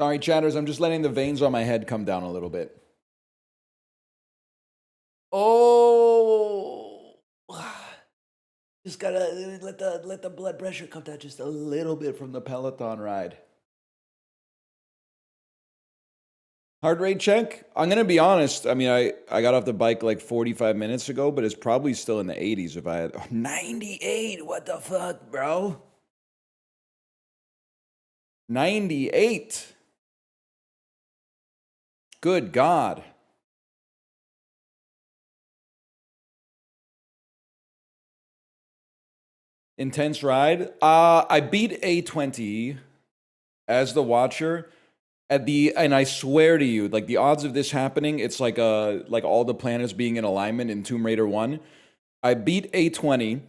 Sorry, chatters, I'm just letting the veins on my head come down a little bit. Oh, just gotta let the blood pressure come down just a little bit from the Peloton ride. Heart rate check. I'm gonna be honest. I mean, I got off the bike like 45 minutes ago, but it's probably still in the 80s if I had 98. What the fuck, bro? 98. Good God. Intense ride. I beat A20 as the watcher at the, and I swear to you, like the odds of this happening, it's like all the planets being in alignment in Tomb Raider 1. I beat A20.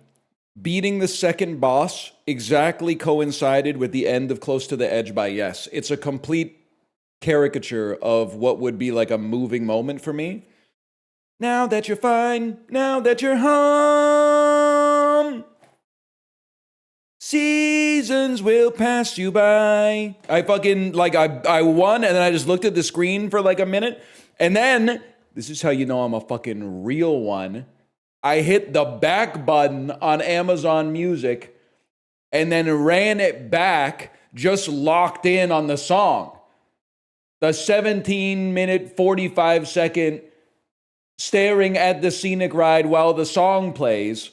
Beating the second boss exactly coincided with the end of Close to the Edge by Yes. It's a complete caricature of what would be like a moving moment for me. Now that you're fine, now that you're home, seasons will pass you by. I fucking, like, I won, and then I just looked at the screen for like a minute, and then, this is how you know I'm a fucking real one, I hit the back button on Amazon Music, and then ran it back, just locked in on the song. The 17-minute, 45-second staring at the scenic ride while the song plays.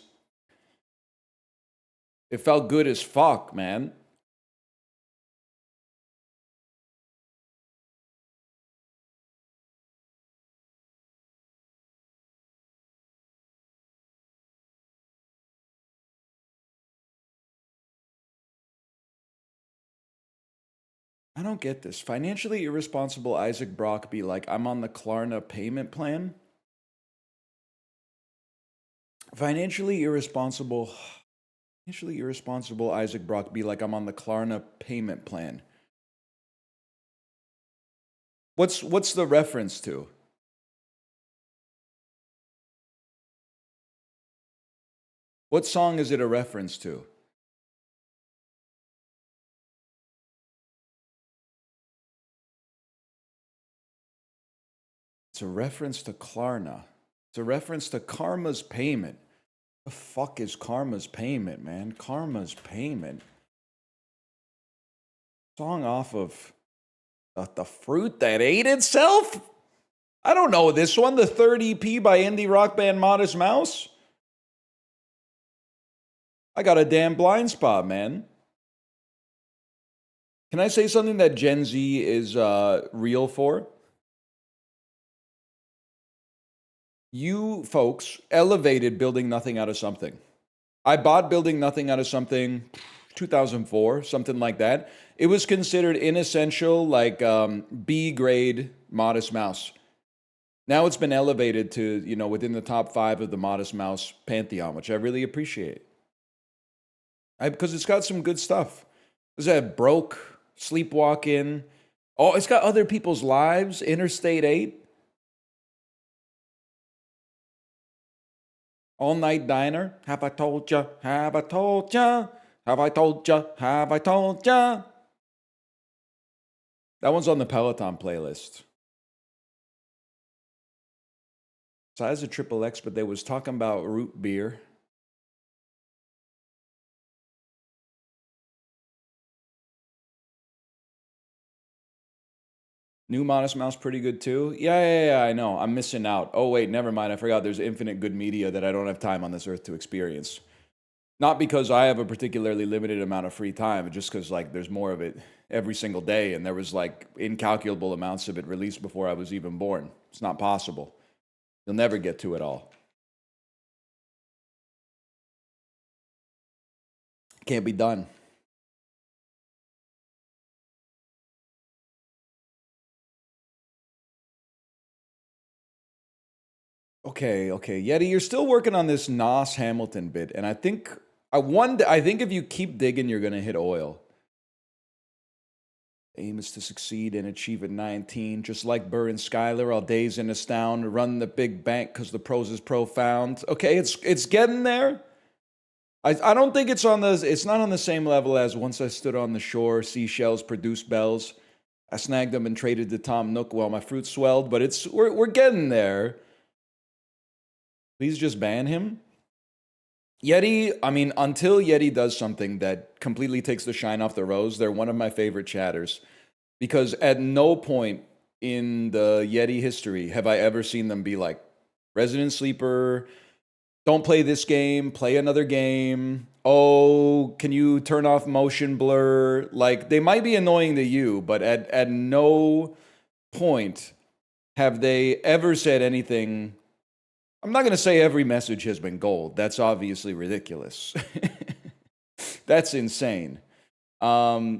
It felt good as fuck, man. I don't get this. Financially irresponsible Isaac Brock be like, I'm on the Klarna payment plan. Financially irresponsible Isaac Brock be like, I'm on the Klarna payment plan. What's the reference to? What song is it a reference to? It's a reference to Klarna. It's a reference to Karma's payment. The fuck is Karma's payment, man? Karma's payment. Song off of the fruit that ate itself? I don't know this one. The third EP by indie rock band Modest Mouse? I got a damn blind spot, man. Can I say something that Gen Z is real for? You folks elevated building nothing out of something. I bought building nothing out of something 2004, something like that. It was considered inessential, like B grade Modest Mouse. Now it's been elevated to, you know, within the top 5 of the Modest Mouse pantheon, which I really appreciate. Because it's got some good stuff. Is that Broke, Sleepwalking? Oh, it's got Other People's Lives, Interstate 8. All Night Diner. Have I told ya? Have I told ya? Have I told ya? Have I told ya? That one's on the Peloton playlist. Size of Triple X, but they was talking about root beer. New Modest Mouse pretty good too. Yeah, I know. I'm missing out. Oh wait, never mind. I forgot there's infinite good media that I don't have time on this earth to experience. Not because I have a particularly limited amount of free time, but just because like there's more of it every single day, and there was like incalculable amounts of it released before I was even born. It's not possible. You'll never get to it all. Can't be done. Okay. Yeti, you're still working on this Nas Hamilton bit, and I think if you keep digging, you're gonna hit oil. Aim is to succeed and achieve at 19. Just like Burr and Skyler, all days in astound. Run the big bank because the prose is profound. Okay, it's getting there. I don't think it's not on the same level as Once I Stood on the Shore, Seashells Produce Bells. I snagged them and traded to Tom Nook while my fruit swelled, but we're getting there. Please just ban him. Yeti, I mean, until Yeti does something that completely takes the shine off the rose, they're one of my favorite chatters. Because at no point in the Yeti history have I ever seen them be like, Resident Sleeper, don't play this game, play another game. Oh, can you turn off motion blur? Like, they might be annoying to you, but at no point have they ever said anything. I'm not going to say every message has been gold. That's obviously ridiculous. That's insane. I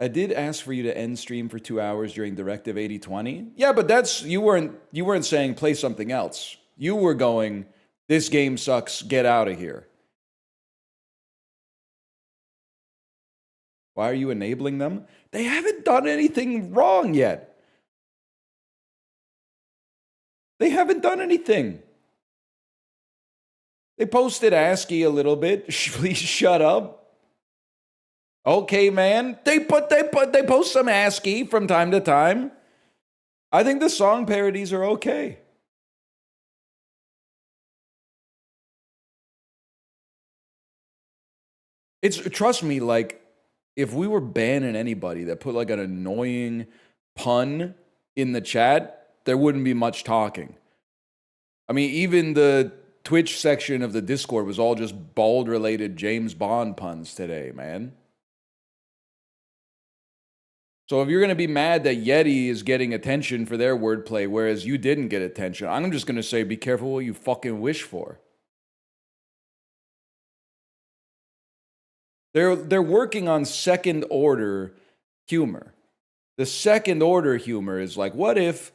did ask for you to end stream for 2 hours during Directive 8020. Yeah, but that's you weren't saying play something else. You were going, this game sucks, get out of here. Why are you enabling them? They haven't done anything wrong yet. They haven't done anything. They posted ASCII a little bit. Please shut up. Okay, man. They post some ASCII from time to time. I think the song parodies are okay. It's trust me, like if we were banning anybody that put like an annoying pun in the chat, there wouldn't be much talking. I mean, even the Twitch section of the Discord was all just bald related James Bond puns today, man. So if you're going to be mad that Yeti is getting attention for their wordplay, whereas you didn't get attention, I'm just going to say be careful what you fucking wish for. They're working on second order humor. The second order humor is like, what if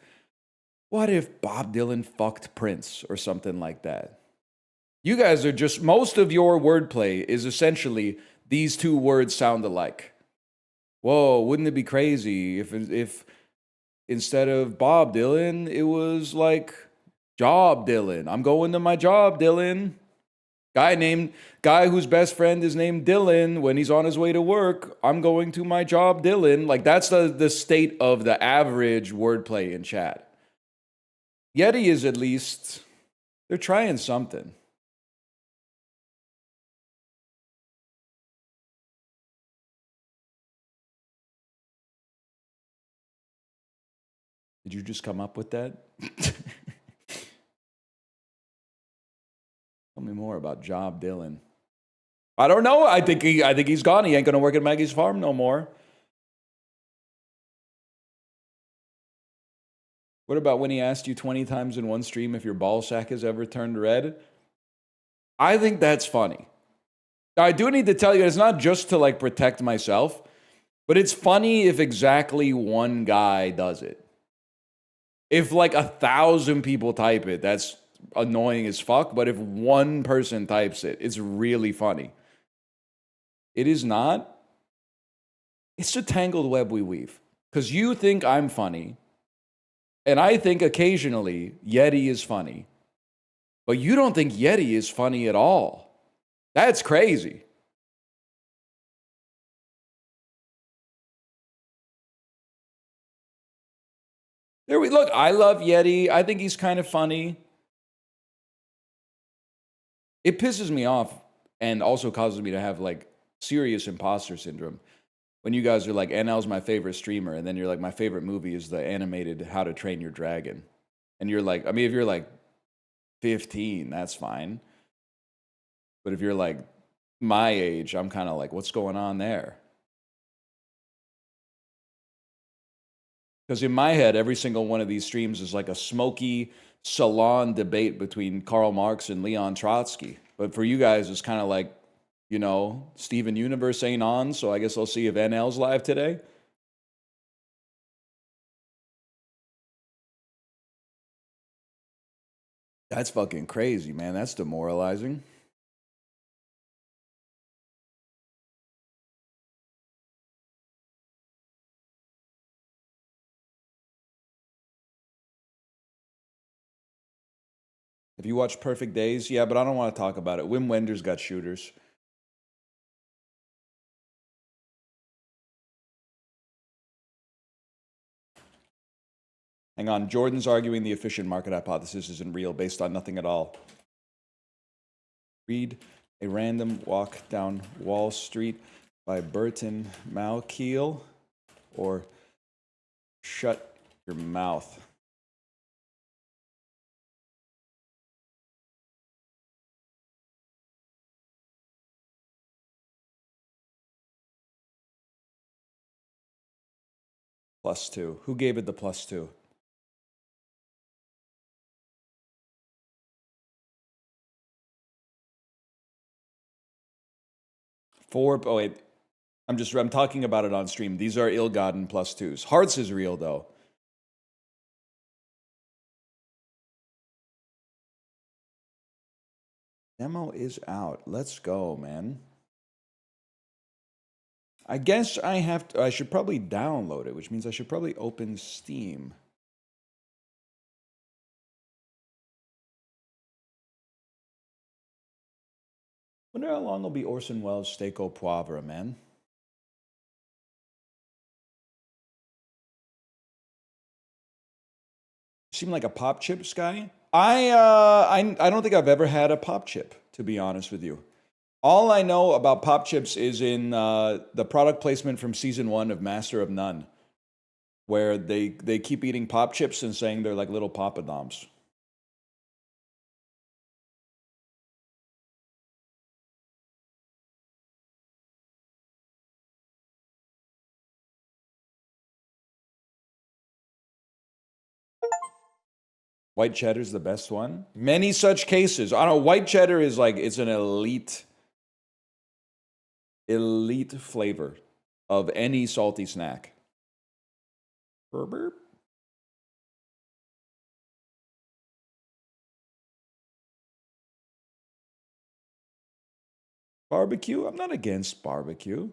Bob Dylan fucked Prince or something like that? You guys are just, most of your wordplay is essentially these two words sound alike. Whoa, wouldn't it be crazy if instead of Bob Dylan, it was like Job Dylan. I'm going to my job, Dylan. Guy whose best friend is named Dylan when he's on his way to work. I'm going to my job, Dylan. Like that's the state of the average wordplay in chat. Yeti is at least, they're trying something. Did you just come up with that? Tell me more about Job Dylan. I don't know. I think he's gone. He ain't gonna work at Maggie's farm no more. What about when he asked you 20 times in one stream if your ball sack has ever turned red? I think that's funny. I do need to tell you, it's not just to like protect myself, but it's funny if exactly one guy does it. If like 1,000 people type it, that's annoying as fuck. But if one person types it, it's really funny. It is not. It's a tangled web we weave. Because you think I'm funny, and I think occasionally Yeti is funny. But you don't think Yeti is funny at all. That's crazy. There we look. I love Yeti. I think he's kind of funny. It pisses me off and also causes me to have like serious imposter syndrome when you guys are like, NL's my favorite streamer, and then you're like, my favorite movie is the animated How to Train Your Dragon. And you're like, I mean, if you're like 15, that's fine. But if you're like my age, I'm kind of like, what's going on there? Because in my head, every single one of these streams is like a smoky salon debate between Karl Marx and Leon Trotsky. But for you guys, it's kind of like, you know, Steven Universe ain't on, so I guess I'll see if NL's live today. That's fucking crazy, man. That's demoralizing. Have you watched Perfect Days? Yeah, but I don't want to talk about it. Wim Wenders got shooters. Hang on. Jordan's arguing the efficient market hypothesis isn't real based on nothing at all. Read A Random Walk Down Wall Street by Burton Malkiel, or Shut Your Mouth. +2. Who gave it the +2? Oh wait, I'm talking about it on stream. These are ill-gotten +2s. Hearts is real though. Demo is out. Let's go, man. I guess I should probably download it, which means I should probably open Steam. Wonder how long will be Orson Welles' Steak au Poivre, man. Seem like a pop chips guy? I don't think I've ever had a pop chip, to be honest with you. All I know about pop chips is in the product placement from season 1 of Master of None, where they keep eating pop chips and saying they're like little papadoms. White cheddar's the best one. Many such cases. I don't know. White cheddar is like, it's an elite flavor of any salty snack. Burp. Barbecue? I'm not against barbecue.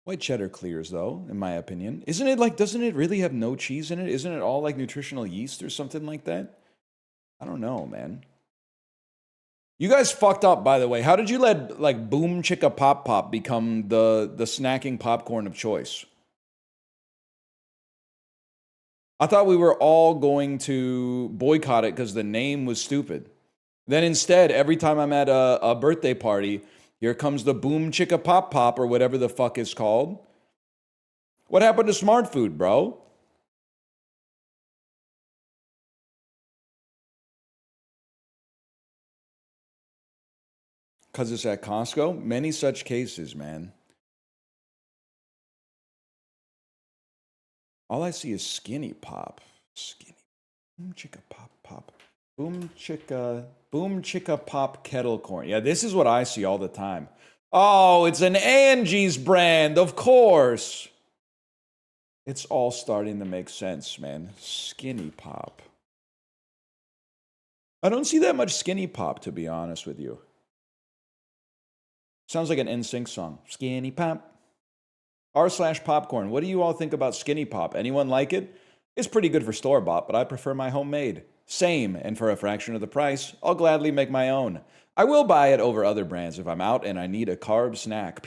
White cheddar clears, though, in my opinion. Isn't it like, doesn't it really have no cheese in it? Isn't it all like nutritional yeast or something like that? I don't know, man. You guys fucked up, by the way. How did you let like Boom Chicka Pop Pop become the snacking popcorn of choice? I thought we were all going to boycott it because the name was stupid. Then instead, every time I'm at a birthday party, here comes the Boom Chicka Pop Pop or whatever the fuck it's called. What happened to Smart Food, bro? Because it's at Costco? Many such cases, man. All I see is Skinny Pop. Skinny. Boom Chicka Pop Pop. Boom Chicka Pop Kettle Corn. Yeah, this is what I see all the time. Oh, it's an Angie's brand, of course. It's all starting to make sense, man. Skinny Pop. I don't see that much Skinny Pop, to be honest with you. Sounds like an NSYNC song. Skinny Pop. r/popcorn. What do you all think about Skinny Pop? Anyone like it? It's pretty good for store-bought, but I prefer my homemade. Same, and for a fraction of the price, I'll gladly make my own. I will buy it over other brands if I'm out and I need a carb snack.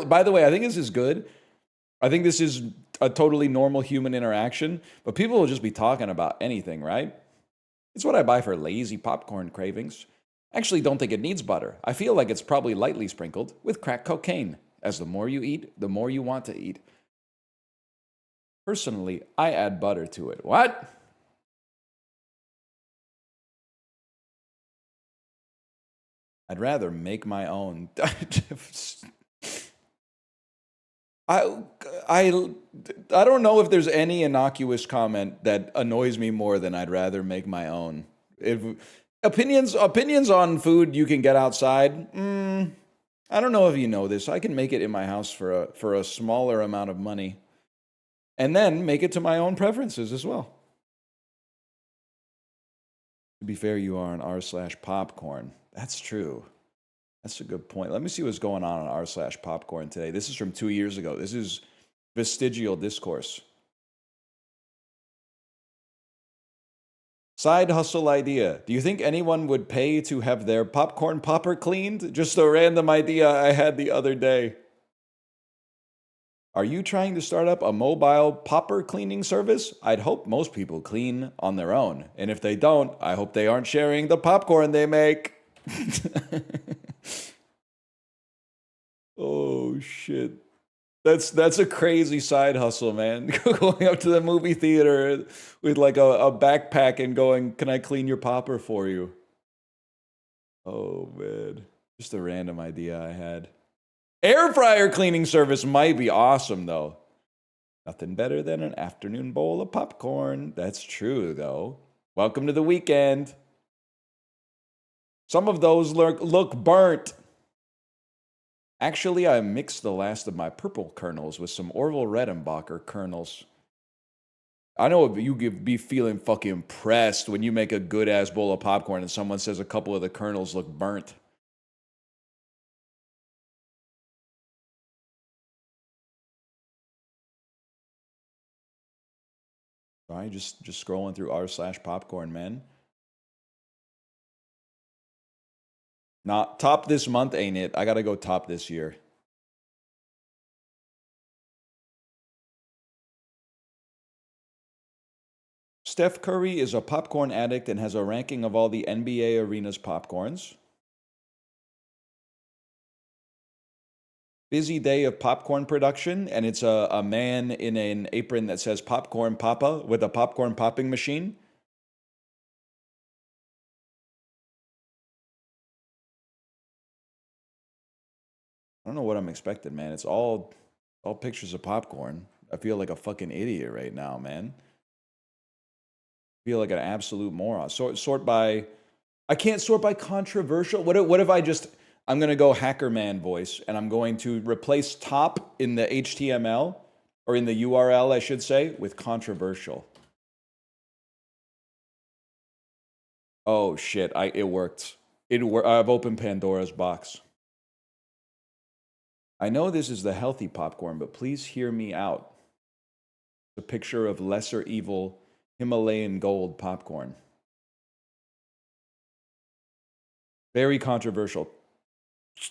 By the way, I think this is good. I think this is a totally normal human interaction, but people will just be talking about anything, right? It's what I buy for lazy popcorn cravings. Actually, don't think it needs butter. I feel like it's probably lightly sprinkled with crack cocaine, as the more you eat, the more you want to eat. Personally, I add butter to it. What? I'd rather make my own. I don't know if there's any innocuous comment that annoys me more than I'd rather make my own. If opinions on food you can get outside, I don't know if you know this. I can make it in my house for a smaller amount of money, and then make it to my own preferences as well. To be fair, you are an r/popcorn. That's true. That's a good point. Let me see what's going on r/popcorn today. This is from 2 years ago. This is vestigial discourse. Side hustle idea. Do you think anyone would pay to have their popcorn popper cleaned? Just a random idea I had the other day. Are you trying to start up a mobile popper cleaning service? I'd hope most people clean on their own. And if they don't, I hope they aren't sharing the popcorn they make. Oh, shit. That's a crazy side hustle, man. Going up to the movie theater with like a backpack and going, "Can I clean your popper for you?" Oh, man. Just a random idea I had. Air fryer cleaning service might be awesome, though. Nothing better than an afternoon bowl of popcorn. That's true, though. Welcome to the weekend. Some of those look burnt. Actually, I mixed the last of my purple kernels with some Orville Redenbacher kernels. I know you could be feeling fucking impressed when you make a good-ass bowl of popcorn and someone says a couple of the kernels look burnt. All right, just scrolling through r/popcorn, man. Not top this month, ain't it? I gotta go top this year. Steph Curry is a popcorn addict and has a ranking of all the NBA arena's popcorns. Busy day of popcorn production, and it's a man in an apron that says Popcorn Papa with a popcorn popping machine. I don't know what I'm expecting, man. It's all pictures of popcorn. I feel like a fucking idiot right now, man. I feel like an absolute moron. Sort by. I can't sort by controversial. What if I'm gonna go hacker man voice and I'm going to replace top in the HTML or in the URL, I should say, with controversial. Oh shit! It worked. I've opened Pandora's box. I know this is the healthy popcorn, but please hear me out. A picture of lesser evil Himalayan gold popcorn. Very controversial.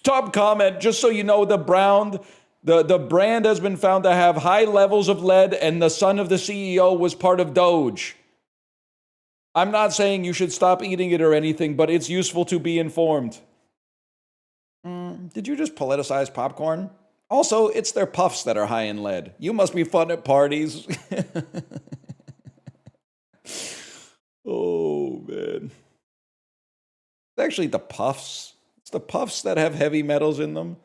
Top comment, just so you know, the brand has been found to have high levels of lead, and the son of the CEO was part of Doge. I'm not saying you should stop eating it or anything, but it's useful to be informed. Did you just politicize popcorn? Also, it's their puffs that are high in lead. You must be fun at parties. Oh, man. It's actually the puffs. It's the puffs that have heavy metals in them.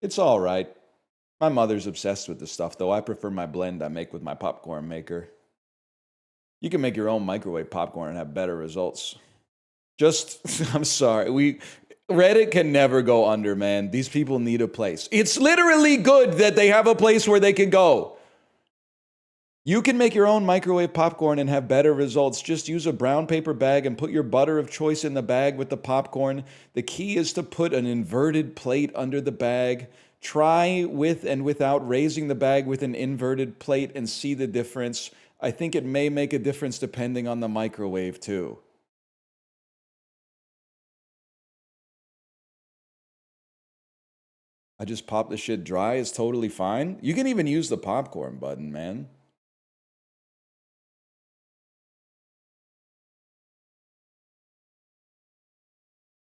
It's all right. My mother's obsessed with this stuff, though. I prefer my blend I make with my popcorn maker. You can make your own microwave popcorn and have better results. I'm sorry. Reddit can never go under, man. These people need a place. It's literally good that they have a place where they can go. You can make your own microwave popcorn and have better results. Just use a brown paper bag and put your butter of choice in the bag with the popcorn. The key is to put an inverted plate under the bag. Try with and without raising the bag with an inverted plate and see the difference. I think it may make a difference depending on the microwave, too. I just pop the shit dry. It's totally fine. You can even use the popcorn button, man.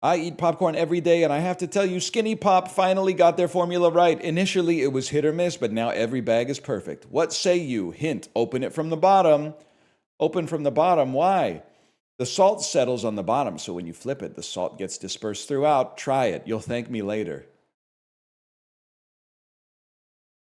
I eat popcorn every day, and I have to tell you, Skinny Pop finally got their formula right. Initially, it was hit or miss, but now every bag is perfect. What say you? Hint, open it from the bottom. Open from the bottom. Why? The salt settles on the bottom, so when you flip it, the salt gets dispersed throughout. Try it. You'll thank me later.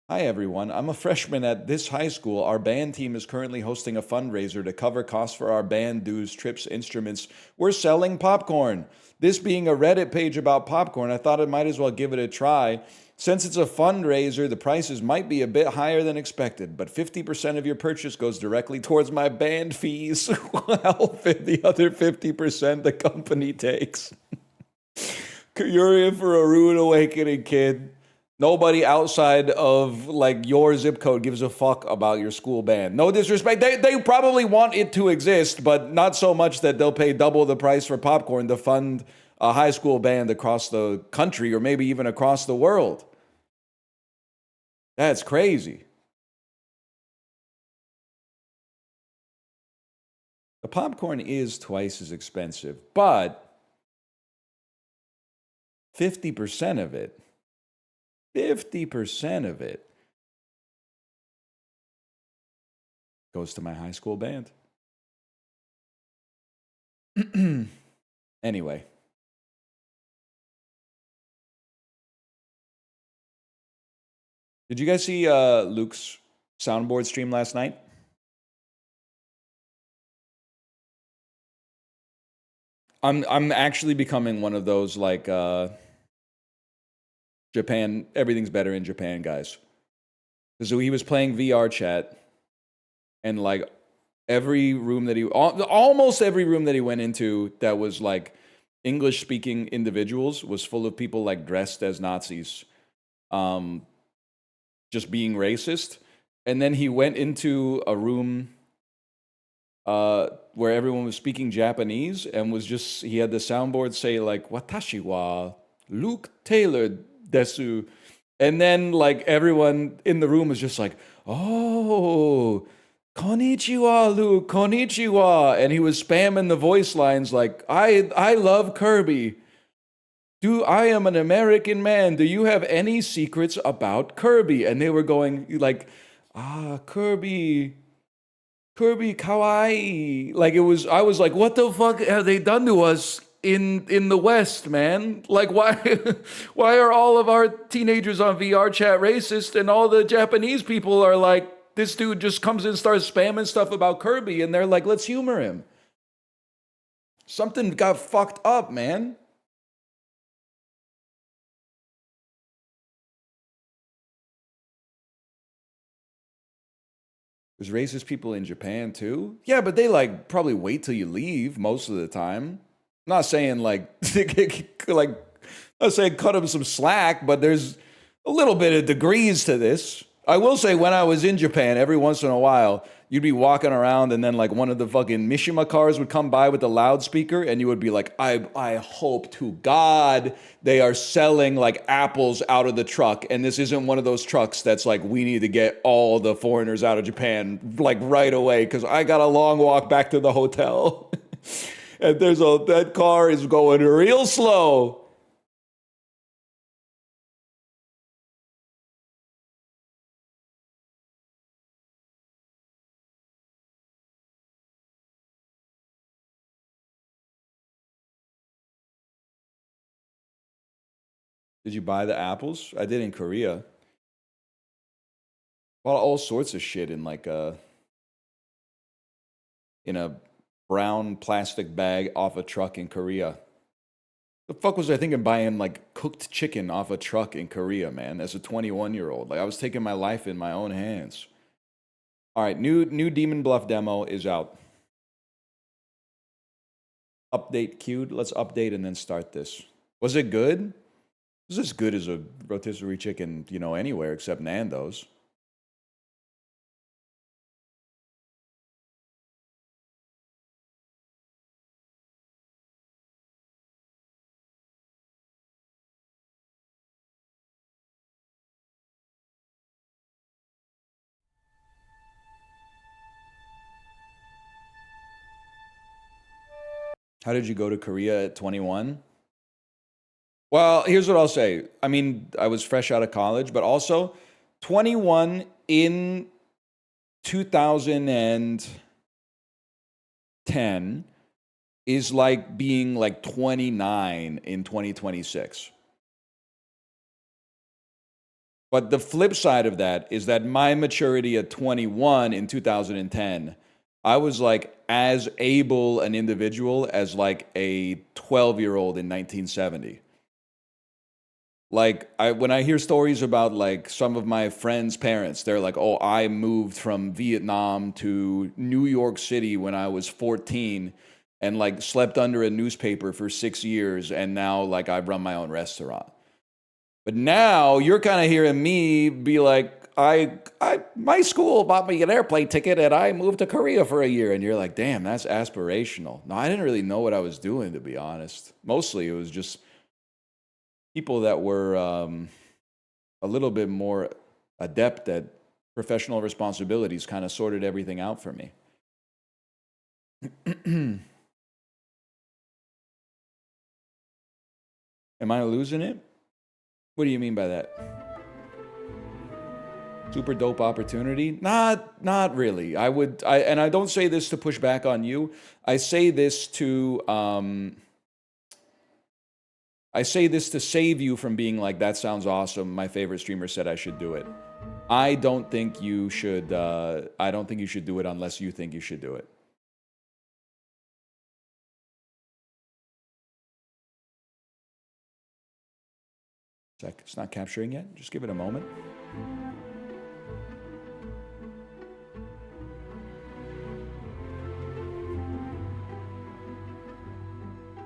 Hi, everyone. I'm a freshman at this high school. Our band team is currently hosting a fundraiser to cover costs for our band dues, trips, instruments. We're selling popcorn. This being a Reddit page about popcorn, I thought I might as well give it a try. Since it's a fundraiser, the prices might be a bit higher than expected, but 50% of your purchase goes directly towards my band fees, while the other 50% the company takes. You're in for a rude awakening, kid. Nobody outside of like your zip code gives a fuck about your school band. No disrespect. They probably want it to exist, but not so much that they'll pay double the price for popcorn to fund a high school band across the country or maybe even across the world. That's crazy. The popcorn is twice as expensive, but 50% of it, 50% of it goes to my high school band. Anyway. Did you guys see Luke's soundboard stream last night? I'm actually becoming one of those like Japan, everything's better in Japan guys. So he was playing VR chat, and like every room that almost every room that he went into that was like English speaking individuals was full of people like dressed as Nazis, just being racist. And then he went into a room where everyone was speaking Japanese and he had the soundboard say like "Watashi wa Luke Taylor desu," and then like everyone in the room was just like, "Oh, konnichiwa, Luke, konnichiwa," and he was spamming the voice lines like, "I love Kirby. I am an American man. Do you have any secrets about Kirby?" And they were going like, Kirby kawaii. Like I was like, what the fuck have they done to us in the West, man? Like why why are all of our teenagers on VR chat racist and all the Japanese people are like, this dude just comes in and starts spamming stuff about Kirby and they're like, let's humor him. Something got fucked up, man. There's racist people in Japan too. Yeah, but they like probably wait till you leave most of the time. I'm not saying like like not saying cut them some slack, but there's a little bit of degrees to this. I will say when I was in Japan, every once in a while, you'd be walking around and then like one of the fucking Mishima cars would come by with a loudspeaker and you would be like, I hope to God they are selling like apples out of the truck. And this isn't one of those trucks that's like, we need to get all the foreigners out of Japan like right away because I got a long walk back to the hotel. And that car is going real slow. Did you buy the apples? I did in Korea. Bought all sorts of shit in like in a brown plastic bag off a truck in Korea. The fuck was I thinking buying like cooked chicken off a truck in Korea, man, as a 21-year-old? Like I was taking my life in my own hands. All right, new Demon Bluff demo is out. Update queued. Let's update and then start this. Was it good? It was as good as a rotisserie chicken, anywhere except Nando's. How did you go to Korea at 21? Well, here's what I'll say. I mean, I was fresh out of college, but also 21 in 2010 is like being like 29 in 2026. But the flip side of that is that my maturity at 21 in 2010, I was like as able an individual as like a 12-year-old in 1970. Like when I hear stories about like some of my friends' parents, they're like, "Oh, I moved from Vietnam to New York City when I was 14 and like slept under a newspaper for 6 years and now like I run my own restaurant." But now you're kind of hearing me be like, my school bought me an airplane ticket and I moved to Korea for a year. And you're like, damn, that's aspirational. No, I didn't really know what I was doing, to be honest. Mostly it was just people that were a little bit more adept at professional responsibilities kind of sorted everything out for me. Am I losing it? What do you mean by that? Super dope opportunity? Not really. And I don't say this to push back on you. I say this to save you from being like, that sounds awesome. My favorite streamer said I should do it. I don't think you should do it unless you think you should do it. It's not capturing yet. Just give it a moment.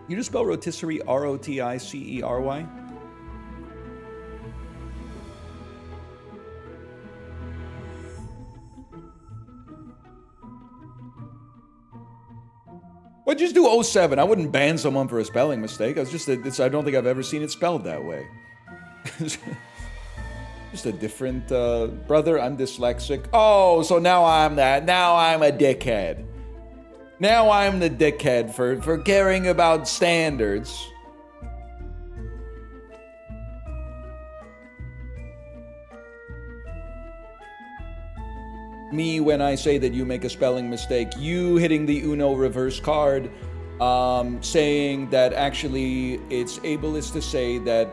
You just spell rotisserie R-O-T-I-C-E-R-Y? Well, just do 07. I wouldn't ban someone for a spelling mistake. I don't think I've ever seen it spelled that way. Just a different brother. I'm dyslexic. Oh, so now I'm that. Now I'm a dickhead. Now I'm the dickhead for caring about standards. Me when I say that you make a spelling mistake. You hitting the Uno reverse card, saying that actually it's ableist to say that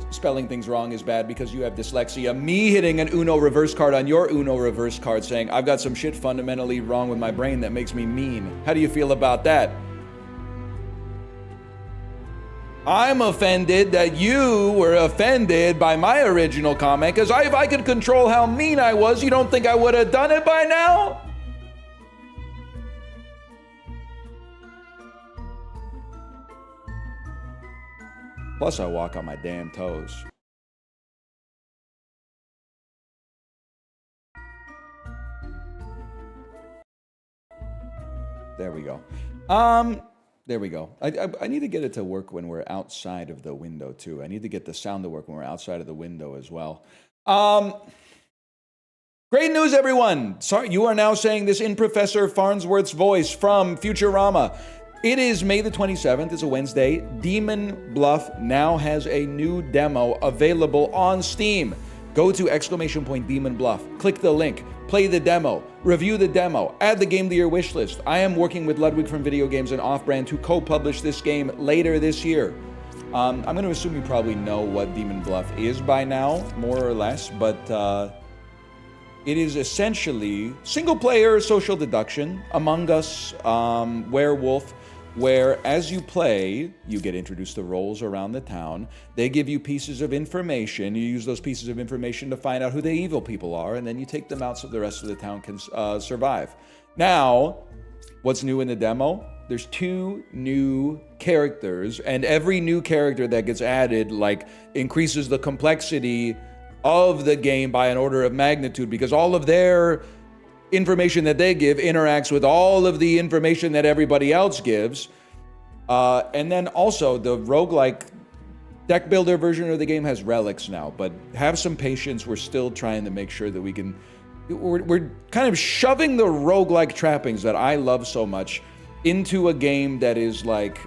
spelling things wrong is bad because you have dyslexia. Me hitting an Uno reverse card on your Uno reverse card saying I've got some shit fundamentally wrong with my brain that makes me mean. How do you feel about that? I'm offended that you were offended by my original comment because if I could control how mean I was, you don't think I would have done it by now? Plus, I walk on my damn toes. There we go. There we go. I need to get it to work when we're outside of the window, too. I need to get the sound to work when we're outside of the window as well. Great news, everyone. Sorry, you are now saying this in Professor Farnsworth's voice from Futurama. It is May the 27th. It's a Wednesday. Demon Bluff now has a new demo available on Steam. Go to !Demon Bluff. Click the link. Play the demo. Review the demo. Add the game to your wish list. I am working with Ludwig from Video Games and Off-Brand to co-publish this game later this year. I'm going to assume you probably know what Demon Bluff is by now, more or less, but it is essentially single-player social deduction, Among Us, Werewolf, where as you play, you get introduced to roles around the town. They give you pieces of information. You use those pieces of information to find out who the evil people are, and then you take them out so the rest of the town can survive. Now, what's new in the demo? There's 2 new characters, and every new character that gets added, like, increases the complexity of the game by an order of magnitude, because all of their information that they give interacts with all of the information that everybody else gives. And then also the roguelike deck builder version of the game has relics now, but have some patience. We're still trying to make sure that we're kind of shoving the roguelike trappings that I love so much into a game that is like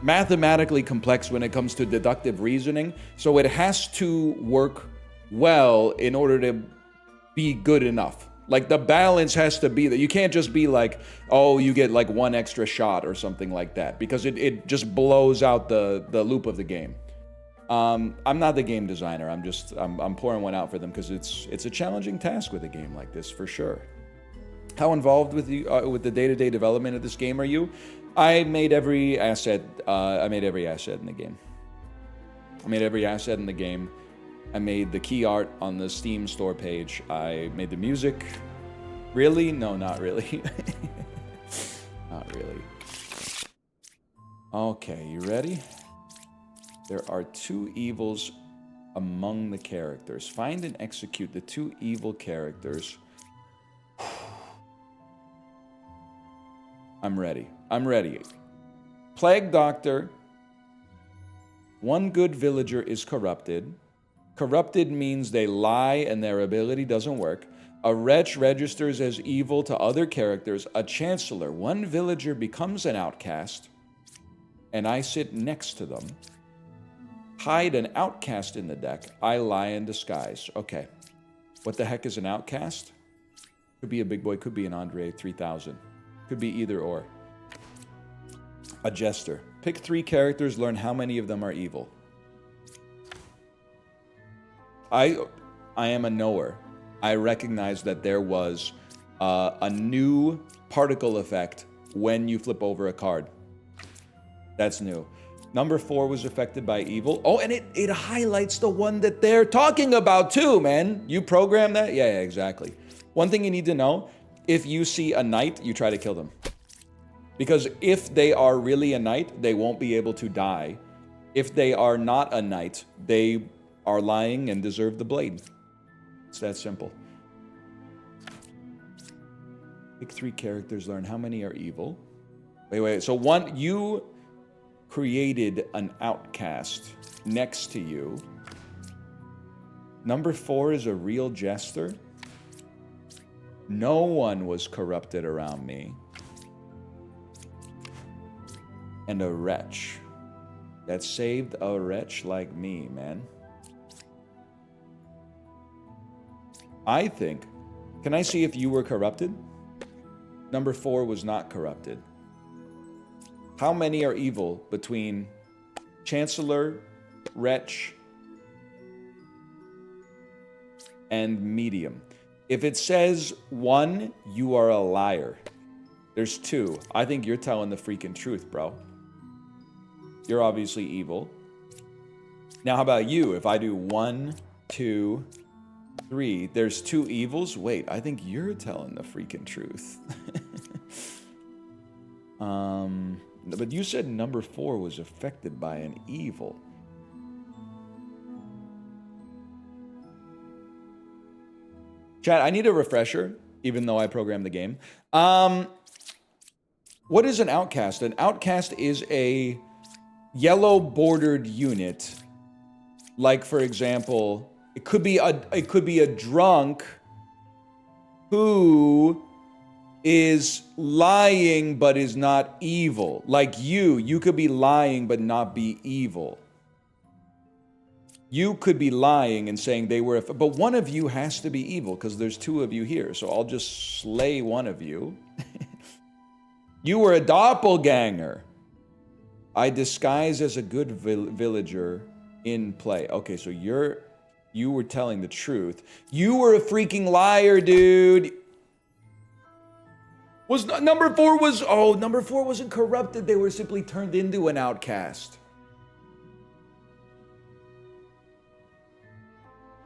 mathematically complex when it comes to deductive reasoning. So it has to work well in order to be good enough. Like, the balance has to be that you can't just be like, oh, you get like 1 extra shot or something like that, because it just blows out the loop of the game. I'm not the game designer. I'm pouring one out for them because it's a challenging task with a game like this, for sure. How involved with the day-to-day development of this game are you? I made every asset. I made every asset in the game. I made the key art on the Steam store page. I made the music. Really? No, not really. Not really. Okay, you ready? There are 2 evils among the characters. Find and execute the 2 evil characters. I'm ready. I'm ready. Plague Doctor. 1 good villager is corrupted. Corrupted means they lie and their ability doesn't work. A wretch registers as evil to other characters. A chancellor. 1 villager becomes an outcast, and I sit next to them. Hide an outcast in the deck. I lie in disguise. Okay. What the heck is an outcast? Could be a big boy, could be an Andre 3000. Could be either or. A jester. Pick 3 characters, learn how many of them are evil. I am a knower. I recognize that there was a new particle effect when you flip over a card. That's new. Number 4 was affected by evil. Oh, and it highlights the one that they're talking about too, man. You program that? Yeah, exactly. One thing you need to know, if you see a knight, you try to kill them. Because if they are really a knight, they won't be able to die. If they are not a knight, they are lying and deserve the blade. It's that simple. Pick 3 characters, learn how many are evil. Wait. So you created an outcast next to you. Number 4 is a real jester. No one was corrupted around me. And a wretch. That saved a wretch like me, man. I think... Can I see if you were corrupted? Number 4 was not corrupted. How many are evil between Chancellor, Wretch, and Medium? If it says 1, you are a liar. There's 2. I think you're telling the freaking truth, bro. You're obviously evil. Now, how about you? If I do 1, 2, 3, there's 2 evils? Wait, I think you're telling the freaking truth. But you said number 4 was affected by an evil. Chat, I need a refresher, even though I programmed the game. What is an outcast? An outcast is a yellow bordered unit. Like, for example, it could be a drunk who is lying but is not evil. Like you could be lying but not be evil. You could be lying and saying they were, but one of you has to be evil because there's 2 of you here. So I'll just slay one of you. You were a doppelganger. I disguise as a good villager in play. Okay, so you were telling the truth. You were a freaking liar, dude. Number 4 wasn't corrupted. They were simply turned into an outcast.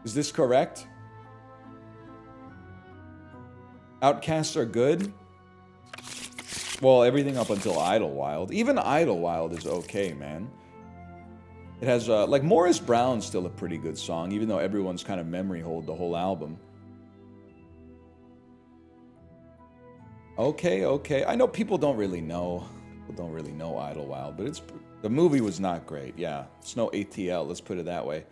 Is this correct? Outcasts are good? Well, everything up until Idlewild. Even Idlewild is okay, man. It has, like, Morris Brown's still a pretty good song, even though everyone's kind of memory hold the whole album. Okay. I know people don't really know. People don't really know Idlewild, but the movie was not great. Yeah, it's no ATL. Let's put it that way.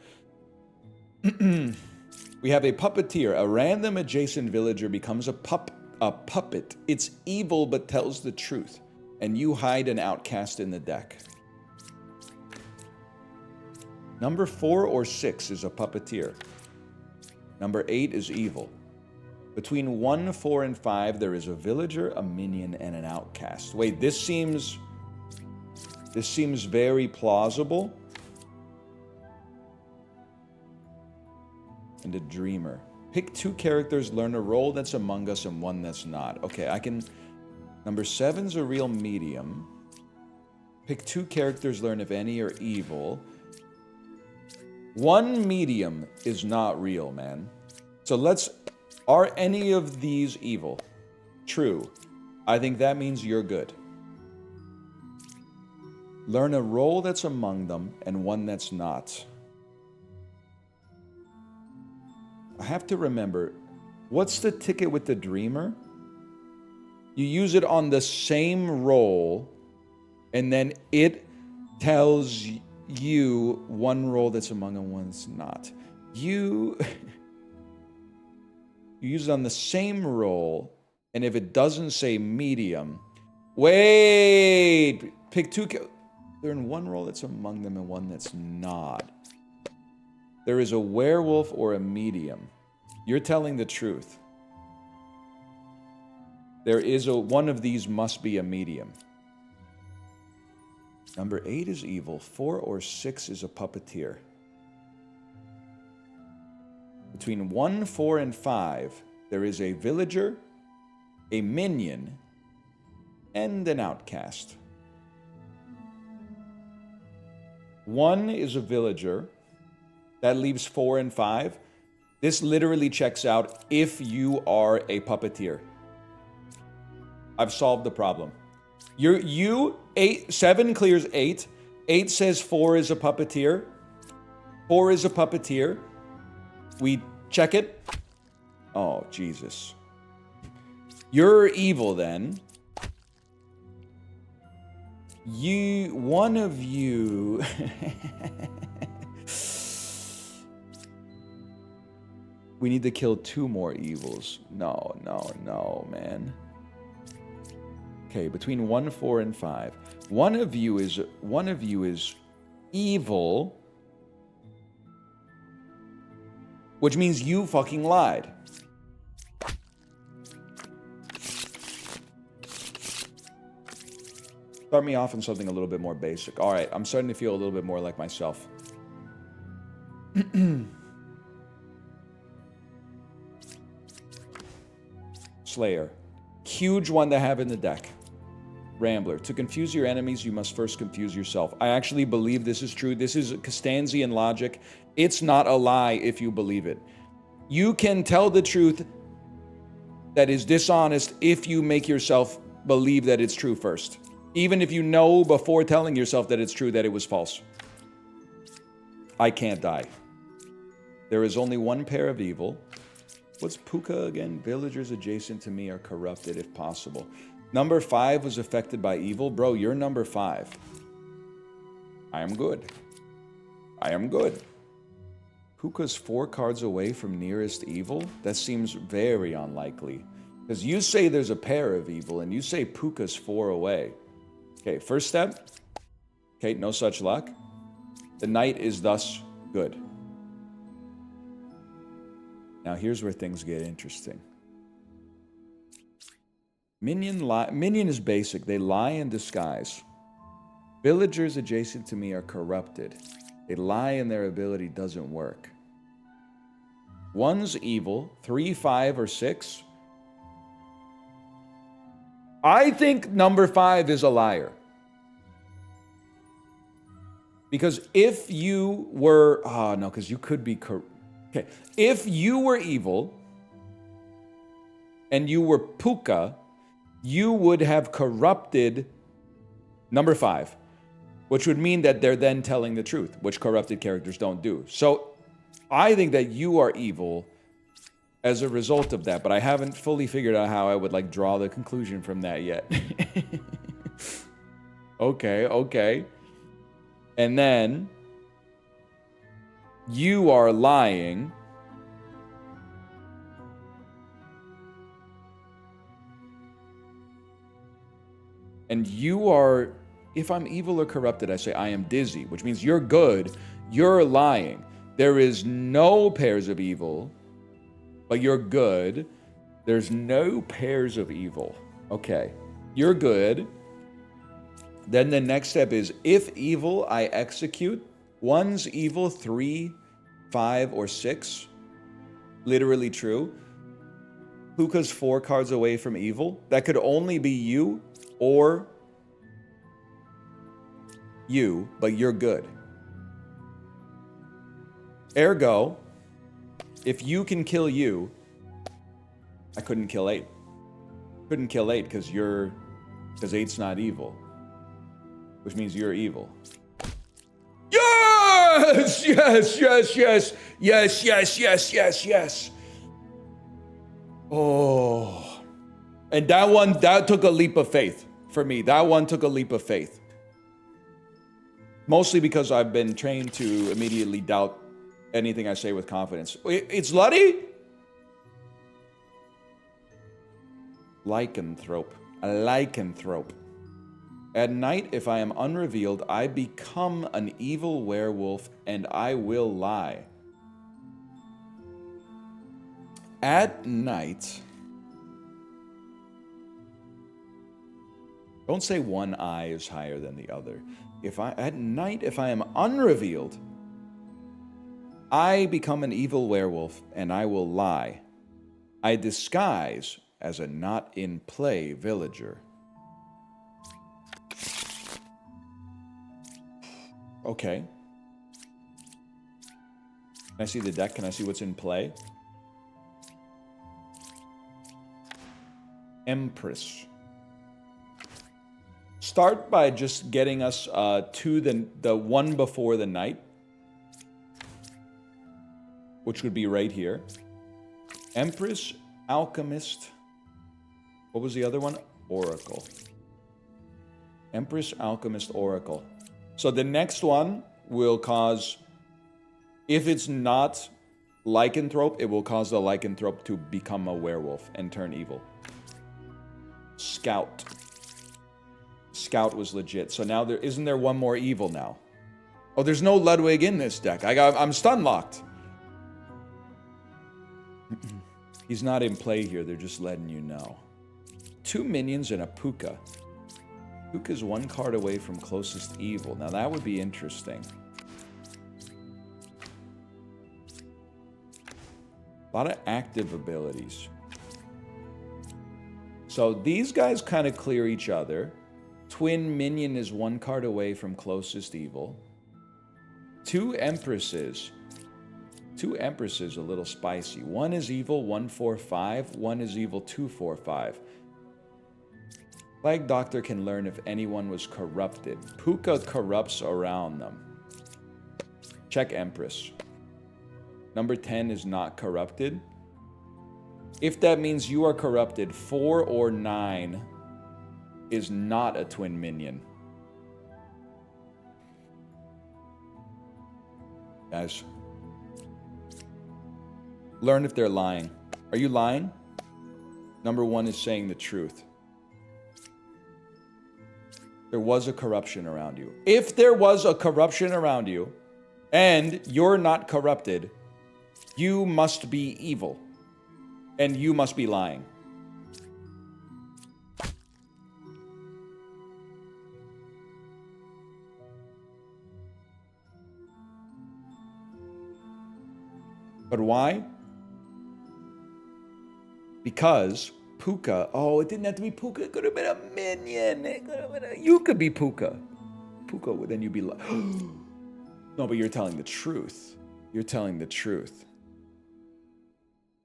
We have a puppeteer. A random adjacent villager becomes a puppet. It's evil but tells the truth, and you hide an outcast in the deck. Number 4 or 6 is a puppeteer. Number 8 is evil. Between 1, 4, and 5, there is a villager, a minion, and an outcast. Wait, this seems very plausible. And a dreamer. Pick 2 characters, learn a role that's among us and one that's not. Okay, I can... Number 7's a real medium. Pick 2 characters, learn if any are evil. 1 medium is not real, man. So are any of these evil? True. I think that means you're good. Learn a role that's among them and one that's not. I have to remember, what's the ticket with the dreamer? You use it on the same roll, and then it tells you one roll that's among and one that's not. You use it on the same roll, and if it doesn't say medium, wait, pick two. They're in one roll that's among them and one that's not. There is a werewolf or a medium. You're telling the truth. There is one of these must be a medium. Number 8 is evil. 4 or 6 is a puppeteer. Between 1, 4, and 5, there is a villager, a minion, and an outcast. 1 is a villager. That leaves 4 and 5. This literally checks out if you are a puppeteer. I've solved the problem. 7 clears 8. 8 says 4 is a puppeteer. 4 is a puppeteer. We check it. Oh, Jesus. You're evil then. One of you... We need to kill 2 more evils. No, man. Okay, between 1, 4, and 5. One of you is evil, which means you fucking lied. Start me off on something a little bit more basic. All right, I'm starting to feel a little bit more like myself. Slayer. Huge one to have in the deck. Rambler. To confuse your enemies, you must first confuse yourself. I actually believe this is true. This is Costanzian logic. It's not a lie if you believe it. You can tell the truth that is dishonest if you make yourself believe that it's true first. Even if you know before telling yourself that it's true that it was false. I can't die. There is only one pair of evil. What's Puka again? Villagers adjacent to me are corrupted if possible. Number 5 was affected by evil. Bro, you're number 5. I am good. I am good. Puka's 4 cards away from nearest evil? That seems very unlikely. Because you say there's a pair of evil, and you say Puka's 4 away. Okay, first step. Okay, no such luck. The knight is thus good. Now here's where things get interesting. Minion is basic. They lie in disguise. Villagers adjacent to me are corrupted. They lie and their ability doesn't work. 1's evil. 3, 5, or 6. I think number 5 is a liar. Because if you were... Oh, no, because you could be... Okay. If you were evil and you were Puka, you would have corrupted number 5, which would mean that they're then telling the truth, which corrupted characters don't do. So I think that you are evil as a result of that, but I haven't fully figured out how I would like draw the conclusion from that yet. Okay. And then you are lying. And you are, if I'm evil or corrupted, I say I am dizzy, which means you're good, you're lying. There is no pairs of evil, but you're good. There's no pairs of evil. Okay, you're good. Then the next step is, if evil, I execute. 1's evil, 3, 5, or 6. Literally true. Puka's 4 cards away from evil. That could only be you or you, but you're good. Ergo, if you can kill you, I couldn't kill 8. Couldn't kill 8 because 8's not evil. Which means you're evil. Yeah! Yes, yes, yes, yes, yes, yes, yes, yes, yes. Oh. And that took a leap of faith for me. That one took a leap of faith. Mostly because I've been trained to immediately doubt anything I say with confidence. It's Luddy? Lycanthrope. A lycanthrope. At night, if I am unrevealed, I become an evil werewolf and I will lie. At night... Don't say one eye is higher than the other. At night, if I am unrevealed, I become an evil werewolf and I will lie. I disguise as a not-in-play villager. Okay. Can I see the deck? Can I see what's in play? Empress. Start by just getting us to the one before the night, which would be right here. Empress, Alchemist. What was the other one? Oracle. Empress, Alchemist, Oracle. So the next one will cause, if it's not lycanthrope, it will cause the lycanthrope to become a werewolf and turn evil. Scout. Scout was legit. So now isn't there one more evil now? Oh, there's no Ludwig in this deck. I'm stun locked. He's not in play here. They're just letting you know. 2 minions and a Puka. Puka's 1 card away from closest evil. Now that would be interesting. A lot of active abilities. So these guys kind of clear each other. Twin minion is 1 card away from closest evil. 2 empresses. 2 empresses a little spicy. 1 is evil, 1/4/5. 1 is evil, 2/4/5. Plague Doctor can learn if anyone was corrupted. Puka corrupts around them. Check Empress. Number 10 is not corrupted. If that means you are corrupted, 4 or 9 is not a twin minion. Guys, learn if they're lying. Are you lying? Number 1 is saying the truth. There was a corruption around you. If there was a corruption around you and you're not corrupted, you must be evil and you must be lying. But why? Because Puka, oh, it didn't have to be Puka. It could have been a minion. It could have been you could be Puka. Puka, then you'd be like, no, but you're telling the truth. You're telling the truth.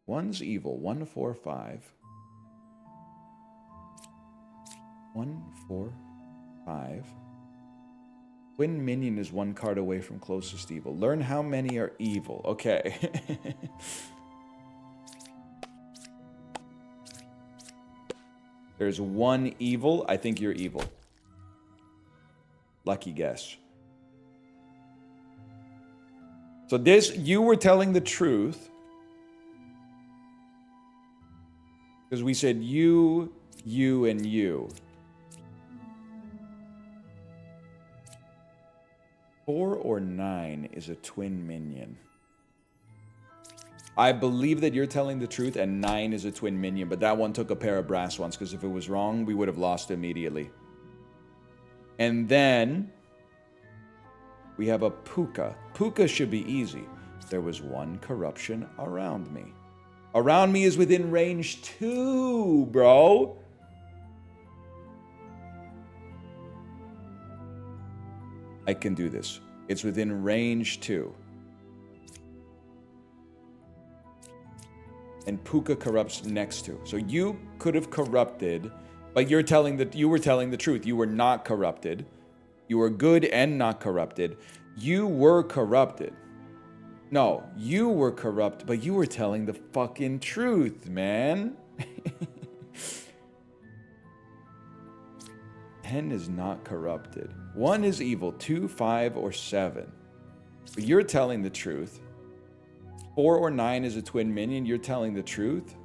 1's evil. 1/4/5. 1/4/5. Twin minion is 1 card away from closest evil. Learn how many are evil. Okay. There's 1 evil. I think you're evil. Lucky guess. So you were telling the truth. Because we said you, and you. 4 or 9 is a twin minion. I believe that you're telling the truth, and 9 is a twin minion, but that one took a pair of brass ones, because if it was wrong, we would have lost immediately. And then we have a Puka. Puka should be easy. There was 1 corruption around me. Around me is within range 2, bro. I can do this. It's within range 2. And Puka corrupts next to. So you could have corrupted, but you were telling the truth. You were not corrupted. You were good and not corrupted. You were corrupted. No, you were corrupt, but you were telling the fucking truth, man. 10 is not corrupted. 1 is evil, 2, 5, or 7. But you're telling the truth. 4 or 9 is a twin minion. You're telling the truth.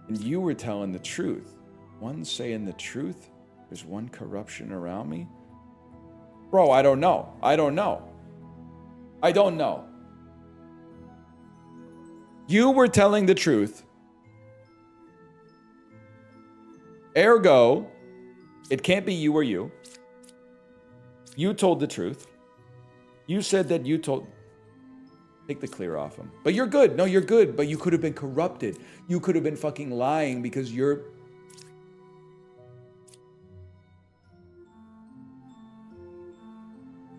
And you were telling the truth. 1 saying the truth. There's 1 corruption around me. Bro, I don't know. I don't know. I don't know. You were telling the truth. Ergo, it can't be you or you. You told the truth. You said that you told... Take the clear off him. But you're good. No, you're good. But you could have been corrupted. You could have been fucking lying because you're...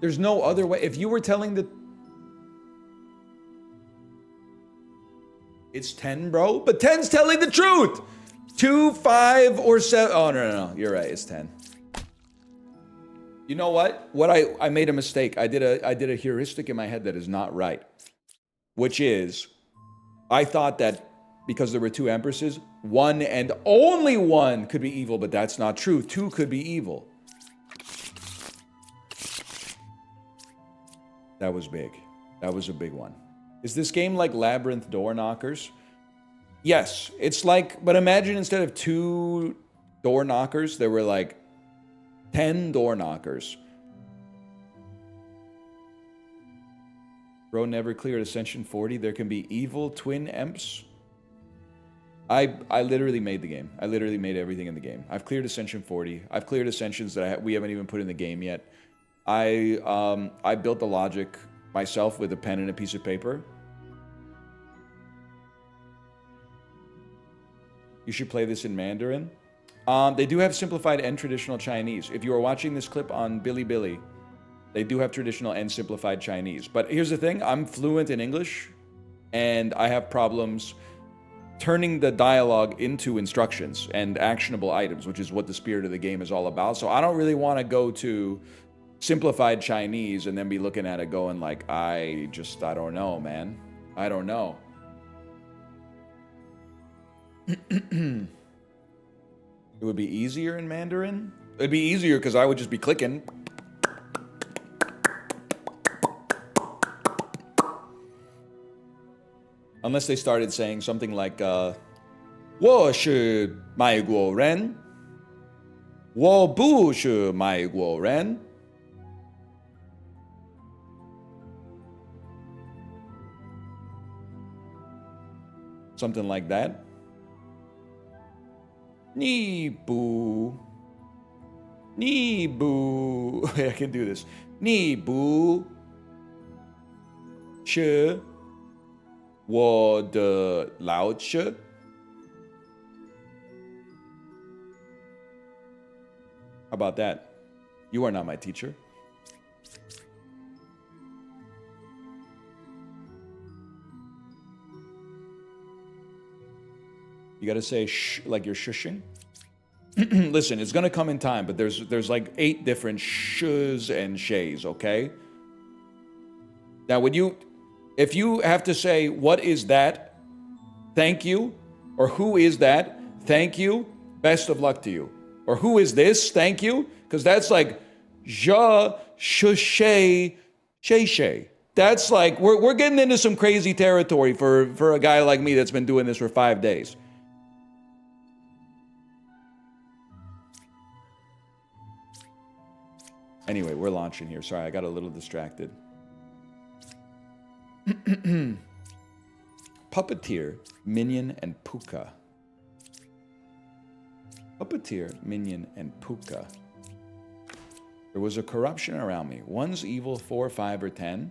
There's no other way. If you were telling the... It's 10, bro. But 10's telling the truth. 2, 5, or 7. Oh, no. You're right. It's 10. You know what? I made a mistake. I did a heuristic in my head that is not right. Which is, I thought that because there were 2 empresses, 1 and only 1 could be evil, but that's not true. 2 could be evil. That was big. That was a big one. Is this game like Labyrinth Door Knockers? Yes, it's like, but imagine instead of 2 door knockers, there were like 10 door knockers. Bro never cleared Ascension 40. There can be evil twin emps. I literally made the game. I literally made everything in the game. I've cleared Ascension 40. I've cleared Ascensions that we haven't even put in the game yet. I built the logic myself with a pen and a piece of paper. You should play this in Mandarin. They do have simplified and traditional Chinese. If you are watching this clip on Bilibili, they do have traditional and simplified Chinese. But here's the thing, I'm fluent in English, and I have problems turning the dialogue into instructions and actionable items, which is what the spirit of the game is all about. So I don't really want to go to simplified Chinese and then be looking at it going like, I don't know, man. I don't know. It would be easier in Mandarin? It'd be easier because I would just be clicking. Unless they started saying something like, 我是美国人我不是美国人 Something like that. 你不 I can do this. 你不是我的老师 How about that? You are not my teacher. You gotta say shh like you're shushing. Listen, it's gonna come in time, but there's like 8 different shs and shays, okay? Now if you have to say what is that, thank you, or who is that, thank you, best of luck to you. Or who is this, thank you, because that's like ja shushay shay. That's like we're getting into some crazy territory for a guy like me that's been doing this for 5 days. Anyway, we're launching here. Sorry, I got a little distracted. Puppeteer, Minion, and Puka. Puppeteer, Minion, and Puka. There was a corruption around me. 1's evil, 4, 5, or 10.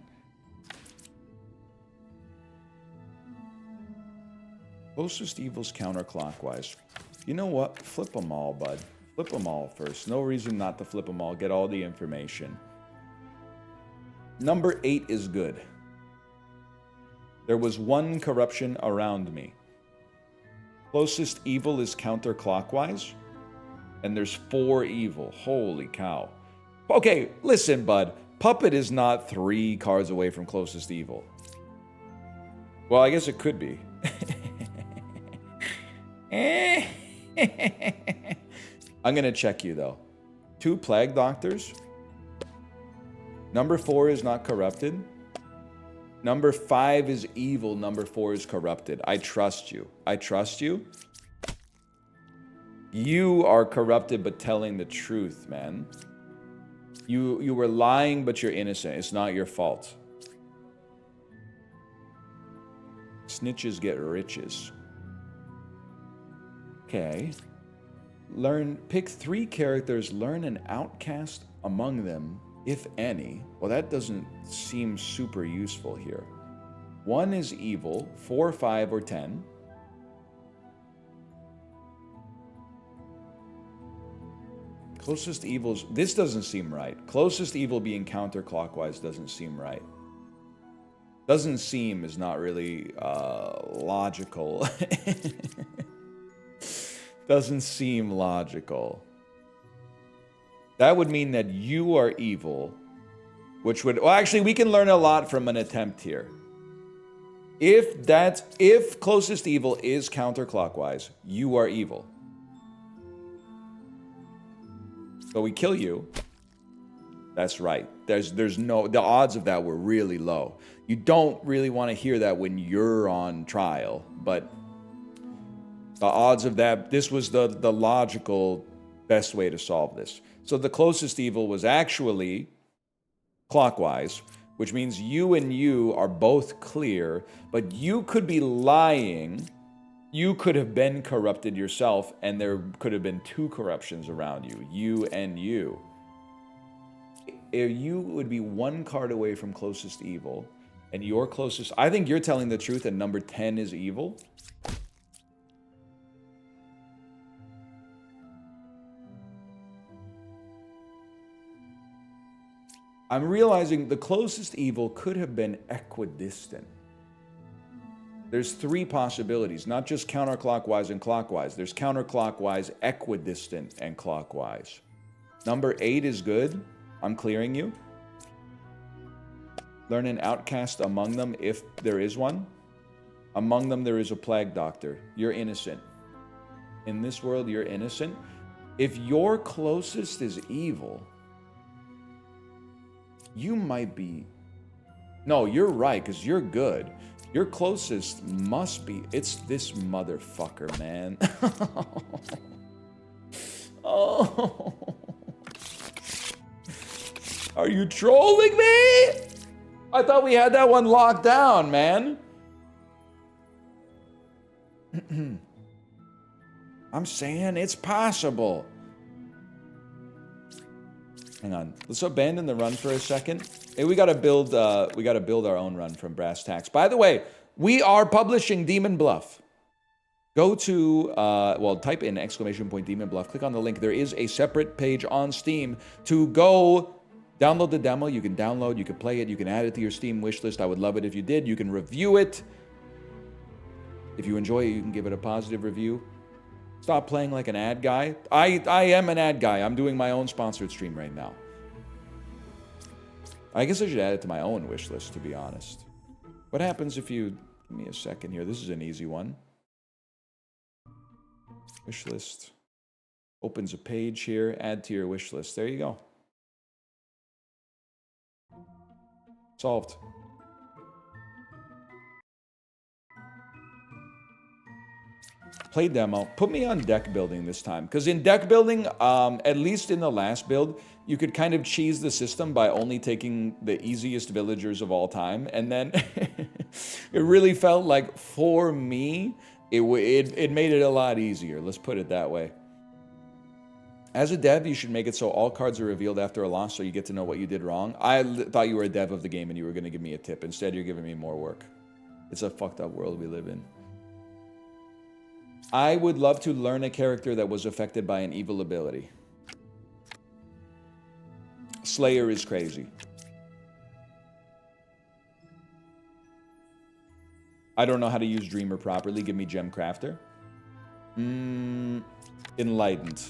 Closest evil's counterclockwise. You know what? Flip them all, bud. Flip them all first. No reason not to flip them all. Get all the information. Number 8 is good. There was 1 corruption around me. Closest evil is counterclockwise. And there's 4 evil. Holy cow. Okay, listen, bud. Puppet is not 3 cards away from closest evil. Well, I guess it could be. I'm going to check you, though. 2 Plague Doctors. Number 4 is not corrupted. Number 5 is evil. Number 4 is corrupted. I trust you. I trust you. You are corrupted but telling the truth, man. You were lying, but you're innocent. It's not your fault. Snitches get riches. Okay. Pick 3 characters, learn an outcast among them, if any. Well, that doesn't seem super useful here. 1 is evil, 4, 5, or 10. Closest evils, this doesn't seem right. Closest evil being counterclockwise doesn't seem right. Doesn't seem is not really logical. Doesn't seem logical. That would mean that you are evil, which would... Well, actually, we can learn a lot from an attempt here. If closest evil is counterclockwise, you are evil. So we kill you. That's right. There's no... The odds of that were really low. You don't really want to hear that when you're on trial, but... The odds of that, this was the logical best way to solve this. So the closest evil was actually clockwise, which means you and you are both clear, but you could be lying. You could have been corrupted yourself, and there could have been 2 corruptions around you, you and you. You would be 1 card away from closest evil, and your closest... I think you're telling the truth, and number 10 is evil. I'm realizing the closest evil could have been equidistant. There's 3 possibilities, not just counterclockwise and clockwise. There's counterclockwise, equidistant, and clockwise. Number 8 is good. I'm clearing you. Learn an outcast among them if there is one. Among them there is a plague doctor. You're innocent. In this world, you're innocent. If your closest is evil... You might be... No, you're right, because you're good. Your closest must be... It's this motherfucker, man. Oh. Are you trolling me? I thought we had that one locked down, man. I'm saying it's possible. Hang on. Let's abandon the run for a second. Hey, we gotta build our own run from Brass Tacks. By the way, we are publishing Demon Bluff. Go to type in !! Demon Bluff. Click on the link. There is a separate page on Steam to go download the demo. You can download, you can play it, you can add it to your Steam wishlist. I would love it if you did. You can review it. If you enjoy it, you can give it a positive review. Stop playing like an ad guy. I am an ad guy. I'm doing my own sponsored stream right now. I guess I should add it to my own wish list, to be honest. What happens if you... Give me a second here. This is an easy one. Wish list. Opens a page here. Add to your wish list. There you go. Solved. Play demo. Put me on deck building this time. Because in deck building, at least in the last build, you could kind of cheese the system by only taking the easiest villagers of all time. And then it really felt like, for me, it made it a lot easier. Let's put it that way. As a dev, you should make it so all cards are revealed after a loss so you get to know what you did wrong. I thought you were a dev of the game and you were going to give me a tip. Instead, you're giving me more work. It's a fucked up world we live in. I would love to learn a character that was affected by an evil ability. Slayer is crazy. I don't know how to use Dreamer properly. Give me Gem Crafter. Enlightened.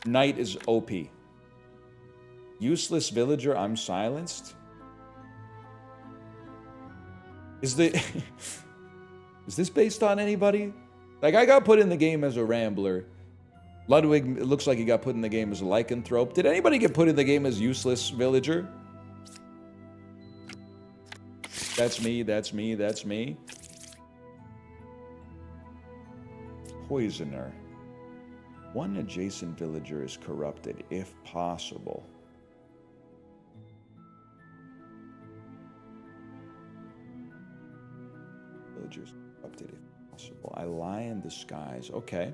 Knight is OP. Useless villager, I'm silenced. Is the is this based on anybody? Like, I got put in the game as a rambler. Ludwig, it looks like he got put in the game as a lycanthrope. Did anybody get put in the game as useless villager? That's me, that's me, that's me. Poisoner. One adjacent villager is corrupted, if possible. Villagers corrupted, if possible. I lie in disguise. Okay.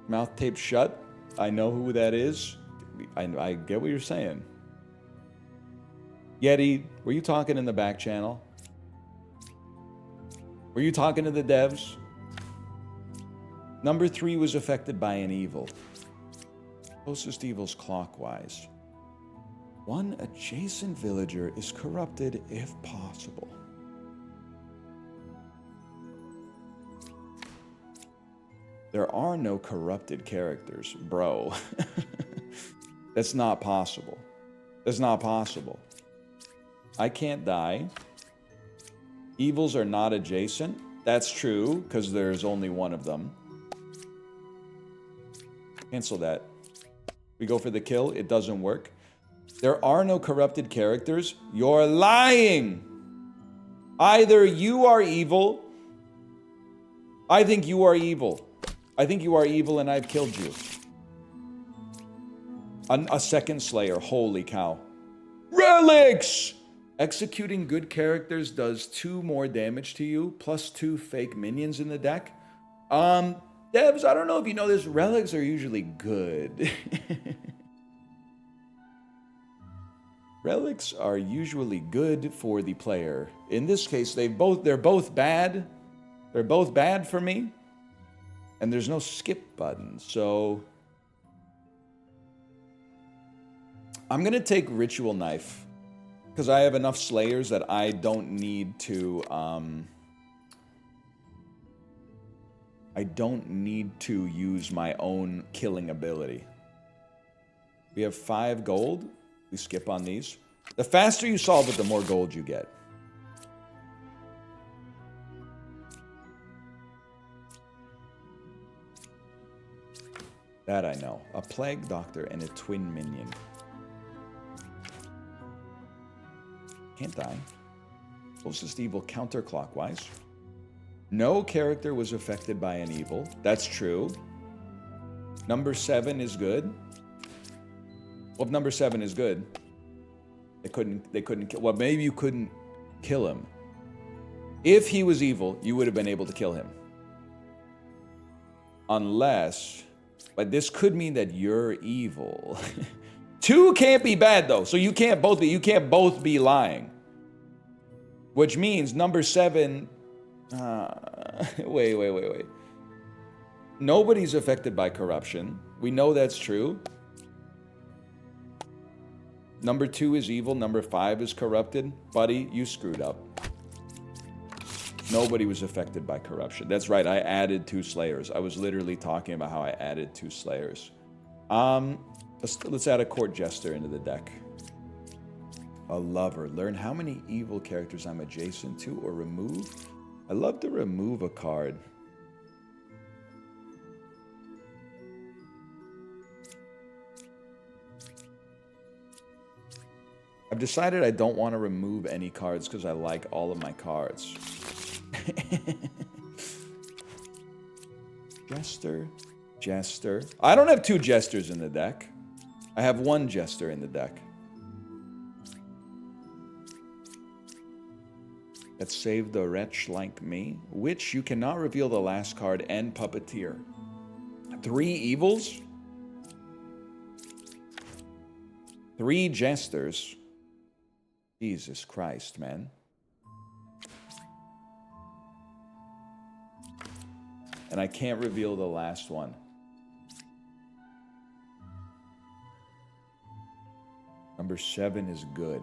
Mouth taped shut. I know who that is. I get what you're saying. Yeti, were you talking in the back channel? Were you talking to the devs? Number 3 was affected by an evil. Closest evil's clockwise. One adjacent villager is corrupted if possible. There are no corrupted characters, bro. That's not possible. That's not possible. I can't die. Evils are not adjacent. That's true, because there's only one of them. Cancel that. We go for the kill. It doesn't work. There are no corrupted characters. You're lying. Either you are evil. I think you are evil. I think you are evil and I've killed you. A second slayer. Holy cow. Relics! Executing good characters does 2 more damage to you, plus 2 fake minions in the deck. Devs, I don't know if you know this, relics are usually good. Relics are usually good for the player. In this case, they're both bad. They're both bad for me. And there's no skip button, so I'm gonna take Ritual Knife. Because I have enough Slayers that I don't need to, use my own killing ability. We have 5 gold. We skip on these. The faster you solve it, the more gold you get. That I know. A Plague Doctor and a Twin Minion. Can't die. Closest evil counterclockwise. No character was affected by an evil. That's true. Number 7 is good. Well, if number 7 is good, they couldn't kill. Well, maybe you couldn't kill him. If he was evil, you would have been able to kill him. Unless, but this could mean that you're evil. 2 can't be bad though, so you can't both be lying. Which means number 7. Wait. Nobody's affected by corruption. We know that's true. Number 2 is evil. Number 5 is corrupted. Buddy, you screwed up. Nobody was affected by corruption. That's right, I added 2 Slayers. I was literally talking about how I added 2 Slayers. Let's add a Court Jester into the deck. A Lover. Learn how many evil characters I'm adjacent to or remove. I love to remove a card. I've decided I don't want to remove any cards because I like all of my cards. Jester. I don't have 2 Jesters in the deck. I have 1 Jester in the deck. That saved a wretch like me. Which you cannot reveal the last card and Puppeteer. 3 evils? 3 Jesters? Jesus Christ, man. And I can't reveal the last one. Number 7 is good.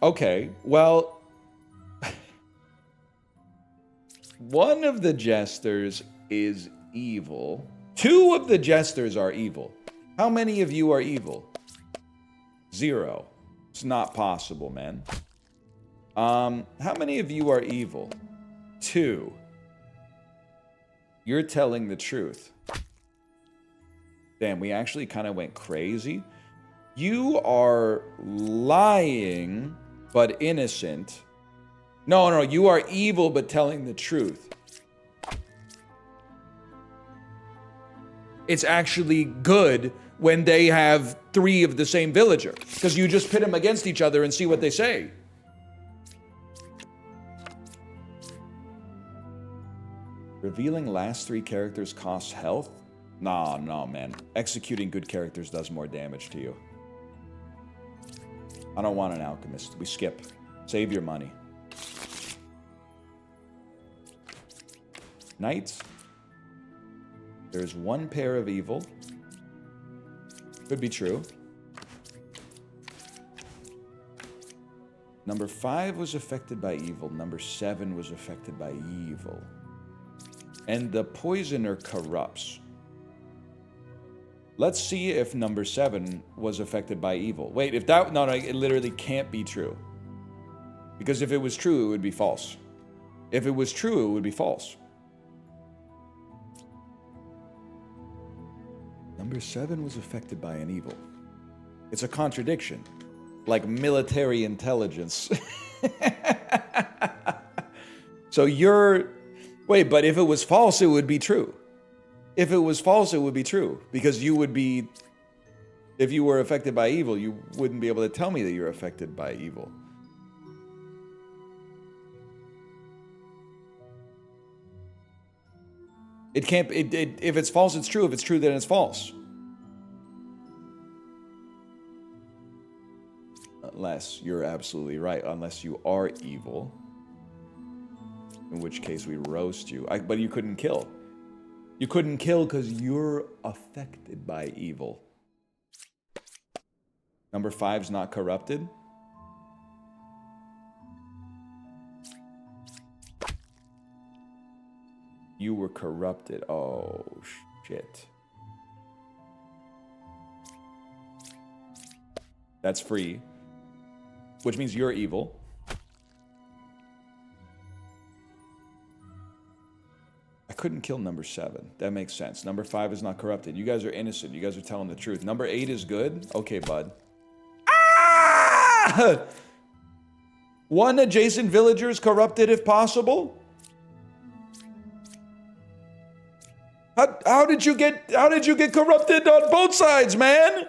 Okay, well, one of the Jesters is evil. 2 of the jesters are evil. How many of you are evil? 0. It's not possible, man. How many of you are evil? 2. You're telling the truth. Damn, we actually kind of went crazy. You are lying, but innocent. No, you are evil, but telling the truth. It's actually good when they have 3 of the same villager, because you just pit them against each other and see what they say. Revealing last 3 characters costs health? No, man. Executing good characters does more damage to you. I don't want an alchemist. We skip. Save your money. Knights. There's 1 pair of evil. Could be true. Number 5 was affected by evil. Number 7 was affected by evil. And the poisoner corrupts. Let's see if number 7 was affected by evil. Wait, if that... No, it literally can't be true. Because if it was true, it would be false. If it was true, it would be false. Number 7 was affected by an evil. It's a contradiction. Like military intelligence. So you're... Wait, but if it was false, it would be true. If it was false, it would be true. Because you would be... If you were affected by evil, you wouldn't be able to tell me that you're affected by evil. It can't... if it's false, it's true. If it's true, then it's false. Unless you're absolutely right. Unless you are evil. In which case we roast you. But you couldn't kill. You couldn't kill because you're affected by evil. Number 5's not corrupted. You were corrupted. Oh, shit. That's free. Which means you're evil. I couldn't kill number 7. That makes sense. Number 5 is not corrupted. You guys are innocent. You guys are telling the truth. Number 8 is good. Okay, bud. Ah! 1 adjacent villager is corrupted if possible. How did you get corrupted on both sides, man?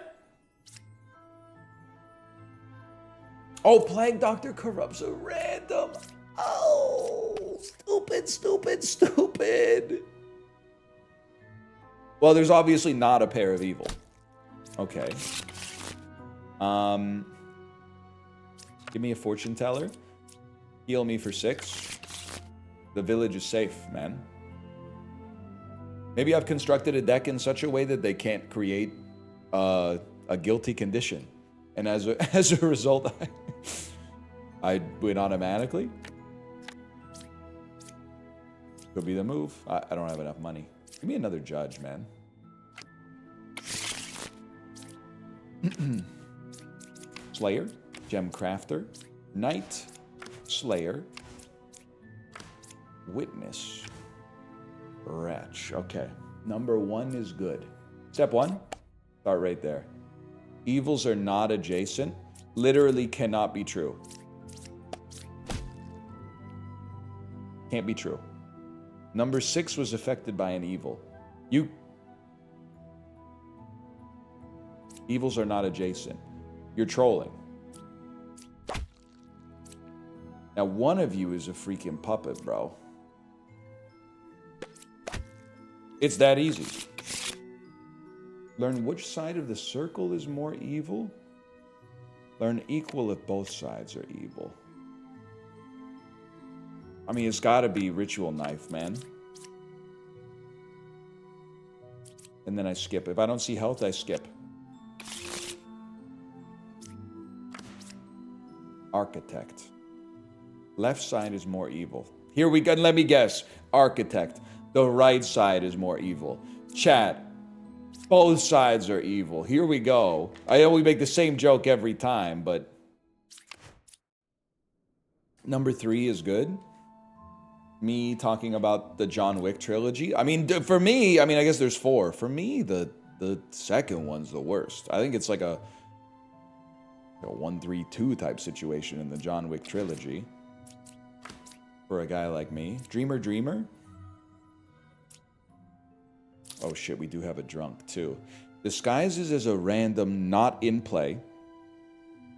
Oh, Plague Doctor corrupts a random. Oh, stupid. Well, there's obviously not a pair of evil. Okay. Give me a fortune teller. Heal me for 6. The village is safe, man. Maybe I've constructed a deck in such a way that they can't create a guilty condition. And as a result, I win automatically. Could be the move. I don't have enough money. Give me another judge, man. Slayer, Gem Crafter, Knight, Slayer, Witness, Wretch. Okay, number 1 is good. Step 1, start right there. Evils are not adjacent. Literally cannot be true. Can't be true. Number 6 was affected by an evil. Evils are not adjacent. You're trolling. Now, one of you is a freaking puppet, bro. It's that easy. Learn which side of the circle is more evil. Learn equal if both sides are evil. I mean, it's gotta be Ritual Knife, man. And then I skip. If I don't see health, I skip. Architect. Left side is more evil. Here we go. Let me guess. Architect. The right side is more evil. Chat, both sides are evil. Here we go. I know we make the same joke every time, but number 3 is good. Me talking about the John Wick trilogy. I mean, for me, I guess there's 4. For me, the second one's the worst. I think it's like a 1-3-2 type situation in the John Wick trilogy. For a guy like me. Dreamer? Oh shit, we do have a drunk too. Disguises as a random, not in play.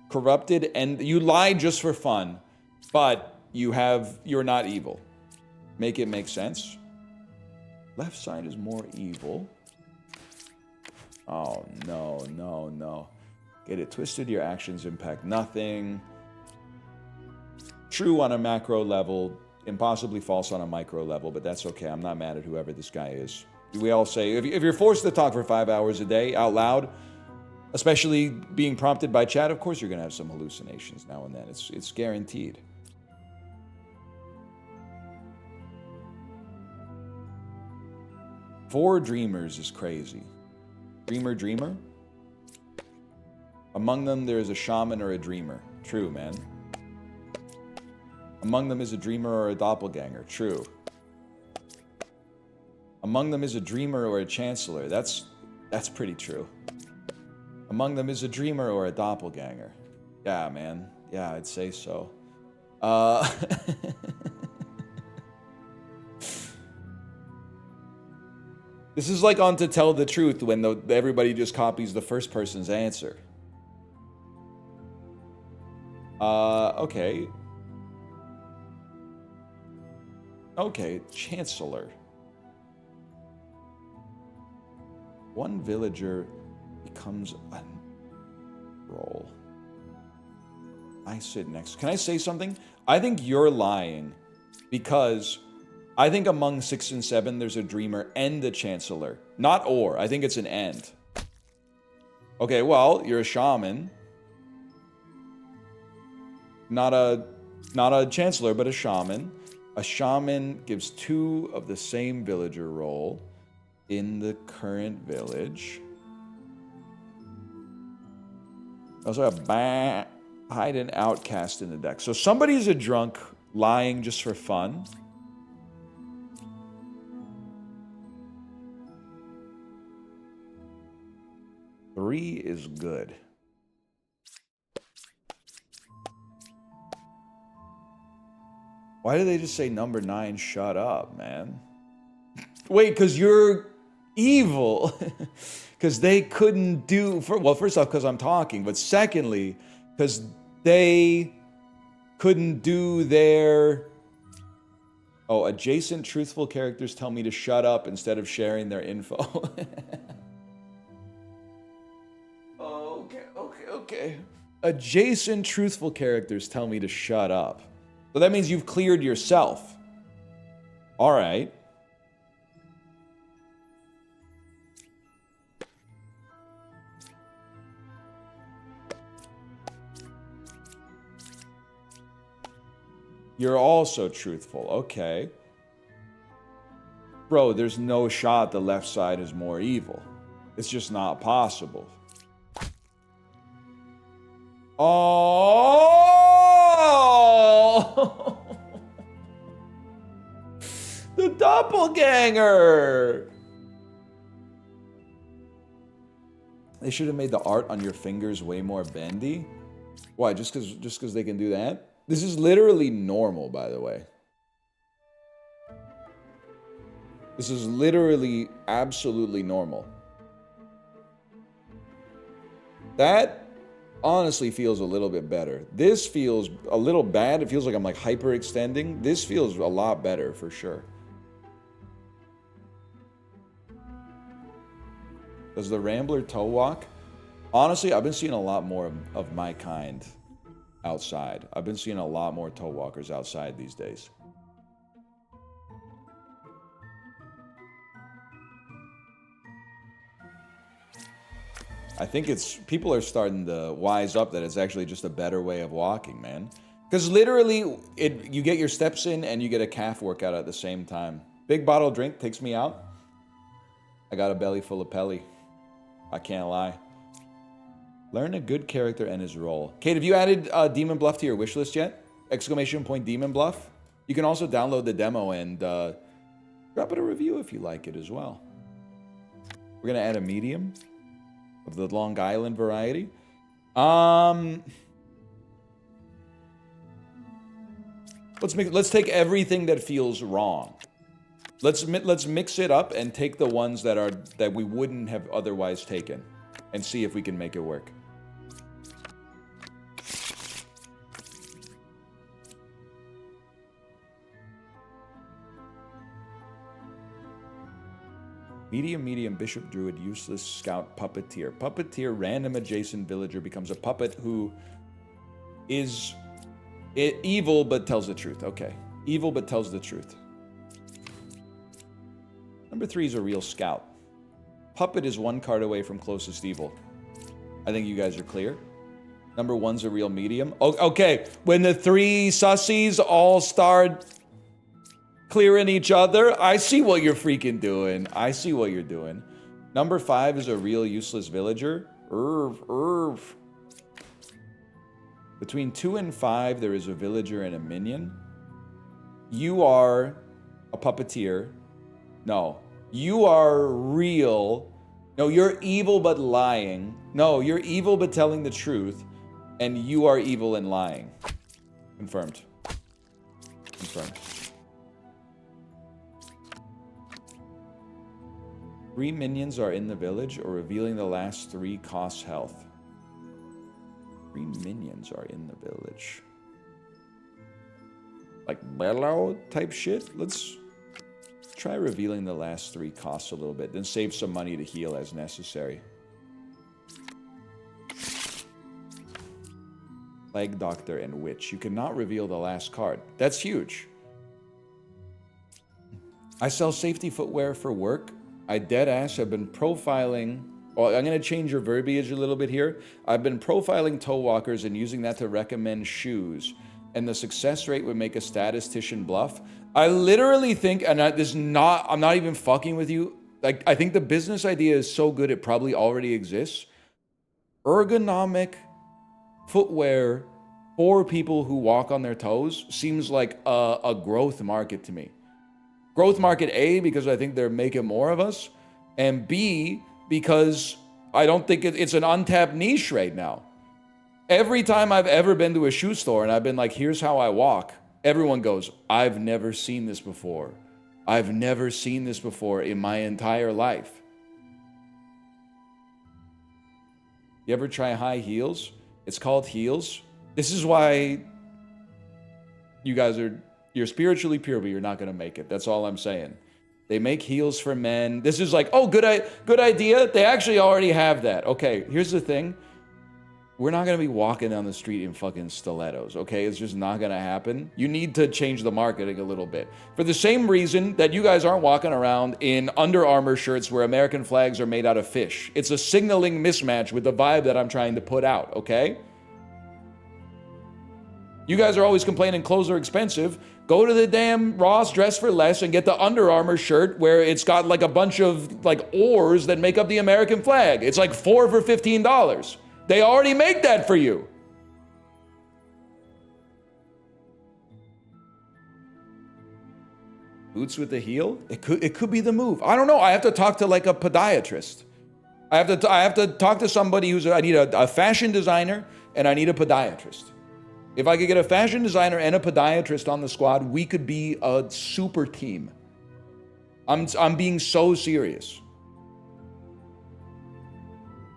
Corrupted, and you lie just for fun, but you're not evil. Make it make sense. Left side is more evil. Oh, no. Get it twisted, your actions impact nothing. True on a macro level, impossibly false on a micro level, but that's okay. I'm not mad at whoever this guy is. We all say, if you're forced to talk for 5 hours a day out loud, especially being prompted by chat, of course you're going to have some hallucinations now and then. It's guaranteed. Four dreamers is crazy. Dreamer? Among them, there is a shaman or a dreamer. True, man. Among them is a dreamer or a doppelganger. True. Among them is a dreamer or a chancellor. That's pretty true. Among them is a dreamer or a doppelganger. Yeah, man. Yeah, I'd say so. This is like on To Tell the Truth when everybody just copies the first person's answer. Okay. Okay, chancellor. One villager becomes a role. I sit next. Can I say something? I think you're lying because I think among 6 and 7 there's a dreamer and a chancellor. Not or. I think it's an and. Okay, well, you're a shaman. Not a chancellor, but a shaman. A shaman gives 2 of the same villager role in the current village. Also a hide an outcast in the deck. So somebody's a drunk lying just for fun. Three is good. Why did they just say number 9? Shut up, man. Wait, because you're evil. Because they couldn't do... Well, first off, because I'm talking. But secondly, because they couldn't do their... Oh, adjacent truthful characters tell me to shut up instead of sharing their info. Okay. Adjacent truthful characters tell me to shut up. So that means you've cleared yourself. All right. You're also truthful. Okay. Bro, there's no shot the left side is more evil. It's just not possible. Oh! The doppelganger! They should have made the art on your fingers way more bendy. Why? Just because they can do that? This is literally normal, by the way. This is literally absolutely normal. That honestly feels a little bit better. This feels a little bad. It feels like I'm like hyperextending. This feels a lot better for sure. Does the Rambler toe walk? Honestly, I've been seeing a lot more of my kind outside. I've been seeing a lot more toe walkers outside these days. I think people are starting to wise up that it's actually just a better way of walking, man. Because literally, you get your steps in and you get a calf workout at the same time. Big bottle drink takes me out. I got a belly full of Pelly. I can't lie. Learn a good character and his role. Kate, have you added Demon Bluff to your wish list yet? Exclamation point Demon Bluff. You can also download the demo and drop it a review if you like it as well. We're gonna add a medium of the Long Island variety. Let's take everything that feels wrong. Let's mix it up and take the ones that we wouldn't have otherwise taken, and see if we can make it work. Medium, bishop, druid, useless, scout, puppeteer. Puppeteer, random adjacent villager becomes a puppet who is evil but tells the truth. Okay, evil but tells the truth. Number 3 is a real scout. Puppet is 1 card away from closest evil. I think you guys are clear. Number 1's a real medium. Oh, okay, when the 3 sussies all start clearing each other, I see what you're freaking doing. I see what you're doing. Number 5 is a real useless villager. Between 2 and 5, there is a villager and a minion. You are a puppeteer. No, you are real. No, you're evil but lying. No, you're evil but telling the truth. And you are evil and lying. Confirmed. Confirmed. 3 minions are in the village, or revealing the last 3 costs health. 3 minions are in the village. Like bellow type shit? Let's try revealing the last 3 costs a little bit, then save some money to heal as necessary. Plague Doctor and Witch. You cannot reveal the last card. That's huge. I sell safety footwear for work. I deadass have been profiling. Well, I'm going to change your verbiage a little bit here. I've been profiling toe walkers and using that to recommend shoes. And the success rate would make a statistician bluff. I literally think, and I'm not even fucking with you. Like, I think the business idea is so good it probably already exists. Ergonomic footwear for people who walk on their toes seems like a growth market to me. Growth market A, because I think they're making more of us, and B, because I don't think it's an untapped niche right now. Every time I've ever been to a shoe store and I've been like, here's how I walk, everyone goes, I've never seen this before. I've never seen this before in my entire life. You ever try high heels? It's called heels. This is why you guys you're spiritually pure, but you're not going to make it. That's all I'm saying. They make heels for men. This is like, oh, good idea. They actually already have that. Okay, here's the thing. We're not going to be walking down the street in fucking stilettos, okay? It's just not going to happen. You need to change the marketing a little bit. For the same reason that you guys aren't walking around in Under Armour shirts where American flags are made out of fish. It's a signaling mismatch with the vibe that I'm trying to put out, okay? You guys are always complaining clothes are expensive. Go to the damn Ross Dress for Less and get the Under Armour shirt where it's got like a bunch of like oars that make up the American flag. It's like 4 for $15. They already make that for you. Boots with the heel? It could be the move. I don't know. I have to talk to like a podiatrist. I have to talk to somebody I need a fashion designer and I need a podiatrist. If I could get a fashion designer and a podiatrist on the squad, we could be a super team. I'm being so serious.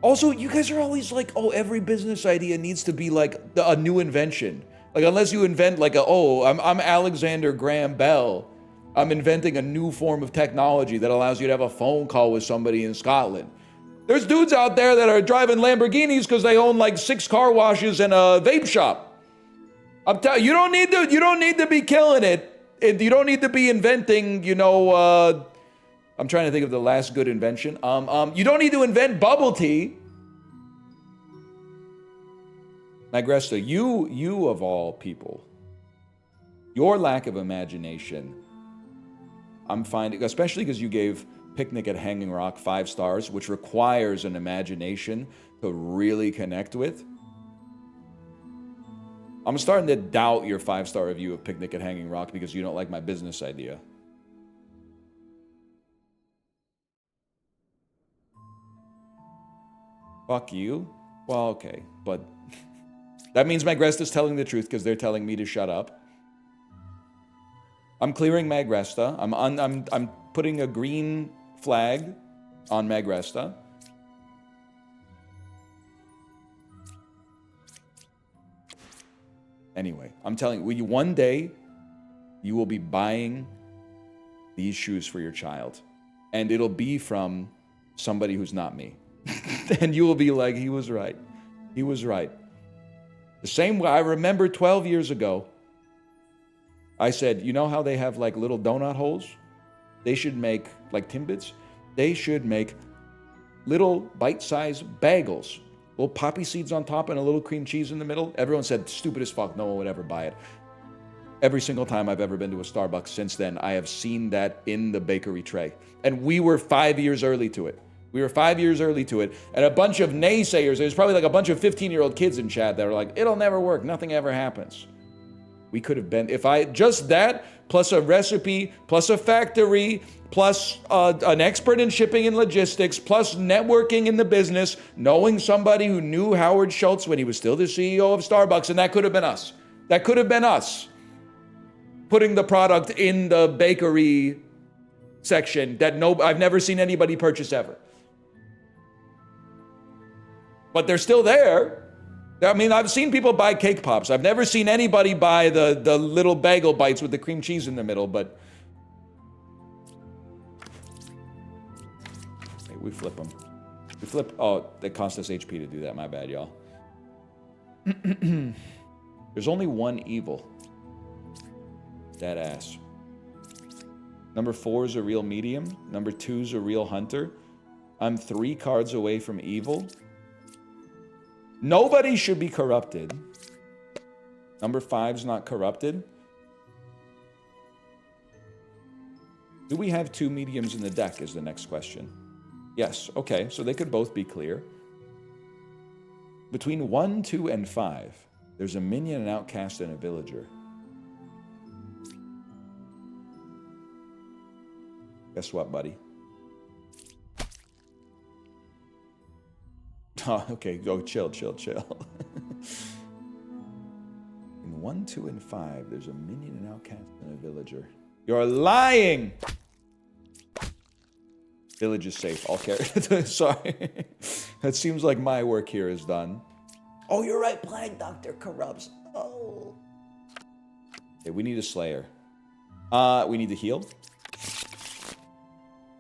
Also, you guys are always like, oh, every business idea needs to be like a new invention. Like, unless you invent like I'm Alexander Graham Bell. I'm inventing a new form of technology that allows you to have a phone call with somebody in Scotland. There's dudes out there that are driving Lamborghinis because they own like 6 car washes and a vape shop. I'm telling you, you don't need to be killing it. You don't need to be inventing, I'm trying to think of the last good invention. You don't need to invent bubble tea. Magresta, you of all people, your lack of imagination, I'm finding, especially because you gave Picnic at Hanging Rock 5 stars, which requires an imagination to really connect with. I'm starting to doubt your 5-star review of Picnic at Hanging Rock because you don't like my business idea. Fuck you? Well, okay, but that means Magresta's telling the truth because they're telling me to shut up. I'm clearing Magresta. I'm putting a green flag on Magresta. Anyway, I'm telling you, one day you will be buying these shoes for your child, and it'll be from somebody who's not me. And you will be like, he was right. He was right. The same way I remember 12 years ago, I said, you know how they have like little donut holes? They should make, like Timbits, they should make little bite-sized bagels. Little poppy seeds on top and a little cream cheese in the middle. Everyone said, stupid as fuck, no one would ever buy it. Every single time I've ever been to a Starbucks since then, I have seen that in the bakery tray. And we were 5 years early to it. We were 5 years early to it. And a bunch of naysayers, there's probably like a bunch of 15-year-old kids in chat that were like, it'll never work, nothing ever happens. We could have been, if I, just that, plus a recipe, plus a factory, plus an expert in shipping and logistics, plus networking in the business, knowing somebody who knew Howard Schultz when he was still the CEO of Starbucks, and that could have been us. That could have been us. Putting the product in the bakery section that I've never seen anybody purchase ever. But they're still there. I mean, I've seen people buy cake pops. I've never seen anybody buy the little bagel bites with the cream cheese in the middle, but hey, we flip them. We flip, oh, it cost us HP to do that. My bad, y'all. There's only one evil. That ass. Number 4 is a real medium. Number 2 is a real hunter. I'm 3 cards away from evil. Nobody should be corrupted. Number 5's not corrupted. Do we have 2 mediums in the deck is the next question. Yes, okay, so they could both be clear. Between 1, 2, and 5, there's a minion, an outcast, and a villager. Guess what, buddy? Oh, okay, go chill. In 1, 2, and 5, there's a minion, an outcast, and a villager. You're lying! Village is safe. I'll carry it. Sorry. It seems like my work here is done. Oh, you're right. Plague Doctor corrupts. Oh. Okay, we need a Slayer. We need to heal.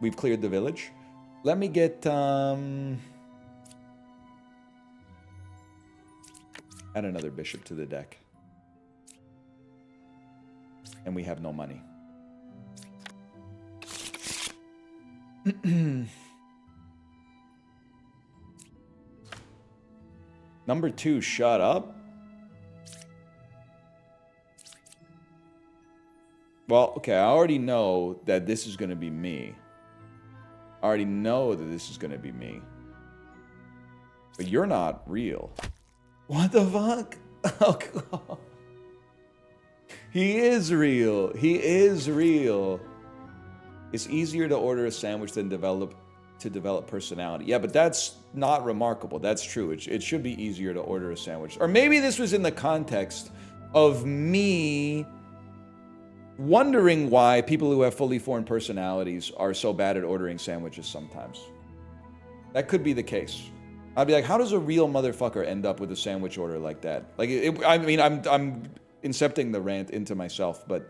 We've cleared the village. Let me get, add another bishop to the deck. And we have no money. Number 2, shut up. Well, okay, I already know that this is going to be me. I already know that this is going to be me. But you're not real. What the fuck? Oh, God. He is real. He is real. It's easier to order a sandwich than develop personality. Yeah, but that's not remarkable. That's true. It should be easier to order a sandwich. Or maybe this was in the context of me wondering why people who have fully formed personalities are so bad at ordering sandwiches sometimes. That could be the case. I'd be like, how does a real motherfucker end up with a sandwich order like that? Like, I mean, I'm incepting the rant into myself, but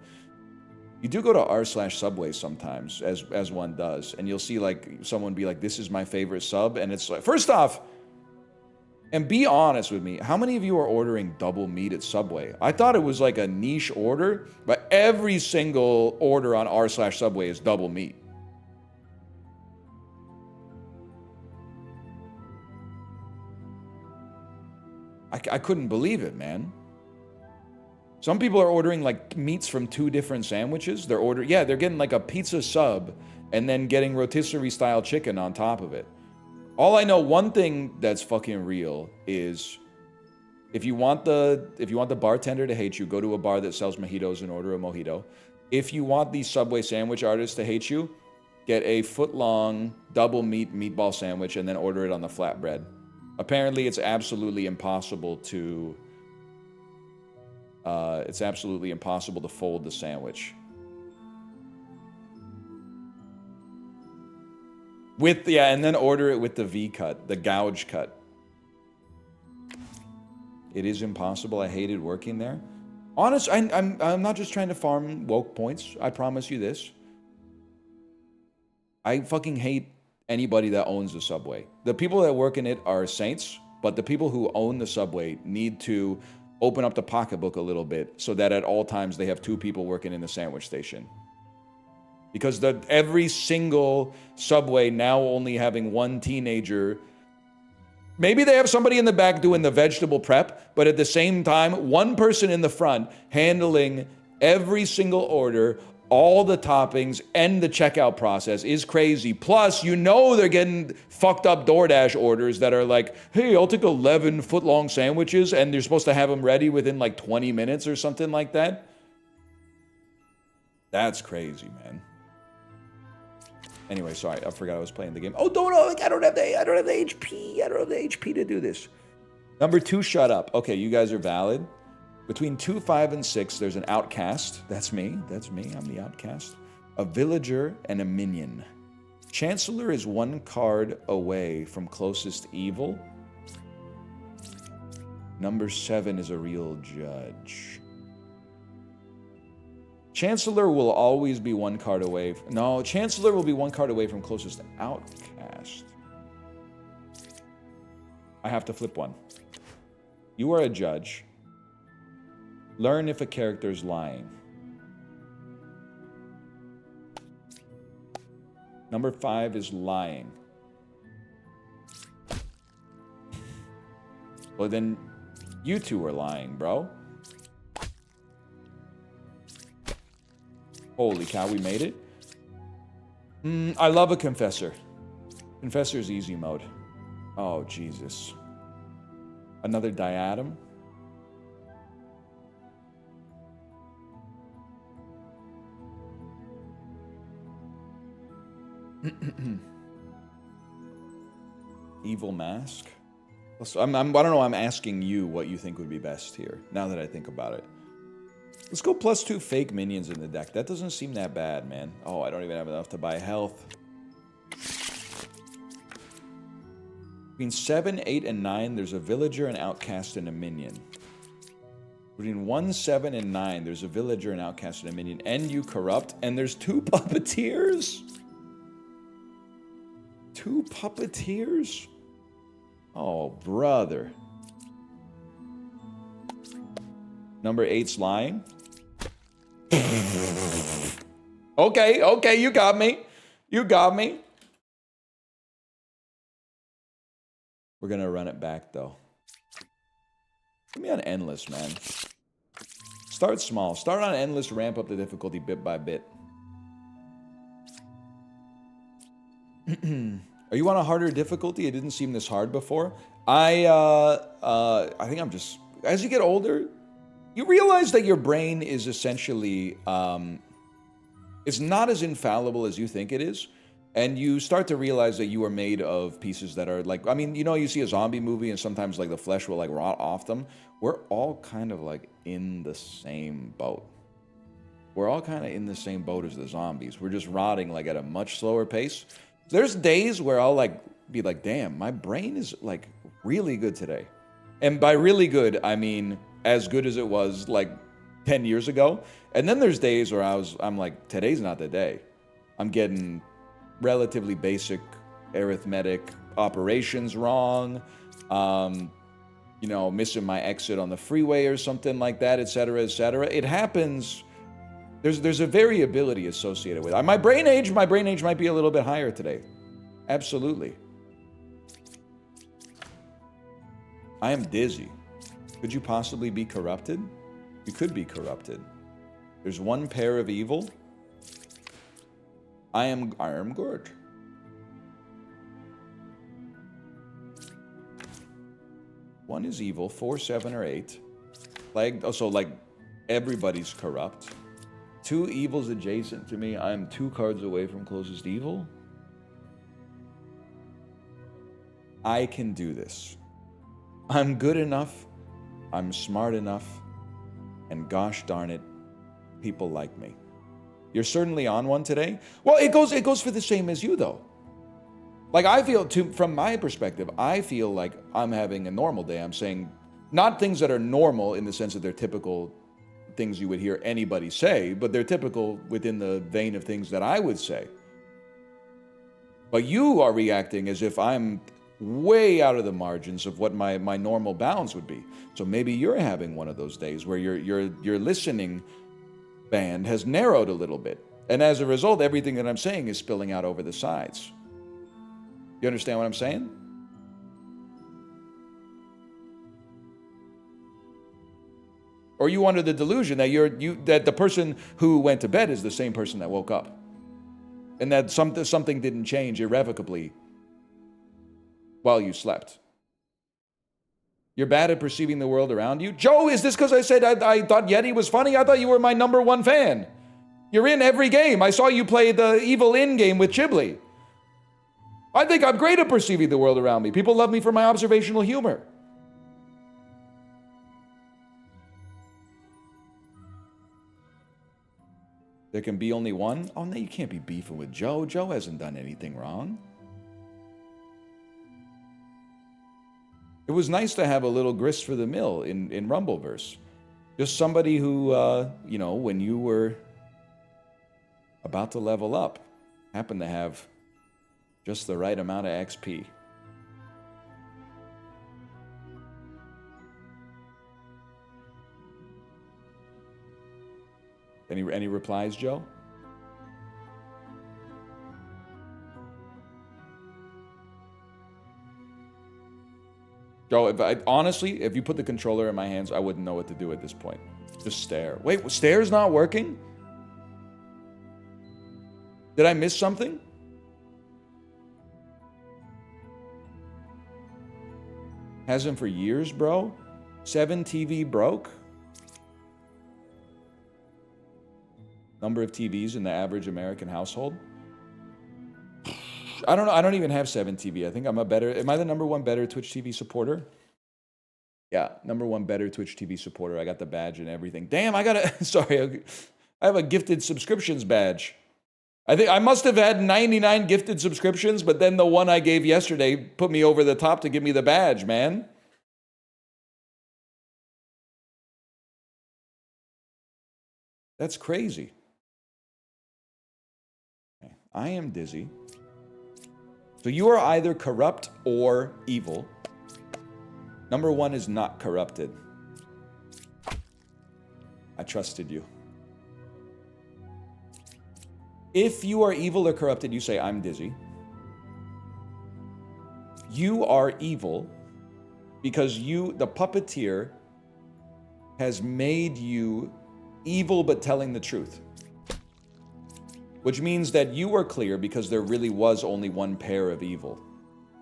you do go to r/Subway sometimes, as one does, and you'll see like someone be like, this is my favorite sub, and it's like, first off, and be honest with me, how many of you are ordering double meat at Subway? I thought it was like a niche order, but every single order on r/Subway is double meat. I couldn't believe it, man. Some people are ordering like meats from 2 different sandwiches. They're getting like a pizza sub and then getting rotisserie style chicken on top of it. All I know, one thing that's fucking real is if you want the bartender to hate you, go to a bar that sells mojitos and order a mojito. If you want the Subway sandwich artist to hate you, get a foot-long double meat meatball sandwich and then order it on the flatbread. Apparently, it's absolutely impossible to fold the sandwich. And then order it with the V cut, the gouge cut. It is impossible. I hated working there. Honest, I'm not just trying to farm woke points. I promise you this. I fucking hate anybody that owns the Subway. The people that work in it are saints, but the people who own the Subway need to open up the pocketbook a little bit so that at all times they have 2 people working in the sandwich station. Because every single Subway now only having 1 teenager. Maybe they have somebody in the back doing the vegetable prep, but at the same time, 1 person in the front handling every single order, all the toppings, and the checkout process is crazy. Plus, they're getting fucked up DoorDash orders that are like, hey, I'll take 11 foot-long sandwiches, and you're supposed to have them ready within like 20 minutes or something like that. That's crazy, man. Anyway, sorry, I forgot I was playing the game. Oh, I don't have the HP. I don't have the HP to do this. Number 2, shut up. Okay, you guys are valid. Between 2, 5, and 6, there's an outcast. That's me. I'm the outcast. A villager and a minion. Chancellor is 1 card away from closest evil. Number 7 is a real judge. Chancellor will always be 1 card away. No, Chancellor will be 1 card away from closest outcast. I have to flip 1. You are a judge. Learn if a character's lying. Number 5 is lying. Well, then you 2 are lying, bro. Holy cow, we made it. I love a confessor. Confessor's easy mode. Oh, Jesus. Another diadem. Evil mask. I don't know. I'm asking you what you think would be best here. Now that I think about it, let's go +2 fake minions in the deck. That doesn't seem that bad, man. Oh, I don't even have enough to buy health. Between 7, 8, and 9, there's a villager, an outcast, and a minion. Between 1, 7, and 9, there's a villager, an outcast, and a minion. And you corrupt, and there's 2 puppeteers. 2 puppeteers? Oh, brother. Number 8's lying. Okay, you got me. You got me. We're gonna run it back, though. Put me on endless, man. Start small. Start on endless, ramp up the difficulty bit by bit. Are you on a harder difficulty? It didn't seem this hard before. I think I'm just... As you get older, you realize that your brain is essentially... it's not as infallible as you think it is. And you start to realize that you are made of pieces that are like... I mean, you see a zombie movie and sometimes like the flesh will like rot off them. We're all kind of like in the same boat. We're all kind of in the same boat as the zombies. We're just rotting like at a much slower pace. There's days where I'll like be like, damn, my brain is like really good today. And by really good, I mean as good as it was like 10 years ago. And then there's days where I'm like, today's not the day. I'm getting relatively basic arithmetic operations wrong. Missing my exit on the freeway or something like that, etc., etc. It happens. There's a variability associated with it. My brain age might be a little bit higher today. Absolutely. I am dizzy. Could you possibly be corrupted? You could be corrupted. There's one pair of evil. I am good. One is evil, 4, 7, or 8. Plagued, oh, so like everybody's corrupt. 2 evils adjacent to me. I am 2 cards away from closest evil. I can do this. I'm good enough. I'm smart enough. And gosh darn it, people like me. You're certainly on one today. Well, it goes for the same as you, though. Like, I feel, from my perspective, I feel like I'm having a normal day. I'm saying not things that are normal in the sense that they're typical things you would hear anybody say, but they're typical within the vein of things that I would say. But you are reacting as if I'm way out of the margins of what my normal bounds would be. So maybe you're having one of those days where your listening band has narrowed a little bit. And as a result, everything that I'm saying is spilling out over the sides. You understand what I'm saying? Or you under the delusion that that the person who went to bed is the same person that woke up. And that something didn't change irrevocably while you slept. You're bad at perceiving the world around you. Joe, is this because I said I thought Yeti was funny? I thought you were my #1 fan. You're in every game. I saw you play the Evil In game with Chiblee. I think I'm great at perceiving the world around me. People love me for my observational humor. There can be only one? Oh, no, you can't be beefing with Joe. Joe hasn't done anything wrong. It was nice to have a little grist for the mill in Rumbleverse. Just somebody who, when you were about to level up, happened to have just the right amount of XP. Any replies, Joe? Joe, honestly, if you put the controller in my hands, I wouldn't know what to do at this point. Just stare. Wait, stare's not working? Did I miss something? Hasn't for years, bro. 7 TV broke. Number of TVs in the average American household. I don't know. I don't even have 7 TV. I think am I the #1 better Twitch TV supporter? Yeah, #1 better Twitch TV supporter. I got the badge and everything. Damn, sorry. I have a gifted subscriptions badge. I think I must have had 99 gifted subscriptions, but then the one I gave yesterday put me over the top to give me the badge, man. That's crazy. Okay. I am dizzy. So you are either corrupt or evil. #1 is not corrupted. I trusted you. If you are evil or corrupted, you say, I'm dizzy. You are evil because the puppeteer, has made you evil but telling the truth. Which means that you are clear because there really was only one pair of evil.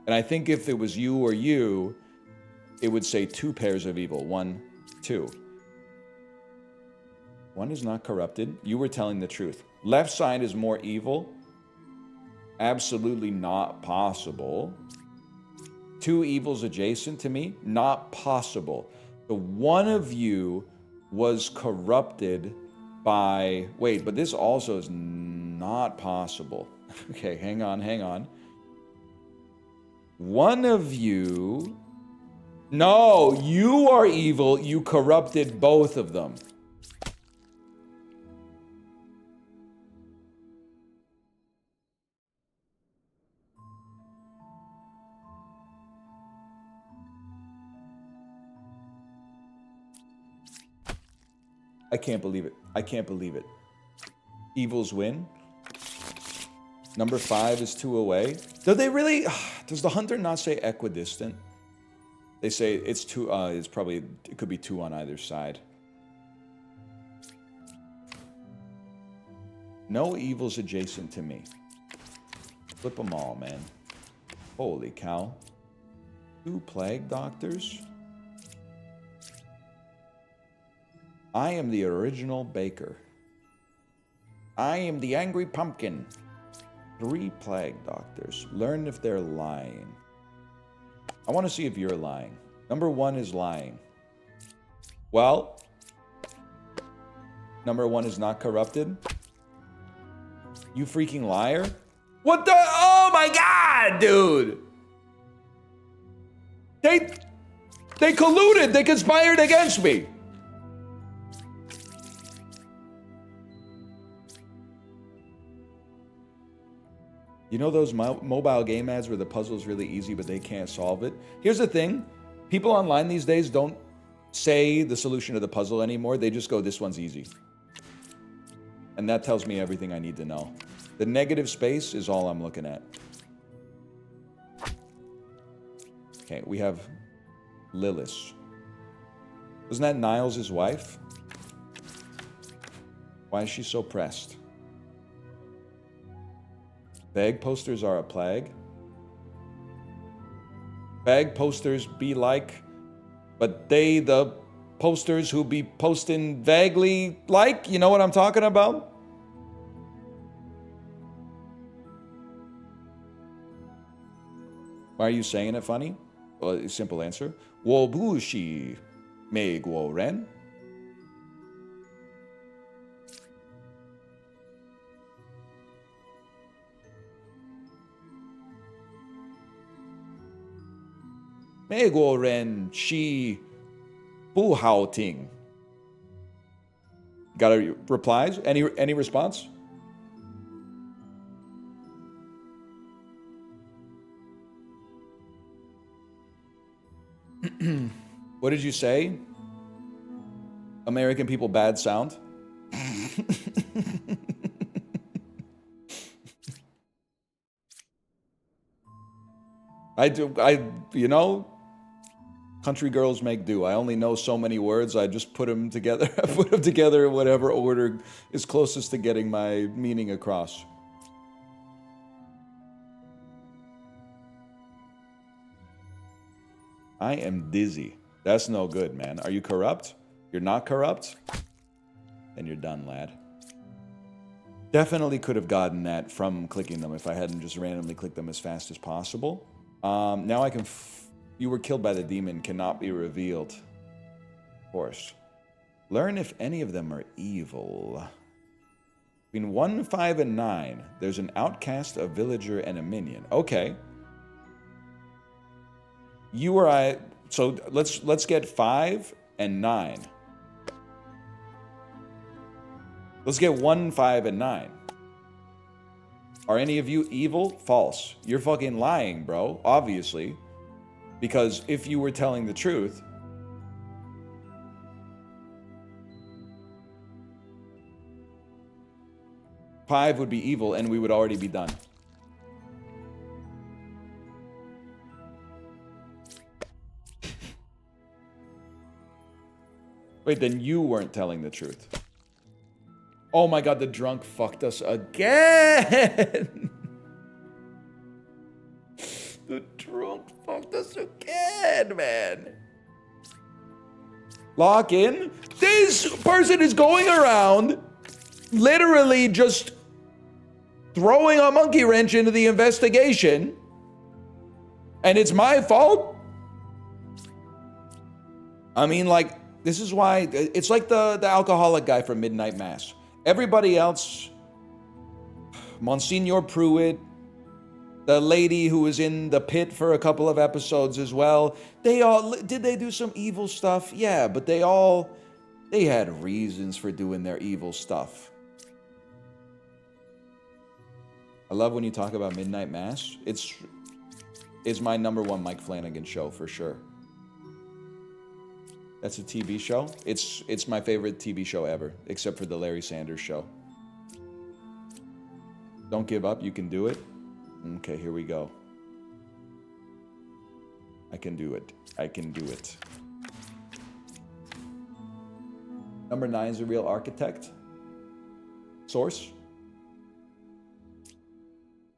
And I think if it was you or you, it would say 2 pairs of evil. 1, 2. 1 is not corrupted. You were telling the truth. Left side is more evil. Absolutely not possible. 2 evils adjacent to me. Not possible. The one of you was corrupted by... Wait, but this also is not possible. Okay, hang on. One of you... No, you are evil. You corrupted both of them. I can't believe it. I can't believe it. Evils win. #5 is 2 away. Do they really... Does the hunter not say equidistant? They say it's 2... it could be 2 on either side. No evils adjacent to me. Flip them all, man. Holy cow. 2 plague doctors? I am the original baker. I am the angry pumpkin. 3 plague doctors. Learn if they're lying. I want to see if you're lying. Number 1 is lying. Well, number 1 is not corrupted. You freaking liar. What the? Oh my god, dude. They colluded. They conspired against me. You know those mobile game ads where the puzzle's really easy, but they can't solve it? Here's the thing. People online these days don't say the solution to the puzzle anymore. They just go, this one's easy. And that tells me everything I need to know. The negative space is all I'm looking at. Okay, we have Lilith. Wasn't that Niles' wife? Why is she so pressed? Bag posters are a plague. Bag posters be like, but they the posters who be posting vaguely like, you know what I'm talking about? Why are you saying it funny? Well, simple answer. Wobushi me guo ren. Me guo ren shi bu hao ting. Got any replies? Any response? What did you say? American people bad sound? You know, country girls make do. I only know so many words. I just put them together. I put them together in whatever order is closest to getting my meaning across. I am dizzy. That's no good, man. Are you corrupt? You're not corrupt? Then you're done, lad. Definitely could have gotten that from clicking them if I hadn't just randomly clicked them as fast as possible. Now I can... You were killed by the demon, cannot be revealed. Of course. Learn if any of them are evil. Between 1, 5, and 9, there's an outcast, a villager, and a minion. Okay. You or I... So let's get 5 and 9. Let's get 1, 5, and 9. Are any of you evil? False. You're fucking lying, bro. Obviously. Because if you were telling the truth... Five would be evil and we would already be done. Wait, then you weren't telling the truth. Oh my god, the drunk fucked us again! The drunk fucked us again, man. Lock in? This person is going around literally just throwing a monkey wrench into the investigation. And it's my fault? I mean, like, this is why... It's like the alcoholic guy from Midnight Mass. Everybody else... Monsignor Pruitt, the lady who was in the pit for a couple of episodes as well. They all... Did they do some evil stuff? Yeah, but they all... They had reasons for doing their evil stuff. I love when you talk about Midnight Mass. It's my #1 Mike Flanagan show for sure. That's a TV show. It's my favorite TV show ever, except for the Larry Sanders Show. Don't give up. You can do it. Okay, here we go. I can do it. I can do it. Number 9 is a real architect. Source.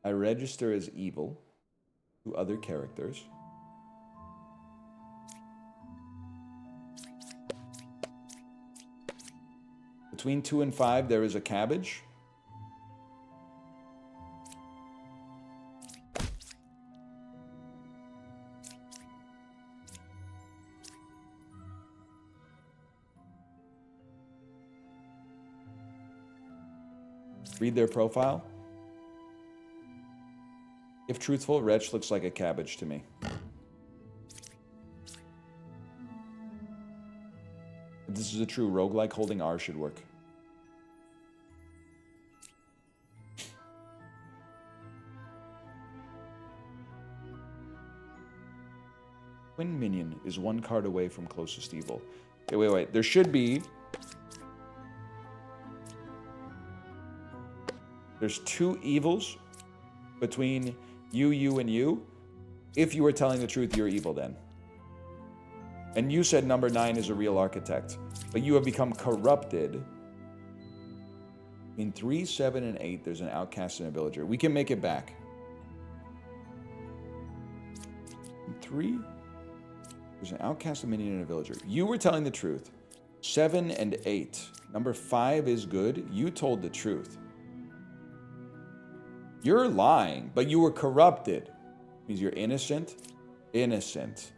I register as evil to other characters. Between 2 and 5, there is a cabbage. Read their profile. If truthful, Wretch looks like a cabbage to me. If this is a true roguelike, holding R should work. Twin minion is 1 card away from closest evil. Okay, wait. There should be... There's 2 evils between you, and you. If you were telling the truth, you're evil then. And you said number 9 is a real architect. But you have become corrupted. In 3, 7, and 8, there's an outcast and a villager. We can make it back. In 3, there's an outcast, a minion, and a villager. You were telling the truth. 7 and 8. Number 5 is good. You told the truth. You're lying, but you were corrupted. Means you're innocent. Innocent.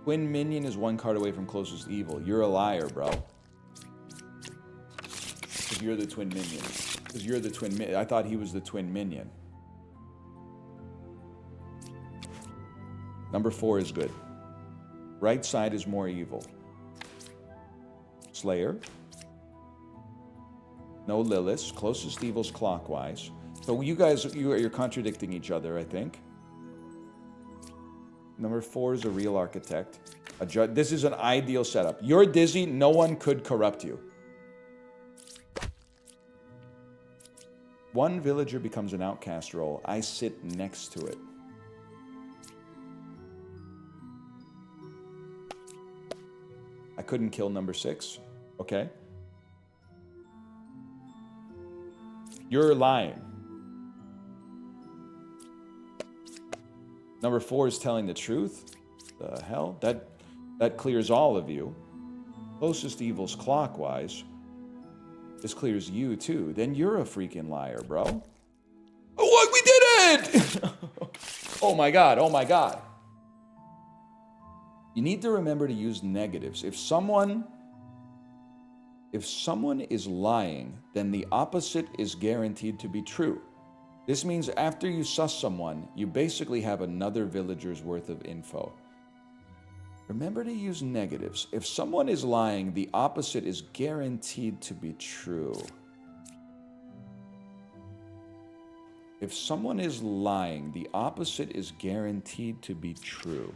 Twin minion is 1 card away from closest evil. You're a liar, bro. Because you're the twin minion. Because you're the twin minion. I thought he was the twin minion. Number 4 is good. Right side is more evil. Slayer. No Lilith. Closest evil's clockwise. So you guys, you're contradicting each other, I think. Number 4 is a real architect. A judge. This is an ideal setup. You're dizzy. No one could corrupt you. 1 villager becomes an outcast role. I sit next to it. I couldn't kill number 6. Okay. You're lying. Number 4 is telling the truth. The hell? That clears all of you. Closest evil's clockwise. This clears you too. Then you're a freaking liar, bro. Oh, what? We did it! Oh my god, oh my god. You need to remember to use negatives. If someone is lying, then the opposite is guaranteed to be true. This means after you suss someone, you basically have another villager's worth of info. Remember to use negatives. If someone is lying, the opposite is guaranteed to be true. If someone is lying, the opposite is guaranteed to be true.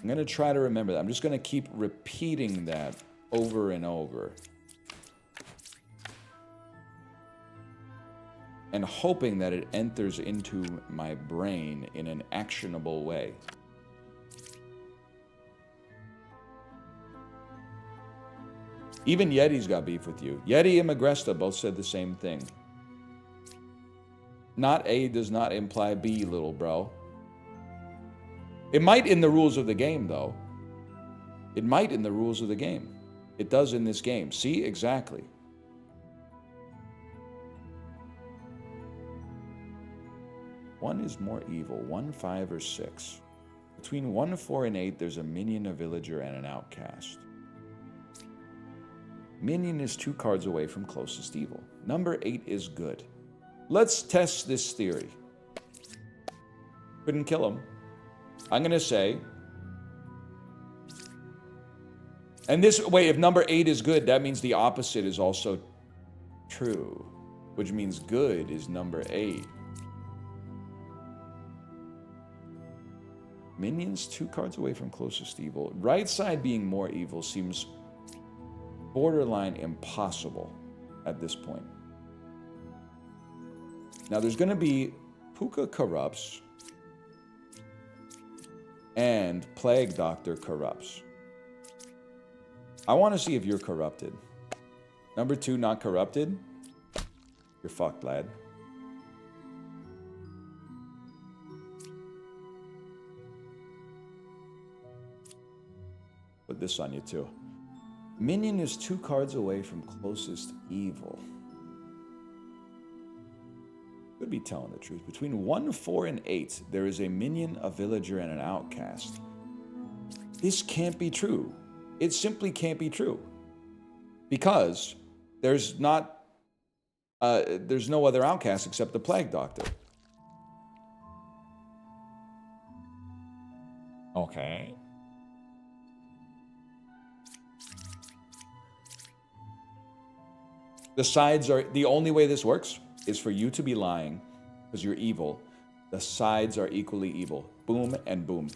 I'm going to try to remember that. I'm just going to keep repeating that over and over. And hoping that it enters into my brain in an actionable way. Even Yeti's got beef with you. Yeti and Magresta both said the same thing. Not A does not imply B, little bro. It might in the rules of the game, though. It might in the rules of the game. It does in this game. See? Exactly. One is more evil. 1, 5, or 6. Between 1, 4, and 8, there's a minion, a villager, and an outcast. Minion is 2 cards away from closest evil. Number 8 is good. Let's test this theory. Couldn't kill him. I'm going to say... And this... Wait, if number 8 is good, that means the opposite is also true. Which means good is number 8. Minions 2 cards away from closest evil. Right side being more evil seems borderline impossible at this point. Now there's going to be Puka corrupts and Plague Doctor corrupts. I want to see if you're corrupted. Number 2 not corrupted. You're fucked, lad. Put this on you, too. Minion is 2 cards away from closest evil. Could be telling the truth. Between 1, 4, and 8, there is a minion, a villager, and an outcast. This can't be true. It simply can't be true. Because there's not... there's no other outcast except the Plague Doctor. Okay. The sides are... The only way this works is for you to be lying, because you're evil. The sides are equally evil. Boom and boom.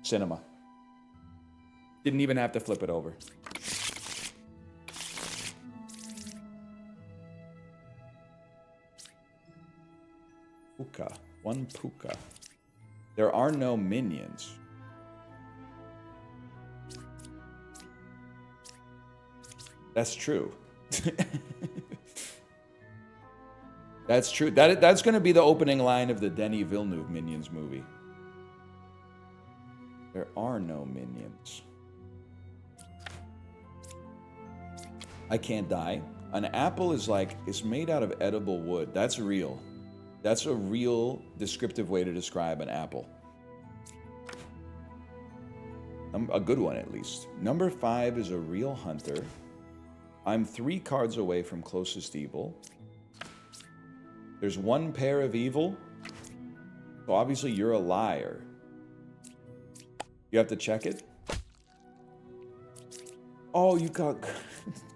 Cinema. Didn't even have to flip it over. Puka. 1 puka. There are no minions. That's true. That's true. That's going to be the opening line of the Denis Villeneuve Minions movie. There are no minions. I can't die. An apple is like, it's made out of edible wood. That's real. That's a real descriptive way to describe an apple. A good one, at least. Number 5 is a real hunter. I'm 3 cards away from closest evil. There's 1 pair of evil. So obviously you're a liar. You have to check it. Oh, you got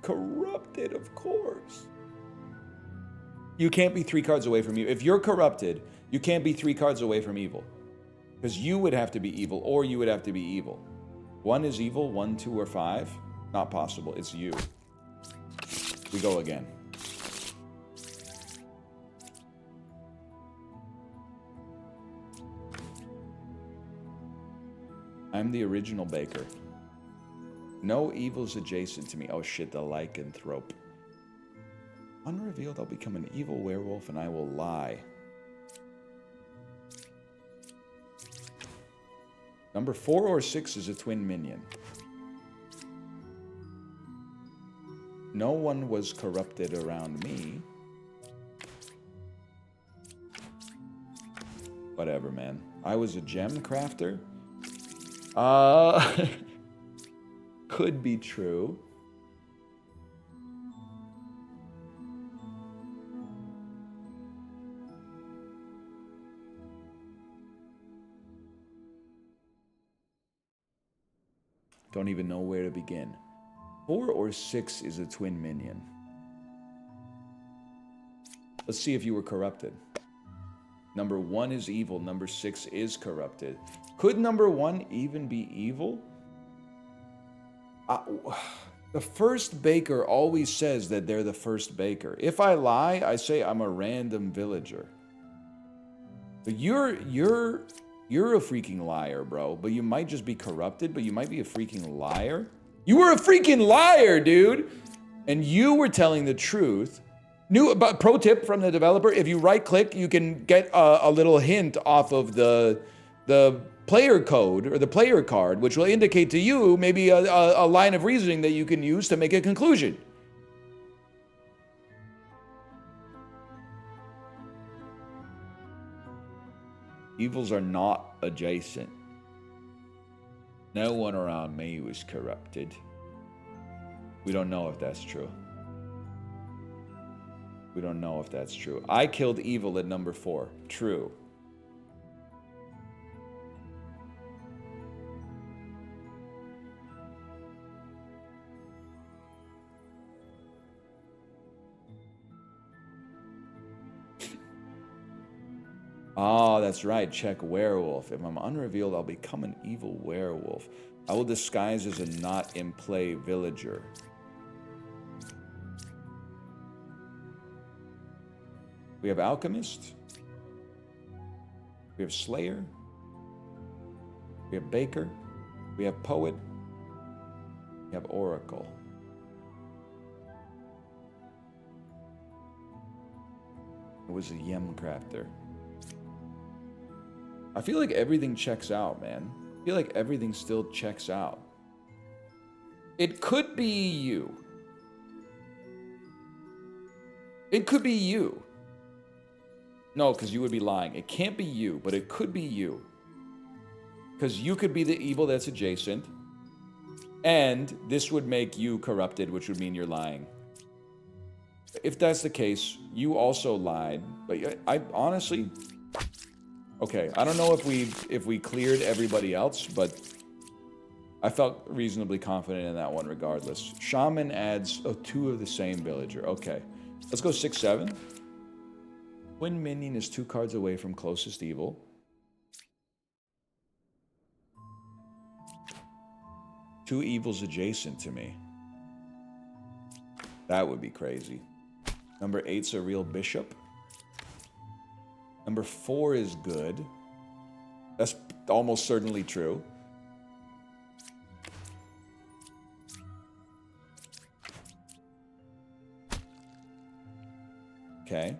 corrupted, of course. You can't be 3 cards away from you. If you're corrupted, you can't be 3 cards away from evil. Because you would have to be evil, or you would have to be evil. 1 is evil, 1, 2, or 5. Not possible. It's you. We go again. I'm the original baker. No evils adjacent to me. Oh shit, the lycanthrope. Unrevealed, I'll become an evil werewolf and I will lie. Number 4 or 6 is a twin minion. No one was corrupted around me. Whatever, man. I was a gem crafter. Could be true. Don't even know where to begin. 4 or 6 is a twin minion. Let's see if you were corrupted. Number 1 is evil. Number 6 is corrupted. Could number 1 even be evil? The first baker always says that they're the first baker. If I lie, I say I'm a random villager. But you're a freaking liar, bro. But you might just be corrupted, but you might be a freaking liar. You were a freaking liar, dude! And you were telling the truth. But pro tip from the developer, if you right-click, you can get a little hint off of the player code or the player card, which will indicate to you maybe a line of reasoning that you can use to make a conclusion. Evils are not adjacent. No one around me was corrupted. We don't know if that's true. We don't know if that's true. I killed evil at number 4. True. Oh, that's right. Check werewolf. If I'm unrevealed, I'll become an evil werewolf. I will disguise as a not in play villager. We have alchemist. We have slayer. We have Baker. We have Poet. We have Oracle. It was a Yem Crafter. I feel like everything checks out, man. I feel like everything still checks out. It could be you. It could be you. No, because you would be lying. It can't be you, but it could be you. Because you could be the evil that's adjacent. And this would make you corrupted, which would mean you're lying. If that's the case, you also lied. But I honestly... Okay, I don't know if we cleared everybody else, but I felt reasonably confident in that one regardless. Shaman adds 2 of the same villager. Okay, let's go 6-7. Twin minion is 2 cards away from closest evil. Two evils adjacent to me. That would be crazy. Number 8's a real bishop. Number 4 is good. That's almost certainly true. Okay.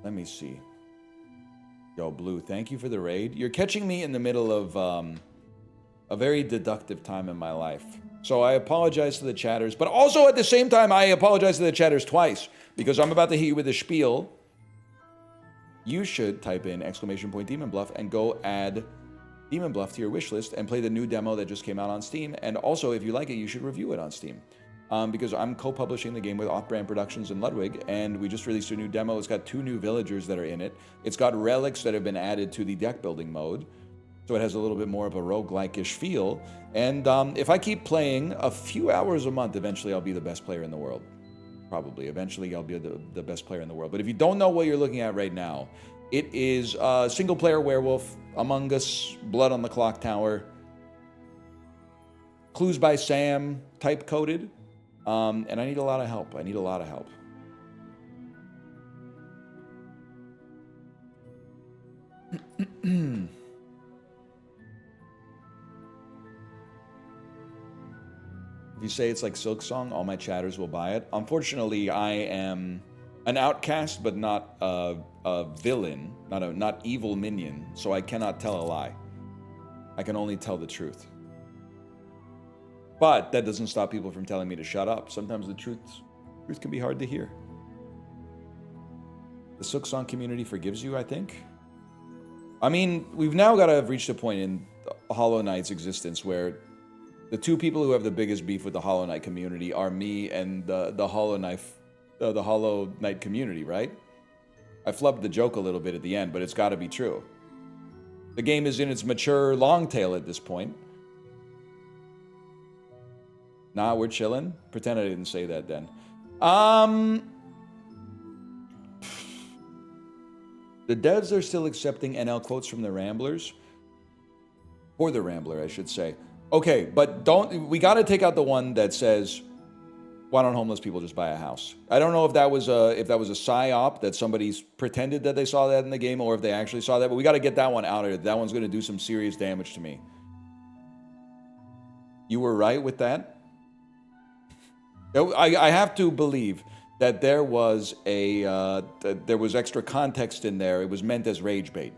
Let me see. Yo, Blue, thank you for the raid. You're catching me in the middle of a very deductive time in my life. So I apologize to the chatters, but also at the same time, I apologize to the chatters twice because I'm about to hit you with a spiel. You should type in !Demon Bluff and go add Demon Bluff to your wish list and play the new demo that just came out on Steam. And also, if you like it, you should review it on Steam. Because I'm co-publishing the game with Off-Brand Productions and Ludwig, and we just released a new demo. It's got 2 new villagers that are in it. It's got relics that have been added to the deck building mode, so it has a little bit more of a roguelike-ish feel. And if I keep playing a few hours a month, eventually I'll be the best player in the world. Probably. Eventually I'll be the best player in the world. But if you don't know what you're looking at right now, it is single-player werewolf, Among Us, Blood on the Clock Tower, Clues by Sam, type-coded. And I need a lot of help. I need a lot of help. If you say it's like Silksong, all my chatters will buy it. Unfortunately, I am an outcast, but not a villain, not evil minion, so I cannot tell a lie. I can only tell the truth. But that doesn't stop people from telling me to shut up. Sometimes the truth can be hard to hear. The Silksong community forgives you, I think. I mean, we've now got to have reached a point in Hollow Knight's existence where the 2 people who have the biggest beef with the Hollow Knight community are me and the Hollow Knight community, right? I flubbed the joke a little bit at the end, but it's got to be true. The game is in its mature long tail at this point. Nah, we're chilling. Pretend I didn't say that then. The devs are still accepting NL quotes from the Ramblers. For the Rambler, I should say. Okay, but we got to take out the one that says, why don't homeless people just buy a house? I don't know if that was a psyop that somebody's pretended that they saw that in the game or if they actually saw that, but we got to get that one out of it. That one's going to do some serious damage to me. You were right with that? I have to believe that there was there was extra context in there. It was meant as rage bait.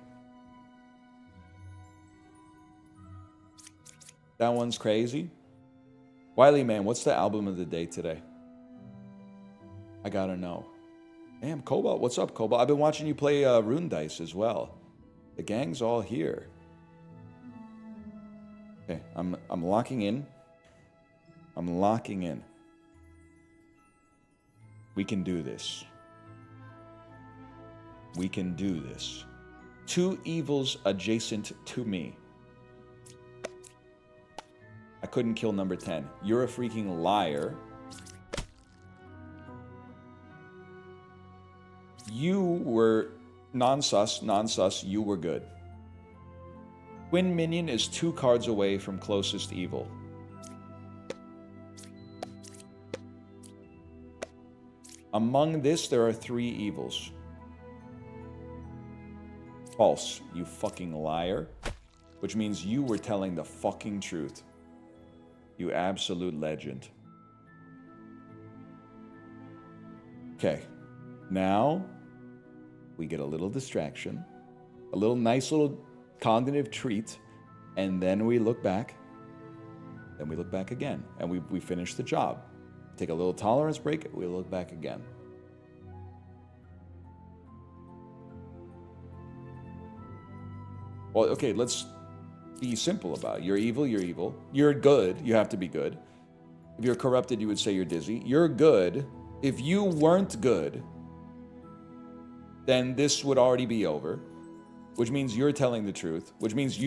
That one's crazy. Wiley Man, what's the album of the day today? I gotta know. Damn, Cobalt, what's up, Cobalt? I've been watching you play Rune Dice as well. The gang's all here. Okay, I'm locking in. I'm locking in. We can do this. We can do this. 2 evils adjacent to me. I couldn't kill number 10. You're a freaking liar. You were non-sus, you were good. Twin minion is 2 cards away from closest evil. Among this, there are 3 evils. False, you fucking liar. which means you were telling the fucking truth. You absolute legend. Okay, now we get a little distraction, a little nice little cognitive treat, and then we look back. Then we look back again, and we finish the job. Take a little tolerance break, we look back again. Well, okay, let's be simple about it. You're evil, you're evil. You're good, you have to be good. If you're corrupted, you would say you're dizzy. You're good. If you weren't good, then this would already be over, which means you're telling the truth, which means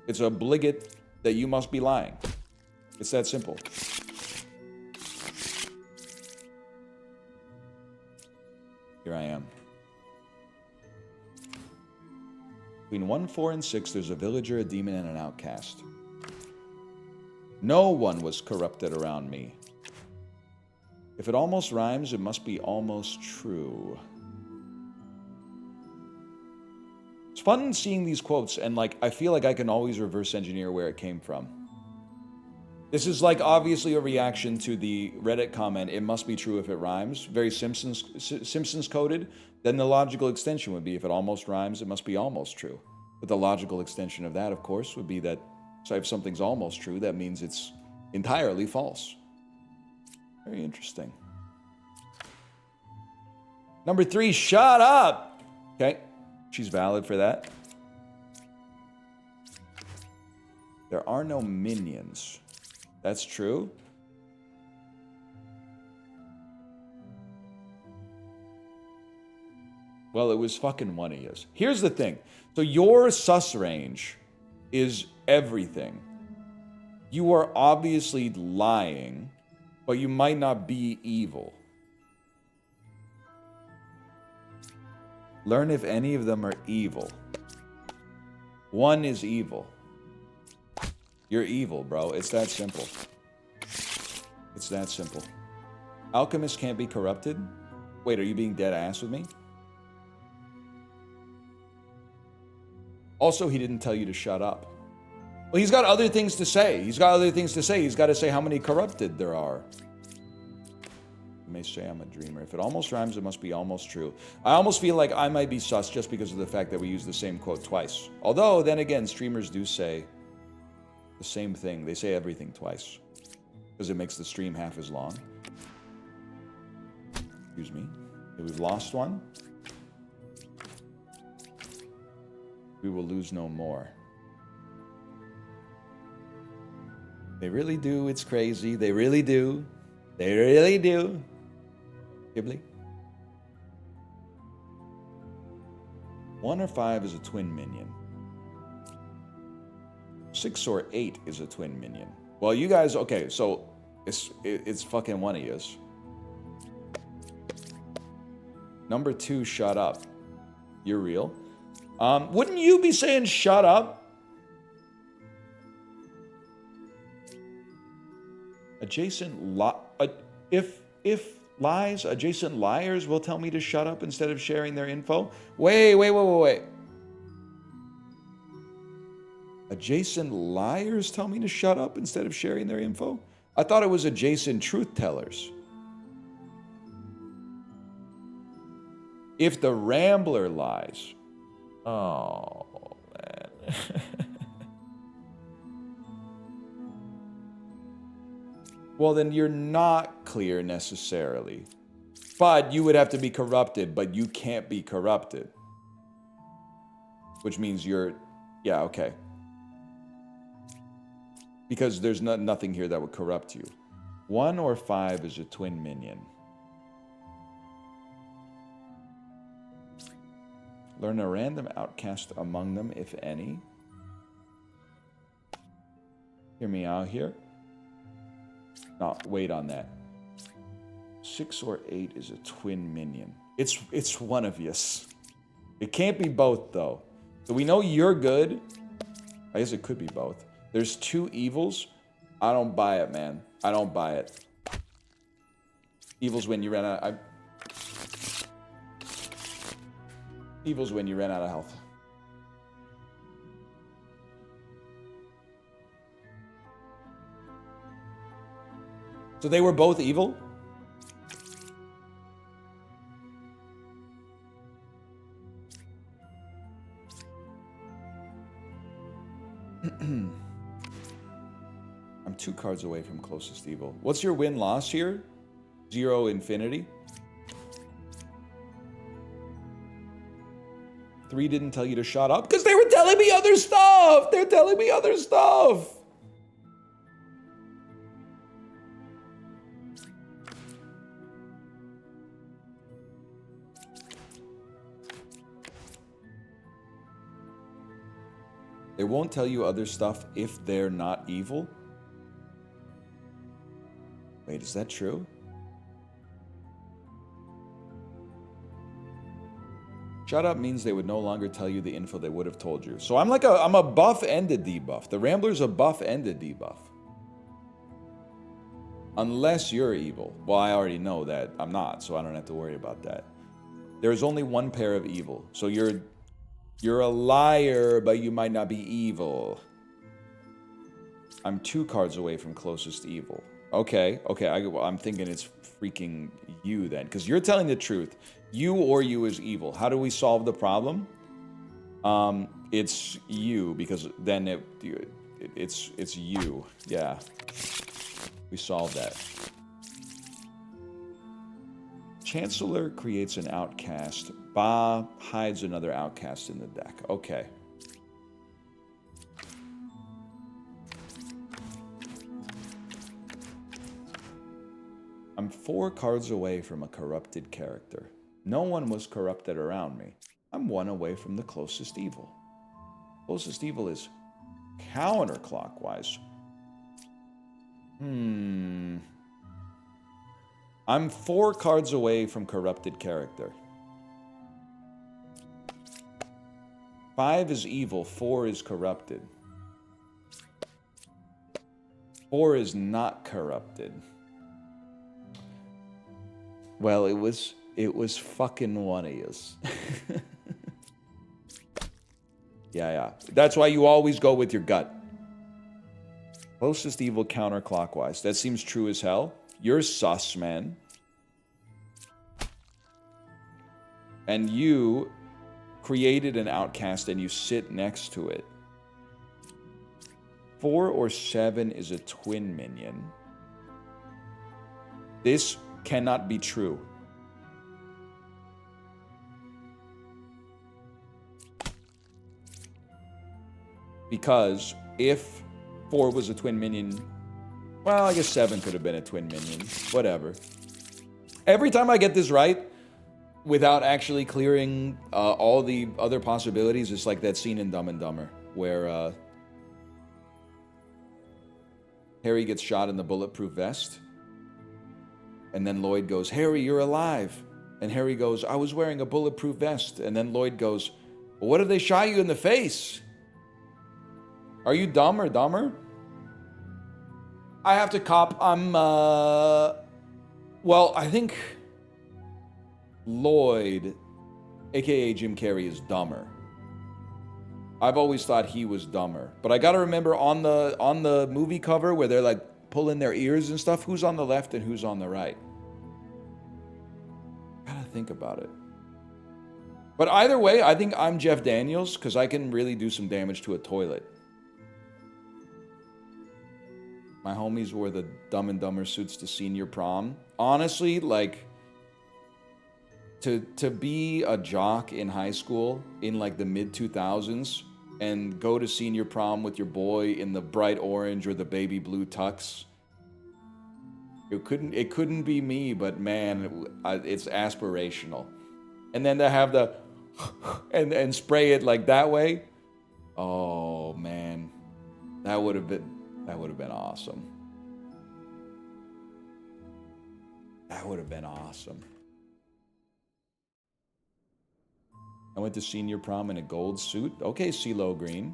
it's obligate that you must be lying. It's that simple. Here I am. Between 1, 4, and 6, there's a villager, a demon, and an outcast. No one was corrupted around me. If it almost rhymes, it must be almost true. It's fun seeing these quotes, and I feel like I can always reverse engineer where it came from. This is obviously a reaction to the Reddit comment, it must be true if it rhymes. Very Simpsons coded. Then the logical extension would be, if it almost rhymes, it must be almost true. But the logical extension of that, of course, would be that, so if something's almost true, that means it's entirely false. Very interesting. Number 3, shut up! Okay, she's valid for that. There are no minions. That's true. Well, it was fucking one of yous. Here's the thing. So your sus range is everything. You are obviously lying, but you might not be evil. Learn if any of them are evil. One is evil. You're evil, bro. It's that simple. It's that simple. Alchemists can't be corrupted? Wait, are you being dead ass with me? Also, he didn't tell you to shut up. Well, he's got other things to say. He's got to say how many corrupted there are. You may say I'm a dreamer. If it almost rhymes, it must be almost true. I almost feel like I might be sus just because of the fact that we use the same quote twice. Although, then again, streamers do say the same thing. They say everything twice because it makes the stream half as long. Excuse me. Okay, we've lost one. We will lose no more. They really do. It's crazy. They really do. They really do. Ghibli. 1 or 5 is a twin minion. 6 or 8 is a twin minion. Well, you guys, okay, so it's fucking one of yous. Number 2, shut up. You're real. Wouldn't you be saying shut up? If lies, adjacent liars will tell me to shut up instead of sharing their info. Wait. Adjacent liars tell me to shut up instead of sharing their info? I thought it was adjacent truth tellers. If the Rambler lies, oh, man. Well, then you're not clear necessarily. But you would have to be corrupted, but you can't be corrupted. Which means you're, yeah, okay. Because there's nothing here that would corrupt you. 1 or 5 is a twin minion. Learn a random outcast among them, if any. Hear me out here. No, wait on that. 6 or 8 is a twin minion. It's one of yous. It can't be both, though. So we know you're good. I guess it could be both. There's 2 evils. I don't buy it, man. I don't buy it. Evils when you ran out. Evils when you ran out of health. So they were both evil? I'm 2 cards away from closest evil. What's your win-loss here? 0 infinity. 3 didn't tell you to shut up because they were telling me other stuff. They're telling me other stuff. They won't tell you other stuff if they're not evil? Wait, is that true? Shut up means they would no longer tell you the info they would have told you. So I'm a buff and a debuff. The Rambler's a buff and a debuff. Unless you're evil. Well, I already know that I'm not, so I don't have to worry about that. There's only one pair of evil. So you're a liar, but you might not be evil. I'm 2 cards away from closest evil. Okay, I'm thinking it's freaking you then, because you're telling the truth. You or you is evil. How do we solve the problem? It's you, because then it's you. Yeah, we solved that. Chancellor creates an outcast. Ba hides another outcast in the deck. Okay. I'm 4 cards away from a corrupted character. No one was corrupted around me. I'm 1 away from the closest evil. Closest evil is counterclockwise. I'm 4 cards away from corrupted character. 5 is evil, 4 is corrupted. 4 is not corrupted. Well, it was fucking one of yous. Yeah. That's why you always go with your gut. Closest evil counterclockwise. That seems true as hell. You're sus, man. And you created an outcast and you sit next to it. 4 or 7 is a twin minion. This cannot be true. Because if 4 was a twin minion, well, I guess 7 could have been a twin minion. Whatever. Every time I get this right, without actually clearing all the other possibilities, it's like that scene in Dumb and Dumber where Harry gets shot in the bulletproof vest. And then Lloyd goes, Harry, you're alive. And Harry goes, I was wearing a bulletproof vest. And then Lloyd goes, well, what if they shot you in the face? Are you dumb or dumber? I have to cop. Well, I think Lloyd, aka Jim Carrey, is dumber. I've always thought he was dumber. But I gotta remember on the movie cover where they're like pulling their ears and stuff, who's on the left and who's on the right? Gotta think about it. But either way, I think I'm Jeff Daniels because I can really do some damage to a toilet. My homies wore the Dumb and Dumber suits to senior prom. Honestly, like, to be a jock in high school in like the mid-2000s and go to senior prom with your boy in the bright orange or the baby blue tux, it couldn't be me, but man, it's aspirational. And then to have the and spray it like that way, oh man, that would have been awesome. That would have been awesome. I went to senior prom in a gold suit. Okay, CeeLo Green.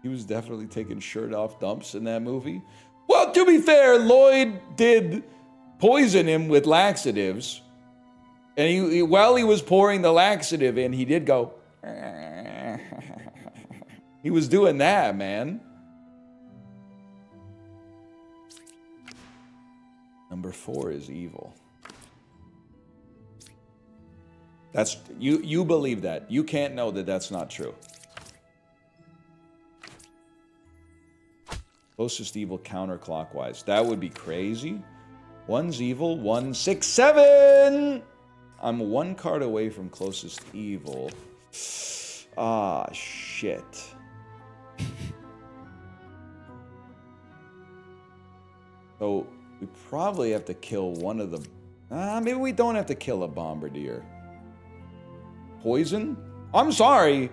He was definitely taking shirt off dumps in that movie. Well, to be fair, Lloyd did poison him with laxatives. And while he was pouring the laxative in, he did go... He was doing that, man. Number 4 is evil. That's you believe that. You can't know that that's not true. Closest evil counterclockwise. That would be crazy. 1's evil. 1, 6, 7. I'm 1 card away from closest evil. Ah, shit. So we probably have to kill one of the... maybe we don't have to kill a bombardier. Poison? I'm sorry.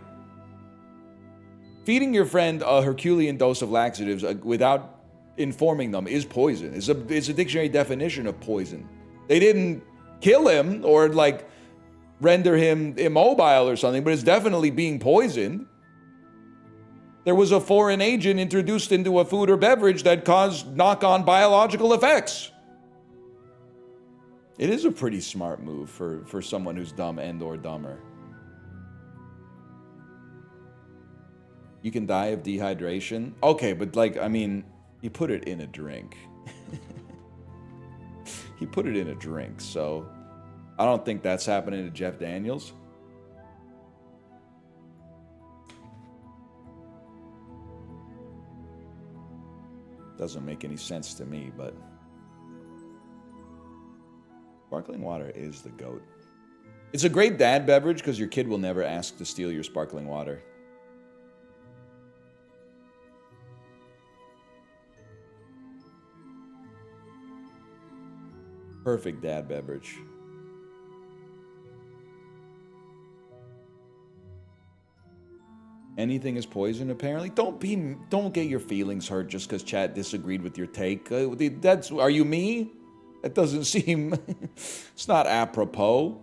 Feeding your friend a Herculean dose of laxatives without informing them is poison. It's a dictionary definition of poison. They didn't kill him or, like, render him immobile or something, but it's definitely being poisoned. There was a foreign agent introduced into a food or beverage that caused knock-on biological effects. It is a pretty smart move for someone who's dumb and or dumber. You can die of dehydration. Okay, but, like, I mean, you put it in a drink. He put it in a drink, so I don't think that's happening to Jeff Daniels. Doesn't make any sense to me, but sparkling water is the GOAT. It's a great dad beverage because your kid will never ask to steal your sparkling water. Perfect dad beverage. Anything is poison, apparently. Don't get your feelings hurt just because chat disagreed with your take. Are you me? That doesn't seem... It's not apropos.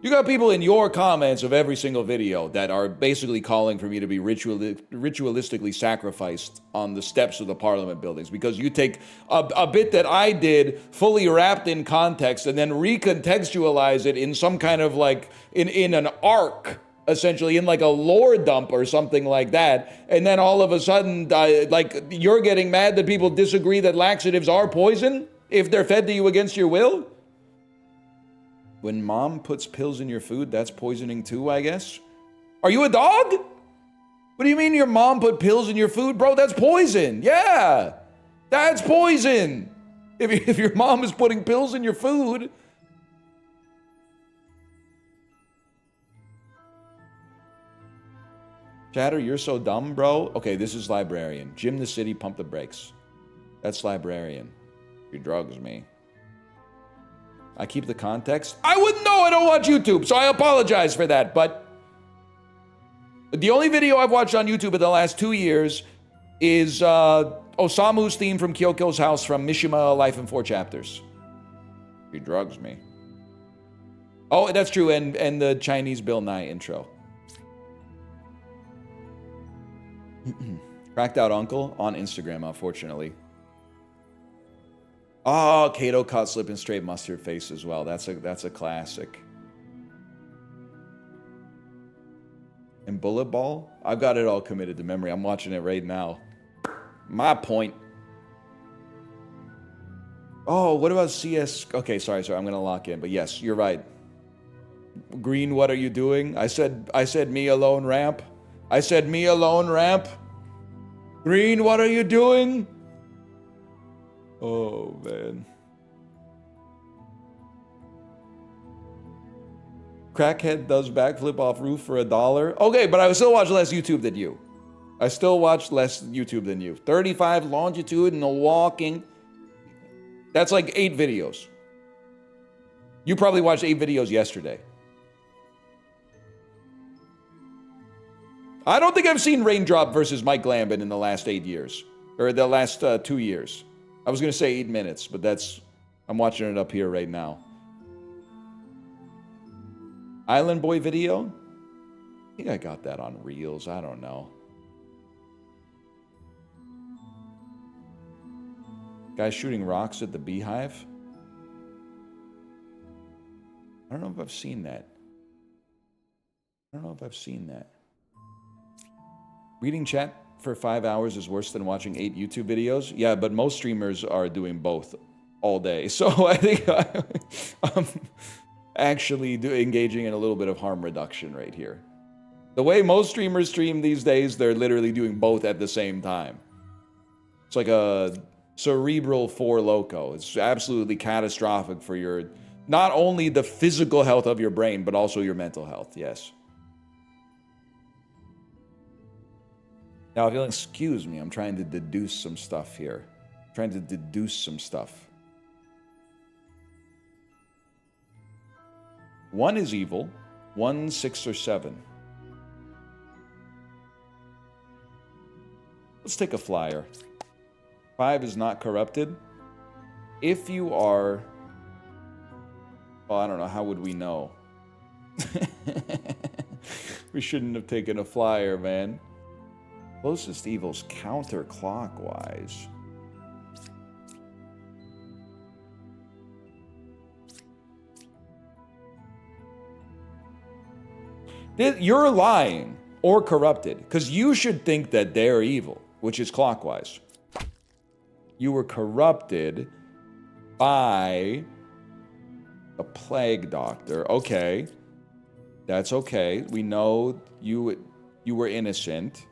You got people in your comments of every single video that are basically calling for me to be ritualistically sacrificed on the steps of the Parliament buildings because you take a bit that I did fully wrapped in context and then recontextualize it in some kind of like, in an arc, essentially, in like a lore dump or something like that. And then all of a sudden, like, you're getting mad that people disagree that laxatives are poison if they're fed to you against your will? When mom puts pills in your food, that's poisoning too, I guess? Are you a dog? What do you mean your mom put pills in your food? Bro, that's poison. Yeah, that's poison. If your mom is putting pills in your food. Chatter, you're so dumb, bro. Okay, this is Librarian. Jim the City, pump the brakes. That's Librarian. You drugs me. I keep the context. I wouldn't know. I don't watch YouTube, so I apologize for that. But the only video I've watched on YouTube in the last 2 years is Osamu's theme from Kyoko's house from Mishima Life in 4 Chapters. He drugs me. Oh, that's true. And the Chinese Bill Nye intro. Cracked out uncle on Instagram, unfortunately. Oh, Kato caught slipping straight mustard face as well. That's a classic. And Bullet Ball? I've got it all committed to memory. I'm watching it right now. My point. Oh, what about CS? Okay, sorry. I'm gonna lock in. But yes, you're right. Green, what are you doing? I said me alone ramp. I said me alone ramp. Green, what are you doing? Oh, man. Crackhead does backflip off roof for $1. Okay, but I still watch less YouTube than you. I still watch less YouTube than you. 35 longitudinal walking. That's like 8 videos. You probably watched 8 videos yesterday. I don't think I've seen Raindrop versus Mike Lambin in the last 8 years. Or the last 2 years. I was going to say 8 minutes, but I'm watching it up here right now. Island Boy video? I think I got that on Reels. I don't know. Guy shooting rocks at the Beehive? I don't know if I've seen that. Reading chat for 5 hours is worse than watching 8 YouTube videos. Yeah, but most streamers are doing both all day. So I think I'm actually engaging in a little bit of harm reduction right here. The way most streamers stream these days, they're literally doing both at the same time. It's like a cerebral four loco. It's absolutely catastrophic for your, not only the physical health of your brain, but also your mental health, yes. Now, if you'll excuse me, I'm trying to deduce some stuff here. I'm trying to deduce some stuff. 1 is evil. 1, 6, or 7. Let's take a flyer. 5 is not corrupted. If you are... Well, I don't know. How would we know? We shouldn't have taken a flyer, man. Closest evil's counterclockwise. You're lying or corrupted, because you should think that they're evil, which is clockwise. You were corrupted by a plague doctor. Okay. That's okay. We know you were innocent.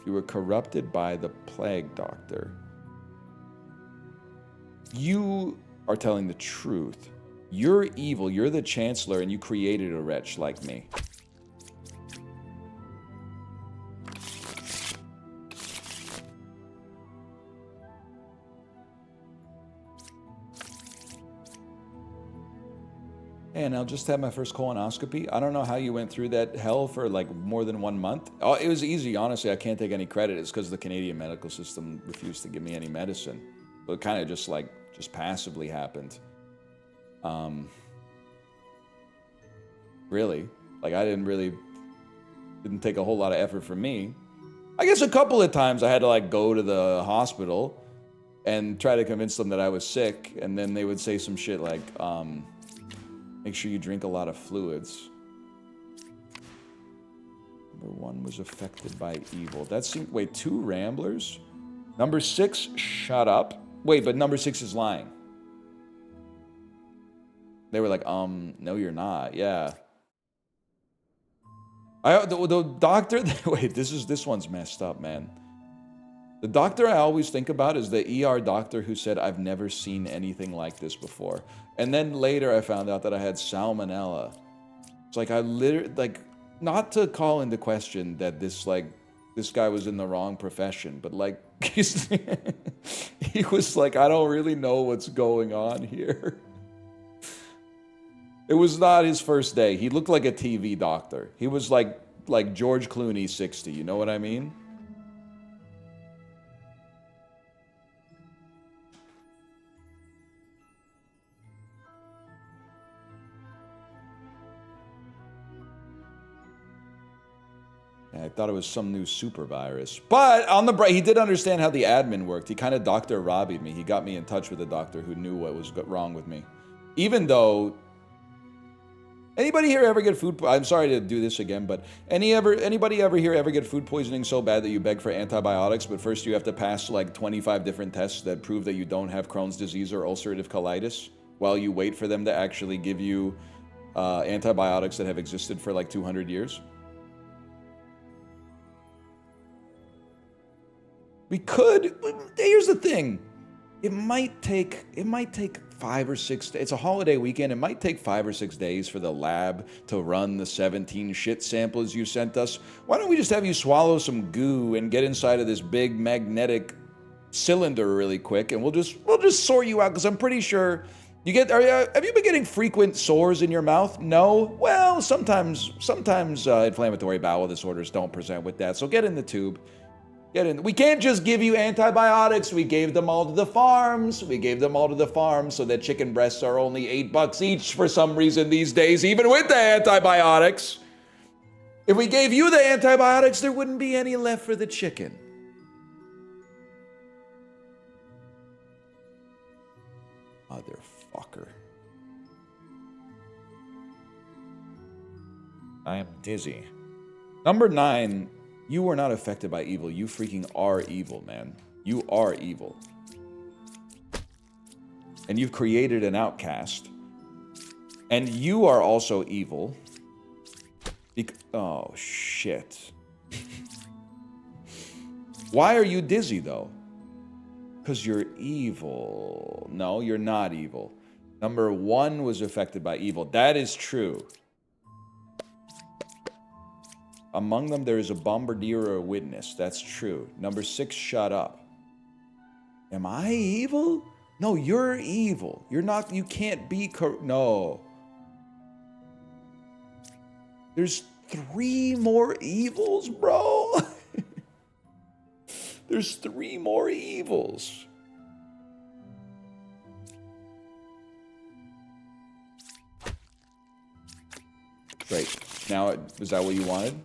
You were corrupted by the plague doctor. You are telling the truth. You're evil. You're the chancellor, and you created a wretch like me. And I'll just have my first colonoscopy. I don't know how you went through that hell for like more than 1 month. Oh, it was easy, honestly. I can't take any credit. It's because the Canadian medical system refused to give me any medicine. But it kind of just passively happened. Really. Like, I didn't take a whole lot of effort from me. I guess a couple of times I had to like go to the hospital and try to convince them that I was sick. And then they would say some shit like, make sure you drink a lot of fluids. Number 1 was affected by evil. That seemed... Wait, 2 ramblers? Number 6, shut up. Wait, but number 6 is lying. They were like, no, you're not. Yeah. The doctor... Wait, this one's messed up, man. The doctor I always think about is the ER doctor who said, I've never seen anything like this before. And then later I found out that I had salmonella. It's like I literally, like, not to call into question that this guy was in the wrong profession, but like, he was like, I don't really know what's going on here. It was not his first day. He looked like a TV doctor. He was like George Clooney 60, you know what I mean? I thought it was some new super virus. But on the bright, he did understand how the admin worked. He kind of Dr. Robbied me. He got me in touch with a doctor who knew what was wrong with me. Even though... Anybody here ever get food... I'm sorry to do this again, but anybody ever here ever get food poisoning so bad that you beg for antibiotics, but first you have to pass like 25 different tests that prove that you don't have Crohn's disease or ulcerative colitis while you wait for them to actually give you antibiotics that have existed for like 200 years? We could. Here's the thing. It might take 5 or 6 days. It's a holiday weekend. It might take 5 or 6 days for the lab to run the 17 shit samples you sent us. Why don't we just have you swallow some goo and get inside of this big magnetic cylinder really quick, and we'll just sort you out, because I'm pretty sure you get... have you been getting frequent sores in your mouth? No? Well, sometimes inflammatory bowel disorders don't present with that, so get in the tube. We can't just give you antibiotics. We gave them all to the farms. so that chicken breasts are only $8 each for some reason these days, even with the antibiotics. If we gave you the antibiotics, there wouldn't be any left for the chicken. Motherfucker. I am dizzy. Number 9... You are not affected by evil. You freaking are evil, man. You are evil. And you've created an outcast. And you are also evil. Oh, shit. Why are you dizzy, though? Because you're evil. No, you're not evil. Number 1 was affected by evil. That is true. Among them, there is a bombardier or a witness. That's true. Number 6, shut up. Am I evil? No, you're evil. You're not, you can't be, no. There's 3 more evils, bro. There's 3 more evils. Great. Now, is that what you wanted?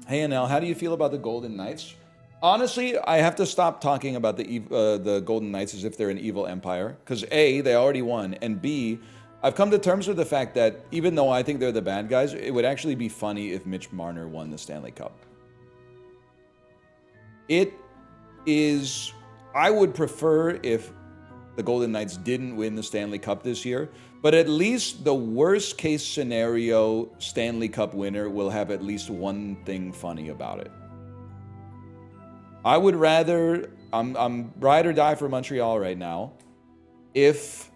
Hey, Anel, how do you feel about the Golden Knights? Honestly, I have to stop talking about the Golden Knights as if they're an evil empire. Because A, they already won. And B, I've come to terms with the fact that even though I think they're the bad guys, it would actually be funny if Mitch Marner won the Stanley Cup. It is... I would prefer if the Golden Knights didn't win the Stanley Cup this year. But at least the worst case scenario Stanley Cup winner will have at least one thing funny about it. I would rather, I'm ride or die for Montreal right now. If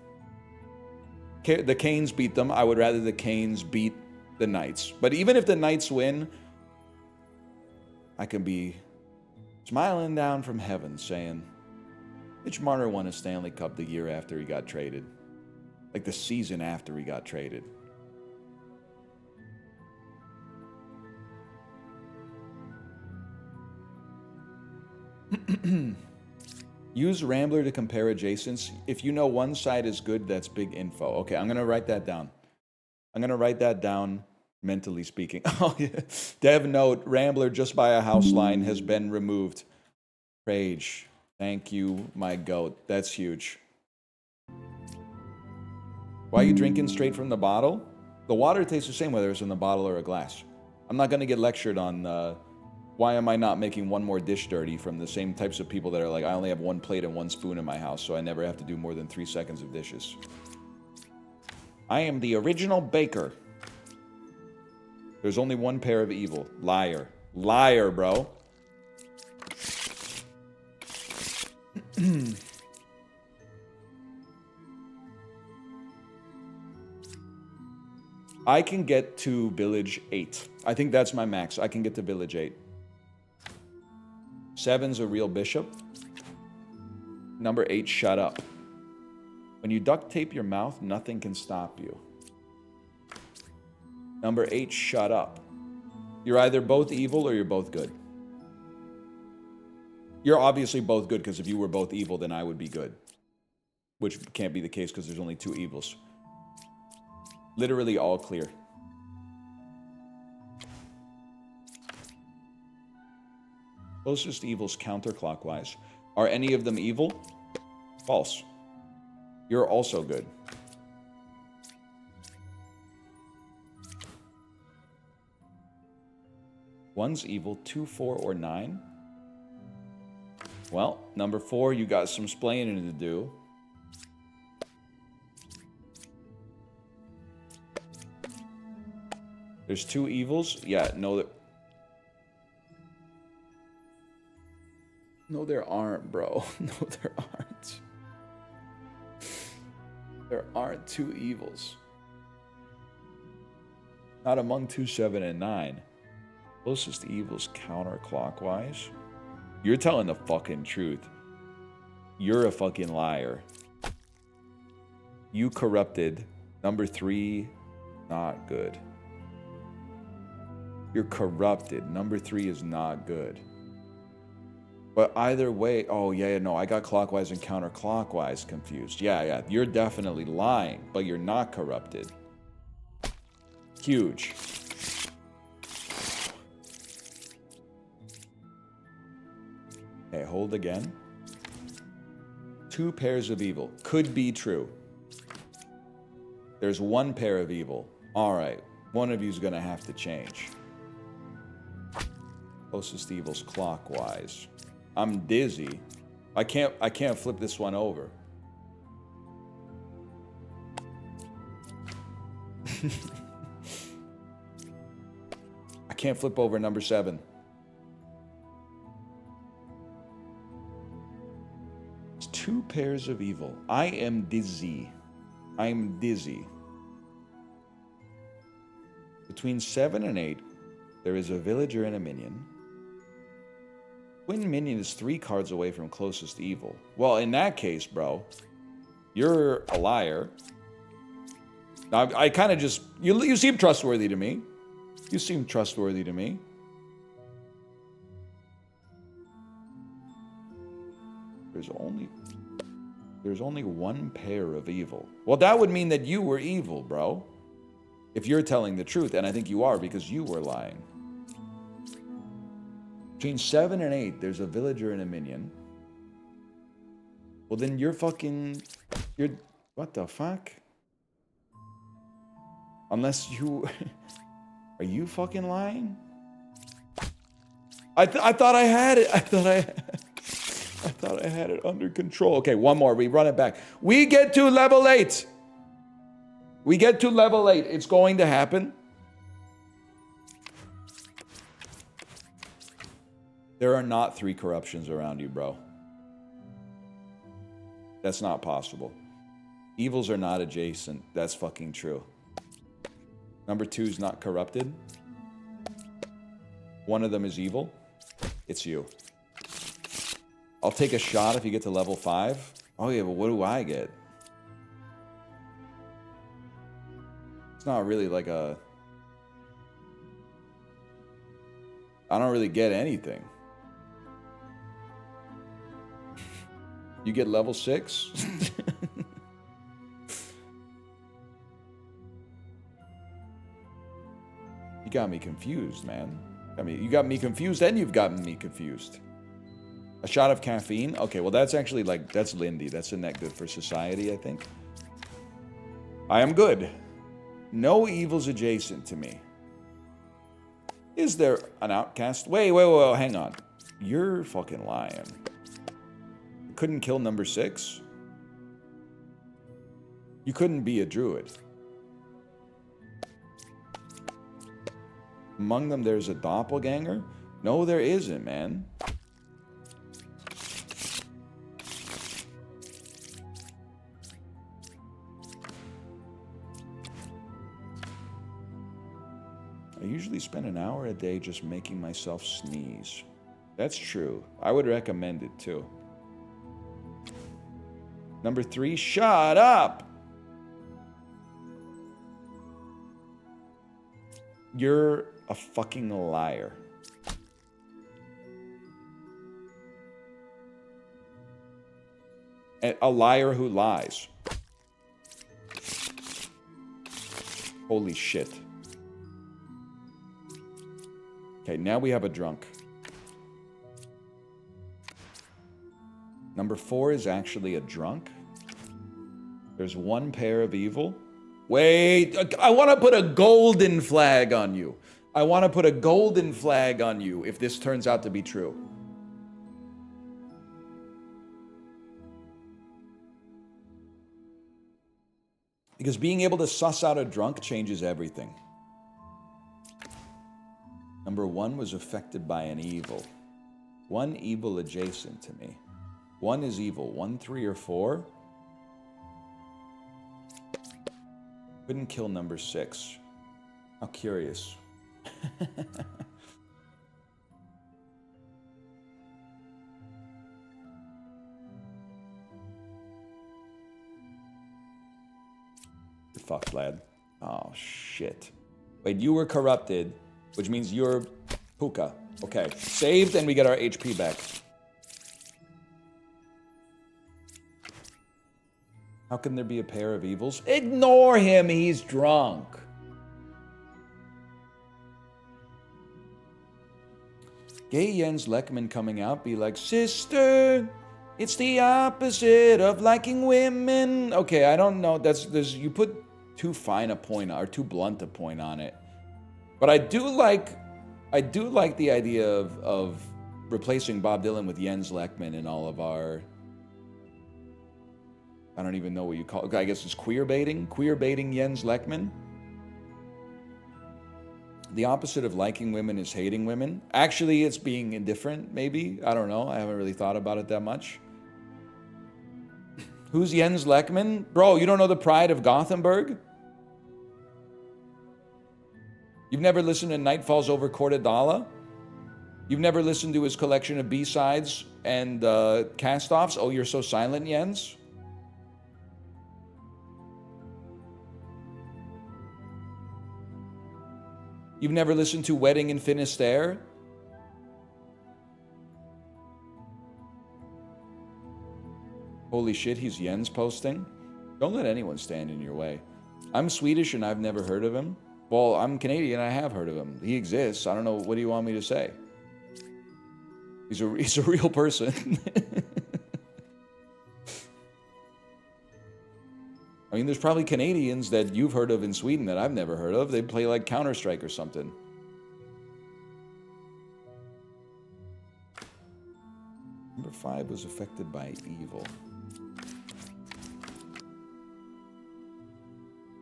the Canes beat them, I would rather the Canes beat the Knights. But even if the Knights win, I can be smiling down from heaven saying, Mitch Marner won a Stanley Cup the year after he got traded. Like the season after he got traded. Use Rambler to compare adjacents. If you know one side is good, that's big info. Okay, I'm going to write that down. I'm going to write that down, mentally speaking. Oh, yeah. Dev note, Rambler just by a house line has been removed. Rage. Thank you, my goat. That's huge. Why are you drinking straight from the bottle? The water tastes the same whether it's in the bottle or a glass. I'm not going to get lectured on why am I not making one more dish dirty from the same types of people that are like, I only have 1 plate and 1 spoon in my house, so I never have to do more than 3 seconds of dishes. I am the original baker. There's only 1 pair of evil. Liar. Liar, bro. I can get to village 8. I think that's my max. I can get to village 8. 7's a real bishop. Number 8, shut up. When you duct tape your mouth, nothing can stop you. Number 8, shut up. You're either both evil or you're both good. You're obviously both good, because if you were both evil, then I would be good. Which can't be the case because there's only 2 evils. Literally all clear. Closest evils counterclockwise. Are any of them evil? False. You're also good. One's evil, 2, 4, or 9. Well, number 4, you got some splaining to do. There's 2 evils? Yeah, no, no, there aren't, bro. No, there aren't. There aren't 2 evils. Not among 2, 7, and 9. Closest evils counterclockwise. You're telling the fucking truth. You're a fucking liar. You corrupted. Number 3, not good. You're corrupted. Number 3 is not good. But either way, oh yeah, no, I got clockwise and counterclockwise confused. Yeah, you're definitely lying, but you're not corrupted. Huge. Okay, hold again. 2 pairs of evil. Could be true. There's 1 pair of evil. All right, one of you's gonna have to change. Closest evil's clockwise. I'm dizzy. I can't flip this one over. I can't flip over number 7. It's 2 pairs of evil. I am dizzy. I'm dizzy. Between 7 and 8, there is a villager and a minion. Twin minion is 3 cards away from closest evil. Well, in that case, bro, you're a liar. Now, I kind of just... You seem trustworthy to me. You seem trustworthy to me. There's only 1 pair of evil. Well, that would mean that you were evil, bro. If you're telling the truth, and I think you are because you were lying. Between 7 and 8, there's a villager and a minion. Well, then you're fucking... What the fuck? Unless you... Are you fucking lying? I thought I had it. I thought I had it under control. Okay, one more. We run it back. We get to level 8. We get to level 8. It's going to happen. There are not 3 corruptions around you, bro. That's not possible. Evils are not adjacent. That's fucking true. Number 2 is not corrupted. One of them is evil. It's you. I'll take a shot if you get to level 5. Oh yeah, but what do I get? It's not really like a... I don't really get anything. You get level 6? You got me confused, man. I mean, you got me confused and you've gotten me confused. A shot of caffeine? Okay, well that's actually like, that's Lindy. That's a net good for society, I think. I am good. No evils adjacent to me. Is there an outcast? Wait, hang on. You're fucking lying. You couldn't kill number 6? You couldn't be a druid. Among them, there's a doppelganger? No, there isn't, man. I usually spend an hour a day just making myself sneeze. That's true. I would recommend it, too. Number 3, shut up! You're a fucking liar. A liar who lies. Holy shit. Okay, now we have a drunk. Number 4 is actually a drunk. There's 1 pair of evil. Wait, I want to put a golden flag on you. I want to put a golden flag on you if this turns out to be true. Because being able to suss out a drunk changes everything. Number 1 was affected by an evil. 1 evil adjacent to me. 1 is evil. 1, 3, or 4. Couldn't kill number 6. How curious. You're fucked, lad. Oh, shit. Wait, you were corrupted, which means you're puka. Okay, saved and we get our HP back. How can there be a pair of evils? Ignore him, he's drunk. Gay Jens Leckman coming out be like, sister, it's the opposite of liking women. Okay, I don't know. You put too fine a point or too blunt a point on it. But I do like I do like the idea of replacing Bob Dylan with Jens Lekman in all of our... I don't even know what you call it. I guess it's queer baiting. Queer baiting Jens Lekman. The opposite of liking women is hating women. Actually, it's being indifferent, maybe. I don't know. I haven't really thought about it that much. Who's Jens Lekman? Bro, you don't know the Pride of Gothenburg? You've never listened to Night Falls Over Cortadala? You've never listened to his collection of B-sides and cast-offs? Oh, you're so silent, Jens? You've never listened to Wedding in Finisterre? Holy shit, he's Jens posting? Don't let anyone stand in your way. I'm Swedish and I've never heard of him. Well, I'm Canadian, I have heard of him. He exists. I don't know, what do you want me to say? He's a real person. I mean, there's probably Canadians that you've heard of in Sweden that I've never heard of. They play like Counter-Strike or something. Number 5 was affected by evil.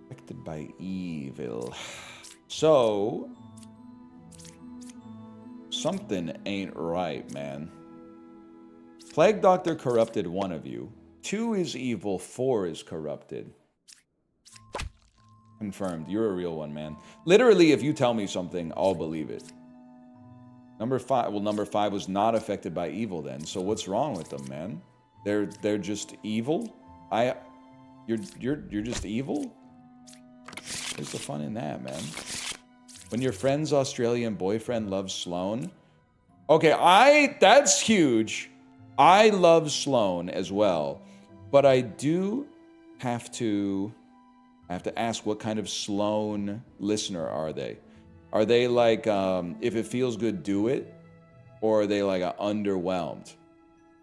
Affected by evil. So, something ain't right, man. Plague Doctor corrupted one of you. 2 is evil, 4 is corrupted. Confirmed. You're a real one, man. Literally, if you tell me something, I'll believe it. Number 5. Well, number 5 was not affected by evil then. So what's wrong with them, man? They're just evil? You're just evil? What's the fun in that, man? When your friend's Australian boyfriend loves Sloane. Okay, that's huge. I love Sloane as well. But I do have to ask, what kind of Sloane listener are they? Are they like, if it feels good, do it? Or are they like underwhelmed?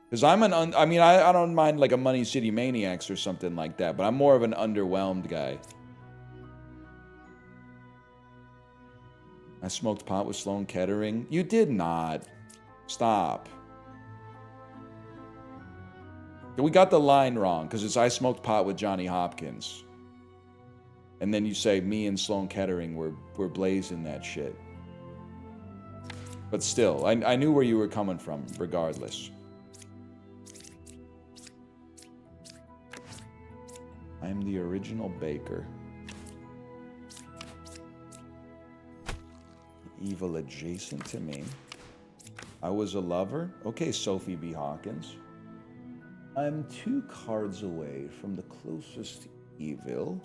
Because I don't mind like a Money City Maniacs or something like that, but I'm more of an underwhelmed guy. I smoked pot with Sloan Kettering. You did not. Stop. We got the line wrong, because it's I smoked pot with Johnny Hopkins. And then you say me and Sloan Kettering were blazing that shit. But still, I knew where you were coming from, regardless. I'm the original baker. Evil adjacent to me. I was a lover. Okay, Sophie B. Hawkins. I'm 2 cards away from the closest evil.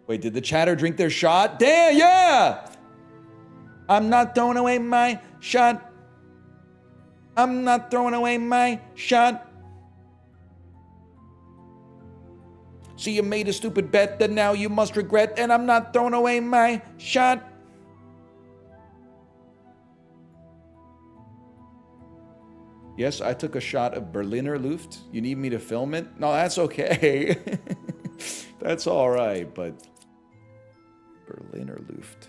Wait, did the chatter drink their shot? Damn, yeah! I'm not throwing away my shot. I'm not throwing away my shot. See, you made a stupid bet that now you must regret, and I'm not throwing away my shot. Yes, I took a shot of Berliner Luft. You need me to film it? No, that's okay. That's all right, but Berliner Luft.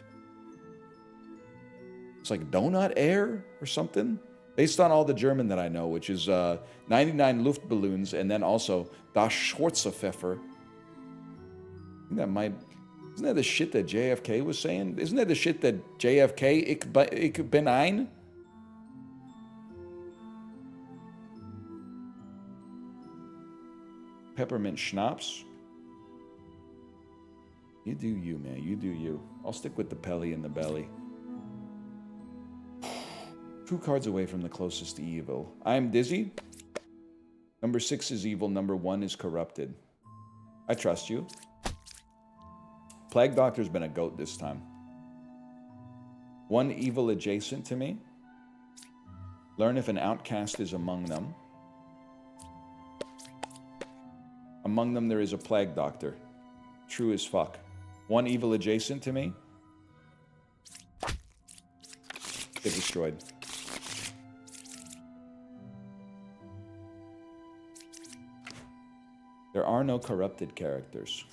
It's like donut air or something. Based on all the German that I know, which is 99 Luftballons, and then also Das Schwarzepfeffer. I think that might... Isn't that the shit that JFK was saying? Isn't that the shit that JFK, ich bin ein? Peppermint schnapps. You do you, man. You do you. I'll stick with the Pelly in the belly. 2 cards away from the closest to evil. I am dizzy. Number 6 is evil. Number 1 is corrupted. I trust you. Plague Doctor's been a goat this time. 1 evil adjacent to me. Learn if an outcast is among them. Among them there is a Plague Doctor. True as fuck. 1 evil adjacent to me. Get destroyed. There are no corrupted characters.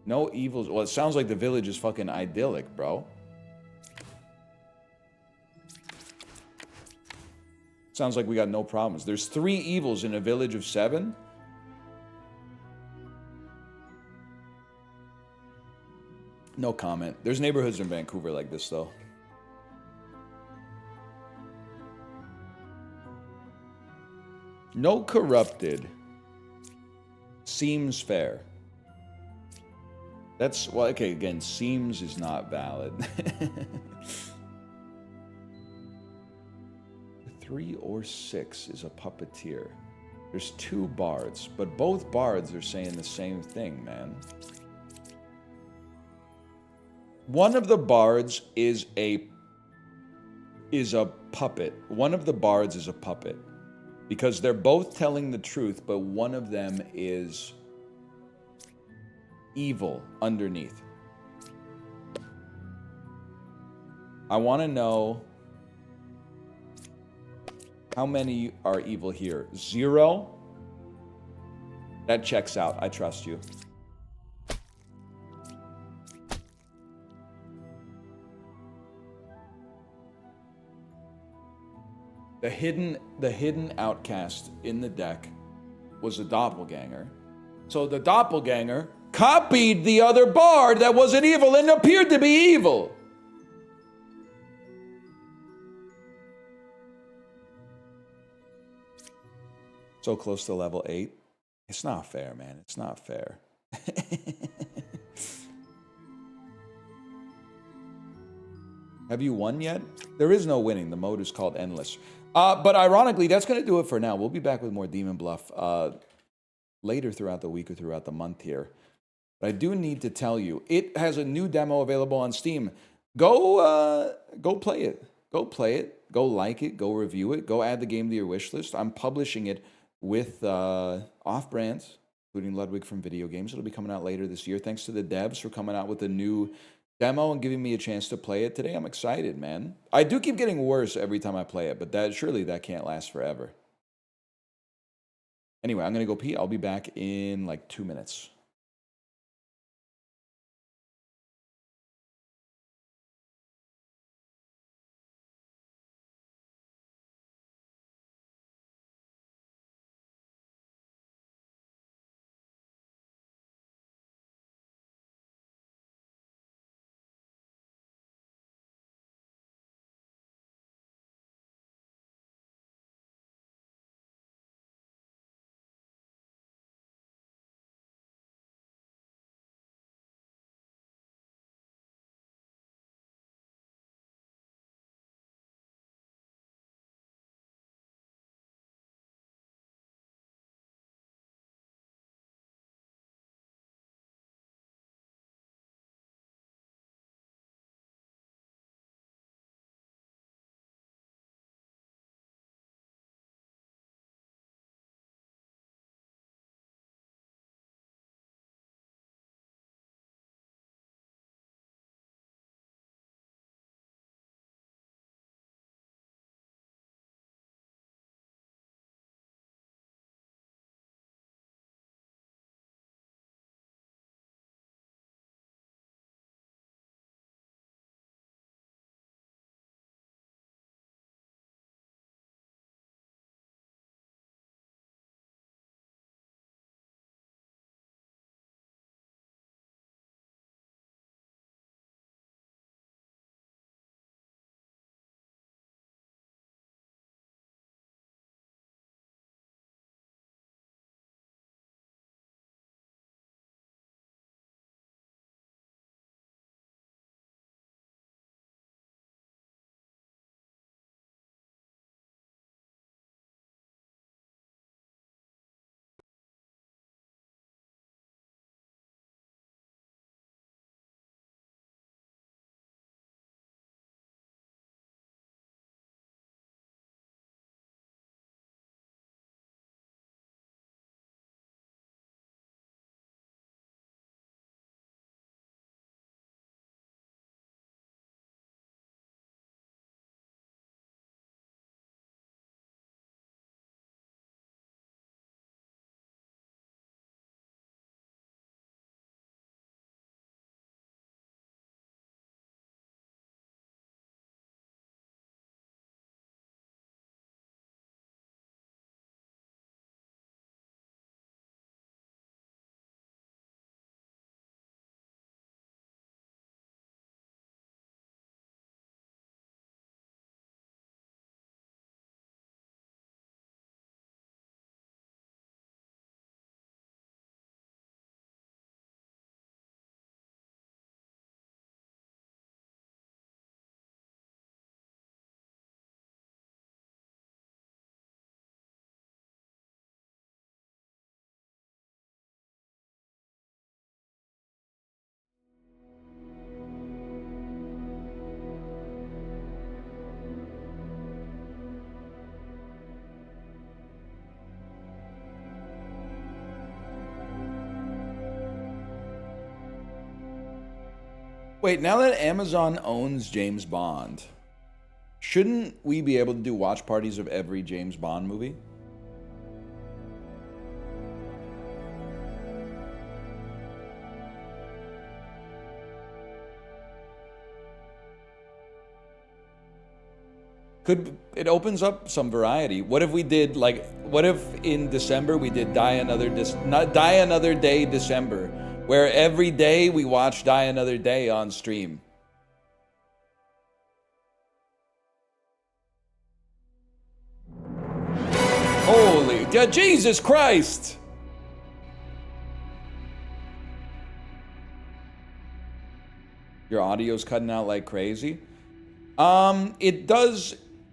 No evils. Well, it sounds like the village is fucking idyllic, bro. Sounds like we got no problems. There's 3 evils in a village of 7? No comment. There's neighborhoods in Vancouver like this, though. No corrupted. Seems fair. That's, well, okay, again, seems is not valid. 3 or 6 is a puppeteer. There's 2 bards, but both bards are saying the same thing, man. One of the bards is a puppet. One of the bards is a puppet. Because they're both telling the truth, but one of them is evil underneath. I want to know how many are evil here. 0? That checks out. I trust you. The hidden outcast in the deck was a doppelganger. So the doppelganger copied the other bard that wasn't evil and appeared to be evil. So close to level 8. It's not fair, man. It's not fair. Have you won yet? There is no winning. The mode is called Endless. But ironically, that's going to do it for now. We'll be back with more Demon Bluff later throughout the week or throughout the month here. But I do need to tell you, it has a new demo available on Steam. Go play it. Go play it. Go like it. Go review it. Go add the game to your wish list. I'm publishing it with off-brands, including Ludwig from Video Games. It'll be coming out later this year. Thanks to the devs for coming out with a new demo and giving me a chance to play it today. I'm excited, man. I do keep getting worse every time I play it, but surely that can't last forever. Anyway, I'm going to go pee. I'll be back in like 2 minutes. Wait, now that Amazon owns James Bond, shouldn't we be able to do watch parties of every James Bond movie? Could it opens up some variety? What if we did like? What if in December we did Die Another Day December, where every day we watch Die Another Day on stream? Holy Jesus Christ! Your audio's cutting out like crazy.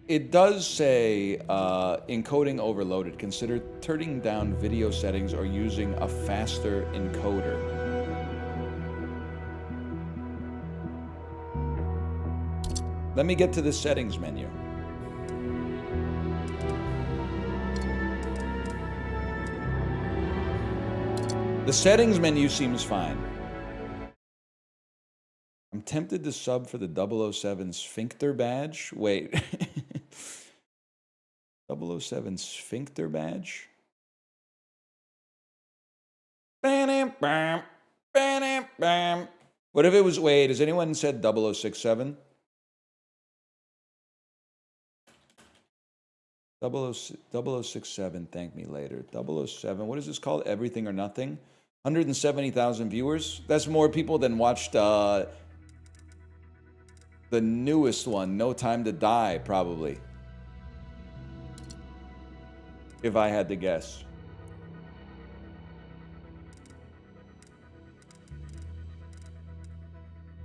It does say encoding overloaded. Consider turning down video settings or using a faster encoder. Let me get to the settings menu. The settings menu seems fine. I'm tempted to sub for the 007 Sphincter badge. Wait. 007 Sphincter badge? What if it was, wait, has anyone said 0067? 0067, thank me later. 007, what is this called? Everything or Nothing? 170,000 viewers? That's more people than watched the newest one, No Time to Die, probably. If I had to guess.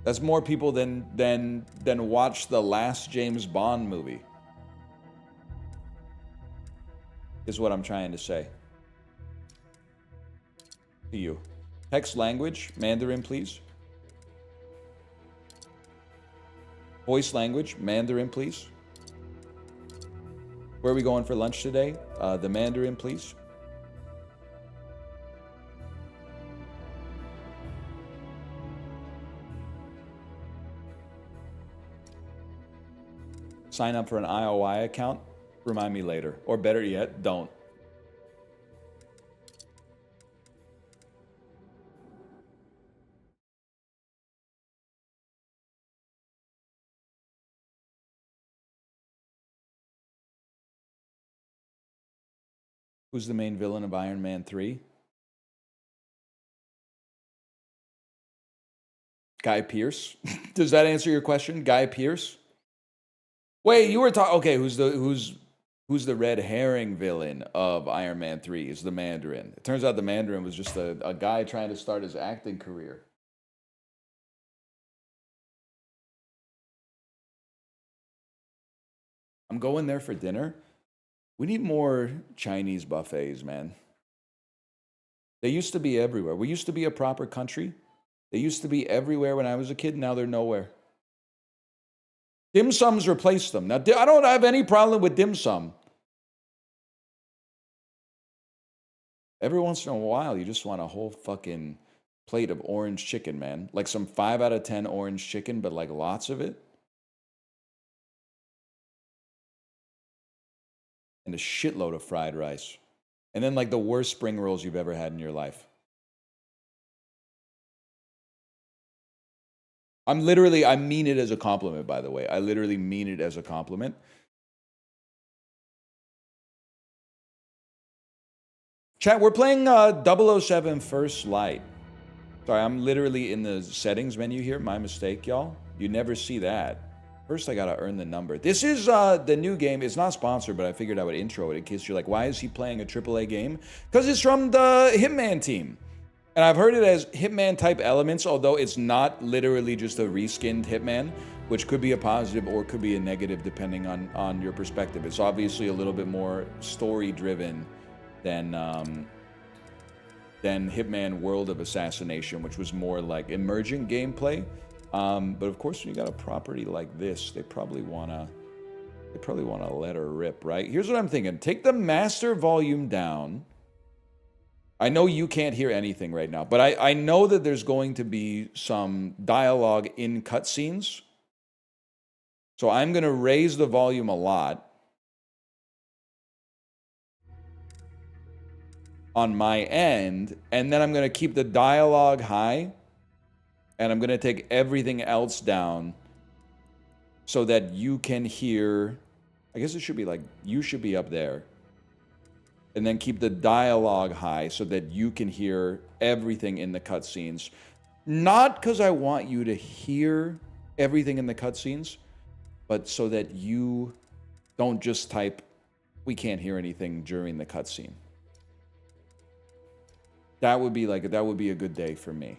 That's more people than watch the last James Bond movie. Is what I'm trying to say. To you. Text language, Mandarin, please. Voice language, Mandarin, please. Where are we going for lunch today? The Mandarin, please. Sign up for an IOI account. Remind me later. Or better yet, don't. Who's the main villain of Iron Man 3? Guy Pearce. Does that answer your question? Guy Pearce? Wait, you were talking. Okay, who's the red herring villain of Iron Man 3? Is the Mandarin. It turns out the Mandarin was just a guy trying to start his acting career. I'm going there for dinner. We need more Chinese buffets, man. They used to be everywhere. We used to be a proper country. They used to be everywhere when I was a kid. Now they're nowhere. Dim sums replaced them. Now, I don't have any problem with dim sum. Every once in a while, you just want a whole fucking plate of orange chicken, man. Like some 5 out of 10 orange chicken, but like lots of it. And a shitload of fried rice. And then like the worst spring rolls you've ever had in your life. I mean it as a compliment, by the way. I literally mean it as a compliment. Chat, we're playing 007 First Light. Sorry, I'm literally in the settings menu here. My mistake, y'all. You never see that. First, I gotta earn the number. This is the new game. It's not sponsored, but I figured I would intro it in case you're like, why is he playing a AAA game? Because it's from the Hitman team. And I've heard it as Hitman-type elements, although it's not literally just a reskinned Hitman, which could be a positive or could be a negative depending on your perspective. It's obviously a little bit more story-driven than Hitman World of Assassination, which was more like emergent gameplay. But of course, when you got a property like this, they probably wanna let her rip, right? Here's what I'm thinking. Take the master volume down. I know you can't hear anything right now, but I know that there's going to be some dialogue in cutscenes. So I'm going to raise the volume a lot on my end, and then I'm going to keep the dialogue high, and I'm going to take everything else down so that you can hear. I guess it should be like, you should be up there. And then keep the dialogue high so that you can hear everything in the cutscenes. Not because I want you to hear everything in the cutscenes, but so that you don't just type, we can't hear anything during the cutscene. That would be a good day for me.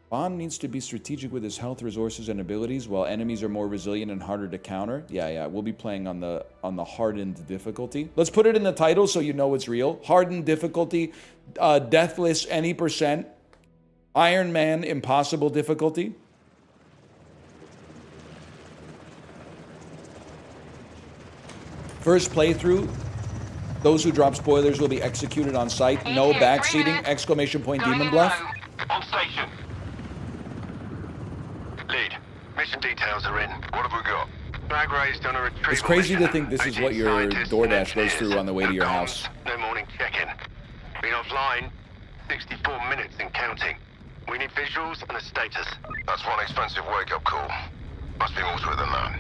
Bond needs to be strategic with his health, resources, and abilities, while enemies are more resilient and harder to counter. Yeah, we'll be playing on the hardened difficulty. Let's put it in the title so you know it's real. Hardened difficulty, deathless any percent, Iron Man impossible difficulty. First playthrough, those who drop spoilers will be executed on sight. No backseating! Exclamation point! Demon bluff. On station. Lead. Mission details are in. What have we got? Flag raised on a retrieval. It's crazy mission. to think this is what your DoorDash goes through on the way to your house. No morning check-in. Been offline 64 minutes and counting. We need visuals and a status. That's one expensive wake-up call. Must be more to it than that.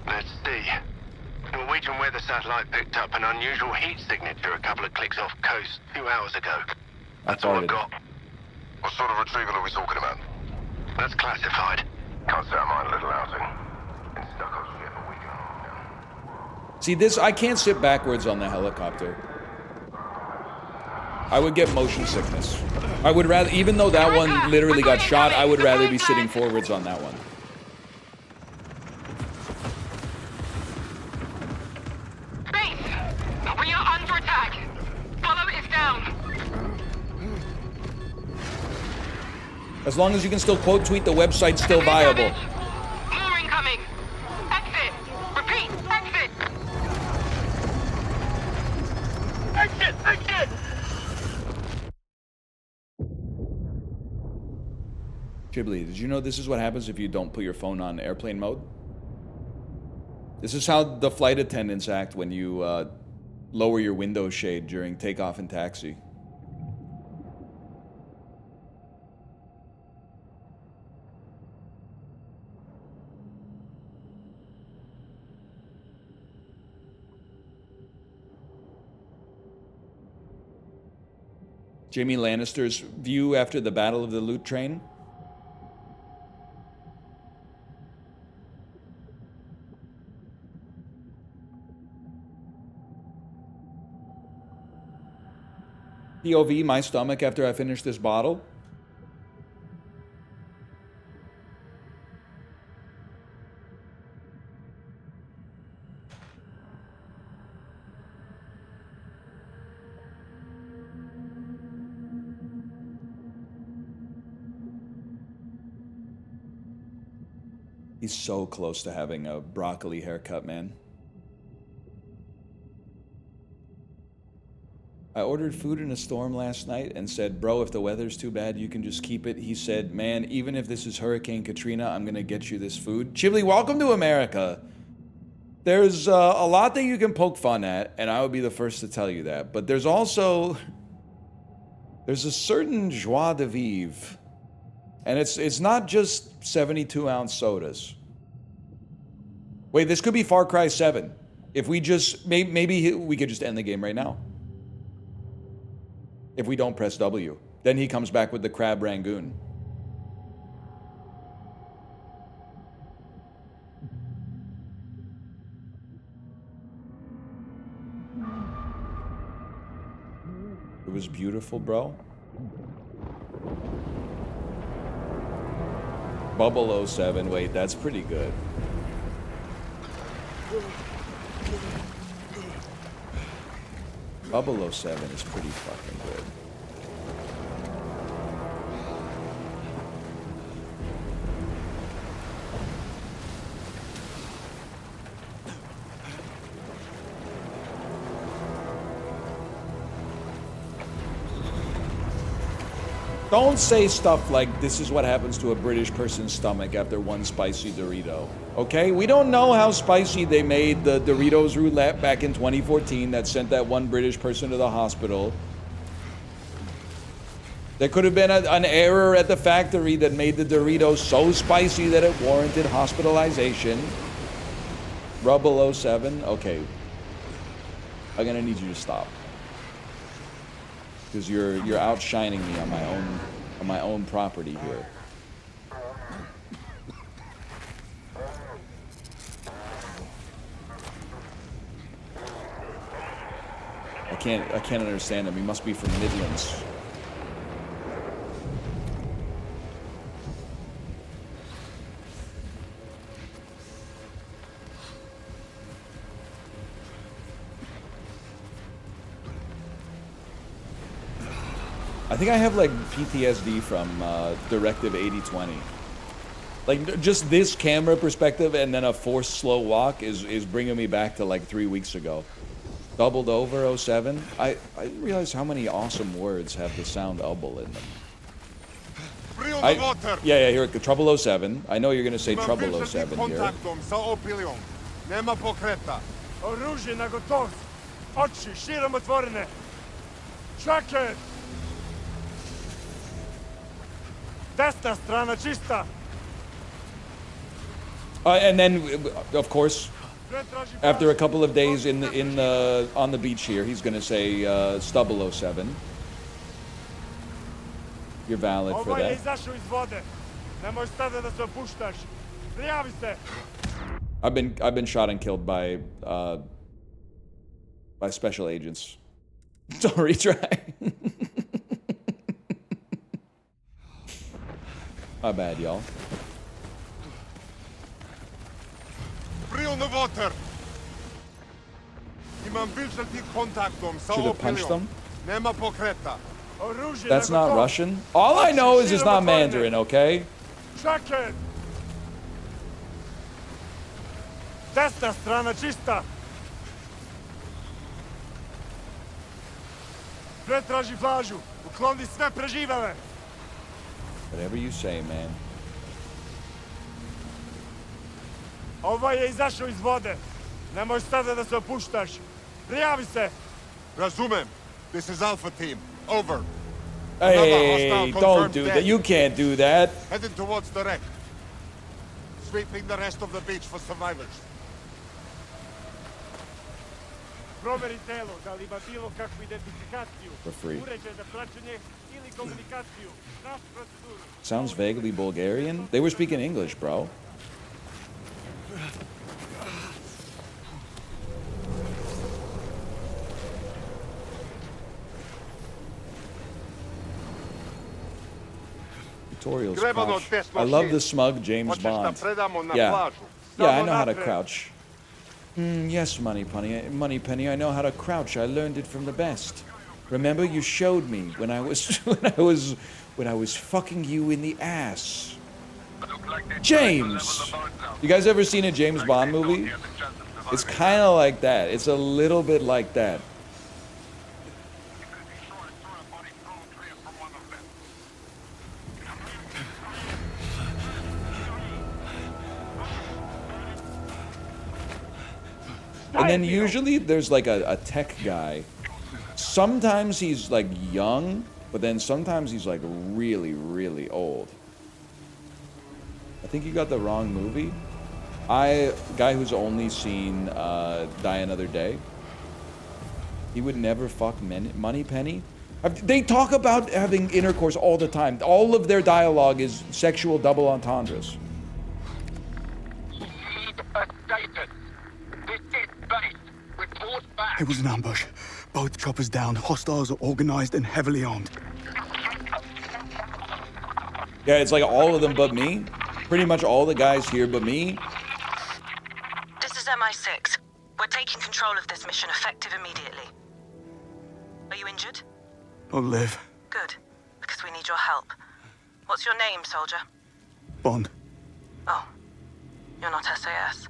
Let's see. Norwegian weather satellite picked up an unusual heat signature a couple of clicks off coast 2 hours ago. That's all I've got. What sort of retrieval are we talking about? That's classified. Can't say I mind a little outing. Been stuck on ship a week and a half now. See this, I can't sit backwards on the helicopter. I would get motion sickness. I would rather, even though that one literally got shot, I would rather be sitting forwards on that one. Base, we are under attack. Follow is down. As long as you can still quote tweet, the website's still viable. More incoming. Exit. Repeat, exit. Exit, exit. Ghibli, did you know this is what happens if you don't put your phone on airplane mode? This is how the flight attendants act when you lower your window shade during takeoff and taxi. Jaime Lannister's view after the Battle of the Loot Train. POV, my stomach after I finish this bottle. He's so close to having a broccoli haircut, man. I ordered food in a storm last night and said, bro, if the weather's too bad, you can just keep it. He said, man, even if this is Hurricane Katrina, I'm going to get you this food. Chibli, welcome to America. There's a lot that you can poke fun at, and I would be the first to tell you that. But there's also, there's a certain joie de vivre. And it's not just 72-ounce sodas. Wait, this could be Far Cry 7. If we just, maybe we could just end the game right now. If we don't press W. Then he comes back with the crab rangoon. It was beautiful, bro. Bubble 07, wait, that's pretty good. Bubble 07 is pretty fucking good. Don't say stuff like this is what happens to a British person's stomach after one spicy Dorito. Okay? We don't know how spicy they made the Doritos roulette back in 2014 that sent that one British person to the hospital. There could have been an error at the factory that made the Doritos so spicy that it warranted hospitalization. Rubble07. Okay. I'm gonna need you to stop. Because you're outshining me on my own property here. I can't understand him. He must be from Midlands. I think I have like PTSD from Directive 8020. Like just this camera perspective and then a forced slow walk is bringing me back to like 3 weeks ago. Doubled over 07. I didn't realize how many awesome words have the sound double in them. Yeah, here it goes. Trouble 07. I know you're gonna say Trouble 07 here. Nema pokreta. Oružje na gotovost. Oči širom otvorene. Čakaj! Desna strana čista. And then, of course, after a couple of days on the beach here, he's gonna say Stubble 07. You're valid for Ovaj je that. izašao iz vode. Nemoj sada da se opuštaš. Prijavi se. I've been shot and killed by special agents. Don't retry. My bad, y'all. Prilno water. Imam više tih kontaktom sa Should have punched opilijom. them. Nema pokreta. Oružje That's na not gotovost. Russian. All I know is it's not Mandarin, okay? Čakaj! Desna strana čista. Pretraži plažu. Ukloni sve preživele. Whatever you say, man. Ovaj je izašao iz vode. Nemoj sada da se opuštaš. Prijavi se. Razumem. This is Alpha Team. Over. Hey, don't do that. You can't do that. Heading towards the wreck. Sweeping the rest of the beach for survivors. Proveri telo, da li ima bilo kakvu identifikaciju. For free. Uređaj za praćenje ili komunikaciju. Znaš proceduru. Sounds vaguely Bulgarian. They were speaking English, bro. Tutorials crouch. I love the smug James Bond. Yeah, I know how to crouch. Yes, Moneypenny, I know how to crouch. I learned it from the best. Remember, you showed me when I was fucking you in the ass. James, you guys ever seen a James Bond movie? It's kind of like that. It's a little bit like that. And then usually there's like a tech guy. Sometimes he's like young, but then sometimes he's like really, really old. I think you got the wrong movie. Guy who's only seen Die Another Day. He would never fuck Moneypenny. They talk about having intercourse all the time. All of their dialogue is sexual double entendres. It was an ambush. Both choppers down. Hostiles are organized and heavily armed. Yeah, it's like all of them but me. Pretty much all the guys here but me. This is MI6. We're taking control of this mission effective immediately. Are you injured? I'll live. Good, because we need your help. What's your name, soldier? Bond. Oh, you're not SAS.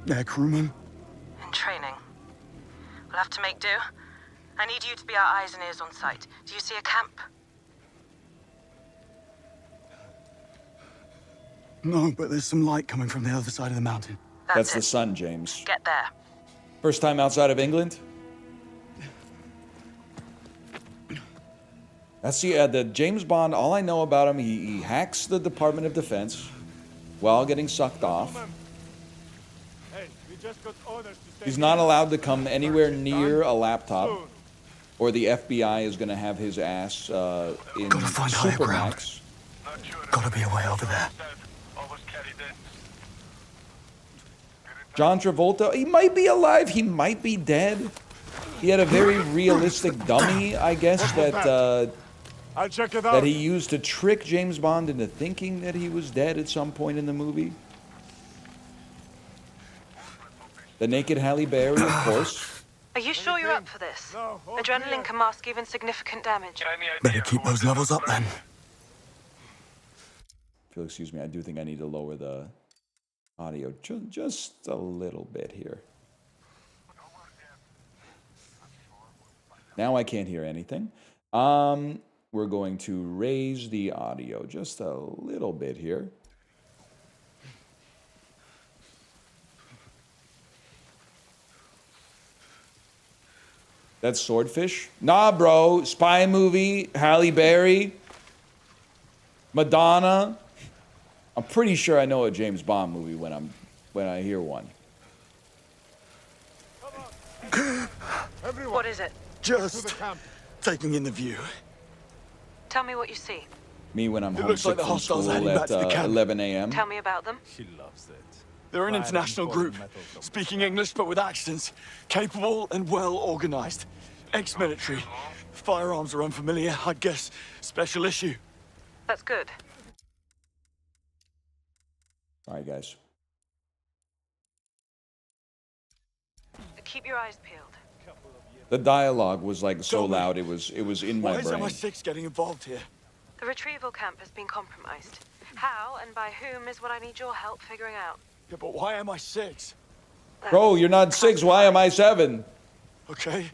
Air crewman. In training. We'll have to make do. I need you to be our eyes and ears on site. Do you see a camp? No, but there's some light coming from the other side of the mountain. That's the it. sun, James. Get there. First time outside of England? That's the James Bond. All I know about him, he hacks the Department of Defense while getting sucked off. Hey, we just got orders to stay He's not here. allowed to come anywhere near a laptop, Soon. or the FBI is going to have his ass in Gotta find higher ground. Supermax. Gotta be a way over there. John Travolta, he might be alive, he might be dead. He had a very realistic dummy, I guess, I'll check it out. that he used to trick James Bond into thinking that he was dead at some point in the movie. The naked Halle Berry, of course. Are you sure you're up for this? No, all Adrenaline clear. can mask even significant damage. Better keep those levels up then. If you'll excuse me, I do think I need to lower the audio just a little bit here. Now I can't hear anything. We're going to raise the audio just a little bit here. That's Swordfish? Nah, bro. Spy movie, Halle Berry, Madonna. I'm pretty sure I know a James Bond movie when I hear one. Everyone, What is it? to the Just camp. taking in the view. Tell me what you see. Me when I'm It looks homesick like the from hostiles school are heading at back to the camp. 11 a.m. Tell me about them. They're an international group, speaking English but with accents, capable and well organized. Ex-military. Firearms are unfamiliar, I'd guess. Special issue. That's good. All right, guys. Keep your eyes peeled. The dialogue was like so Tell me, loud it was in my Why is brain. MI6 getting involved here? The retrieval camp has been compromised. How and by whom is what I need your help figuring out. Yeah, but why MI6? Bro, you're not 6. Why am I 7? Okay.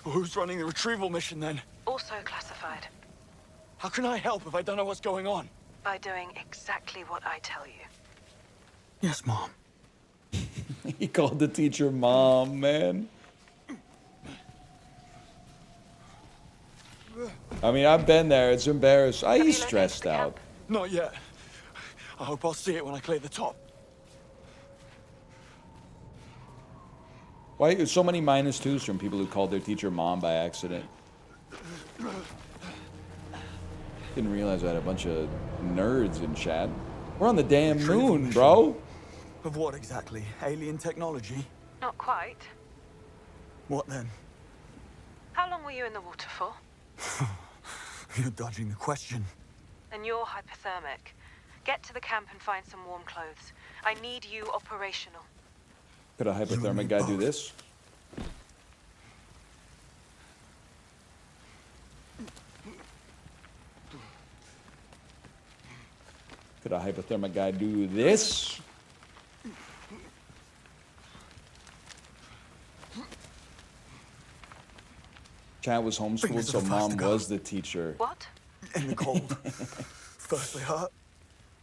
Well, who's running the retrieval mission then? Also classified. How can I help if I don't know what's going on? By doing exactly what I tell you. Yes, Mom. He called the teacher mom, man. I mean, I've been there. It's embarrassing. Have you He's located stressed the out. camp? Not yet. I hope I'll see it when I clear the top. Why so many -2s from people who called their teacher mom by accident? Didn't realize I had a bunch of nerds in chat. We're on the damn Retrieval moon, mission. bro. Of what exactly? Alien technology? Not quite. What then? How long were you in the water for? You're dodging the question. And you're hypothermic. Get to the camp and find some warm clothes. I need you operational. Could a hypothermic guy do this? Could a hypothermic guy do this? Chad was homeschooled, Fingers so are the first mom to go. was the teacher. What? In the cold. First they hurt,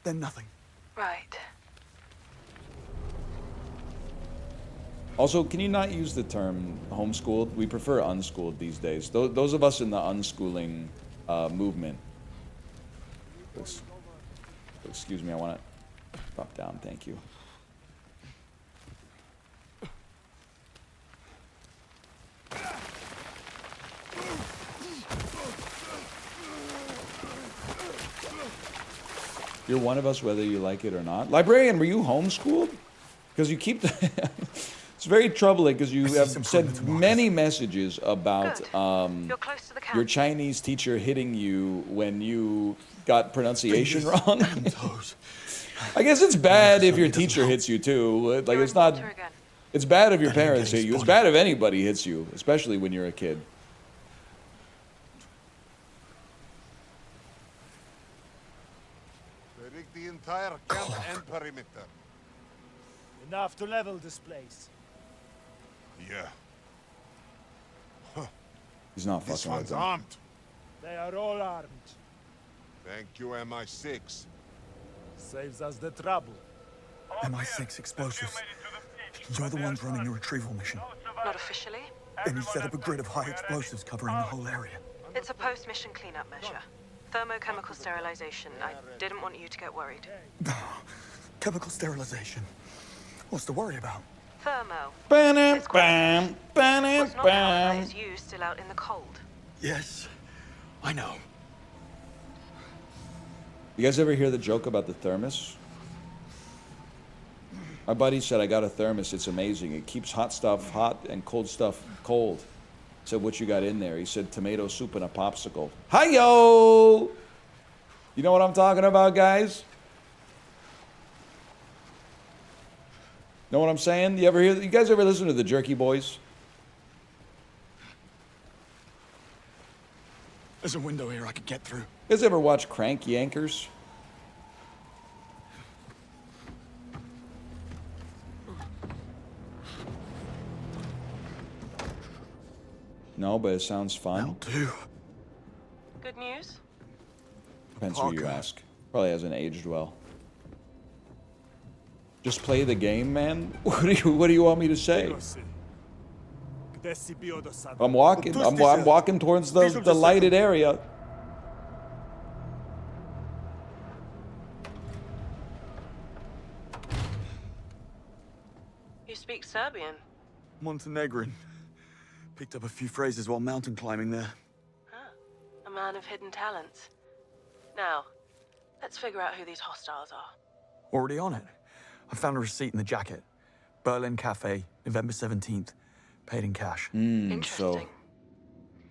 then nothing. Right. Also, can you not use the term homeschooled? We prefer unschooled these days. Those of us in the unschooling movement. Excuse me, I want to drop down. Thank you. You're one of us, whether you like it or not. Librarian, were you homeschooled? Because you keep... It's very troubling because you have sent many messages about You're close to the camp. your Chinese teacher hitting you when you got pronunciation wrong. Toes. I guess it's bad if your teacher hits you too. Like You're it's in not... water again. It's bad if your Better parents get hit you. It's spotted. bad if anybody hits you, especially when you're a kid. They rigged the entire camp and perimeter. Enough to level this place. Yeah. He's not This fucking with one's them. armed. They are all armed. Thank you, MI6. Saves us the trouble. MI6 explosives. You're the ones running a retrieval mission. Not officially. And you set up a grid of high explosives covering the whole area. It's a post-mission cleanup measure. Thermochemical sterilization. I didn't want you to get worried. Chemical sterilization. What's to worry about? Thermo. Bam, It's quite bam, It's bam, not bam. how it's used still out in the cold. Yes, I know. You guys ever hear the joke about the thermos? My buddy said, I got a thermos. It's amazing. It keeps hot stuff hot and cold stuff cold. I said, what you got in there? He said, tomato soup and a popsicle. Hi-yo! You know what I'm talking about, guys? Know what I'm saying? You guys ever listen to the Jerky Boys? There's a window here I could get through. You guys ever watch Crank Yankers? No, but it sounds fun. That'll do. Good news? Depends who you Parker. ask. Probably hasn't aged well. Just play the game, man? What do you want me to say? I'm walking. I'm walking towards the lighted area. You speak Serbian. Montenegrin. Picked up a few phrases while mountain climbing there. A man of hidden talents. Now, let's figure out who these hostiles are. Already on it. I found a receipt in the jacket. Berlin Cafe, November 17th. Paid in cash. Interesting. So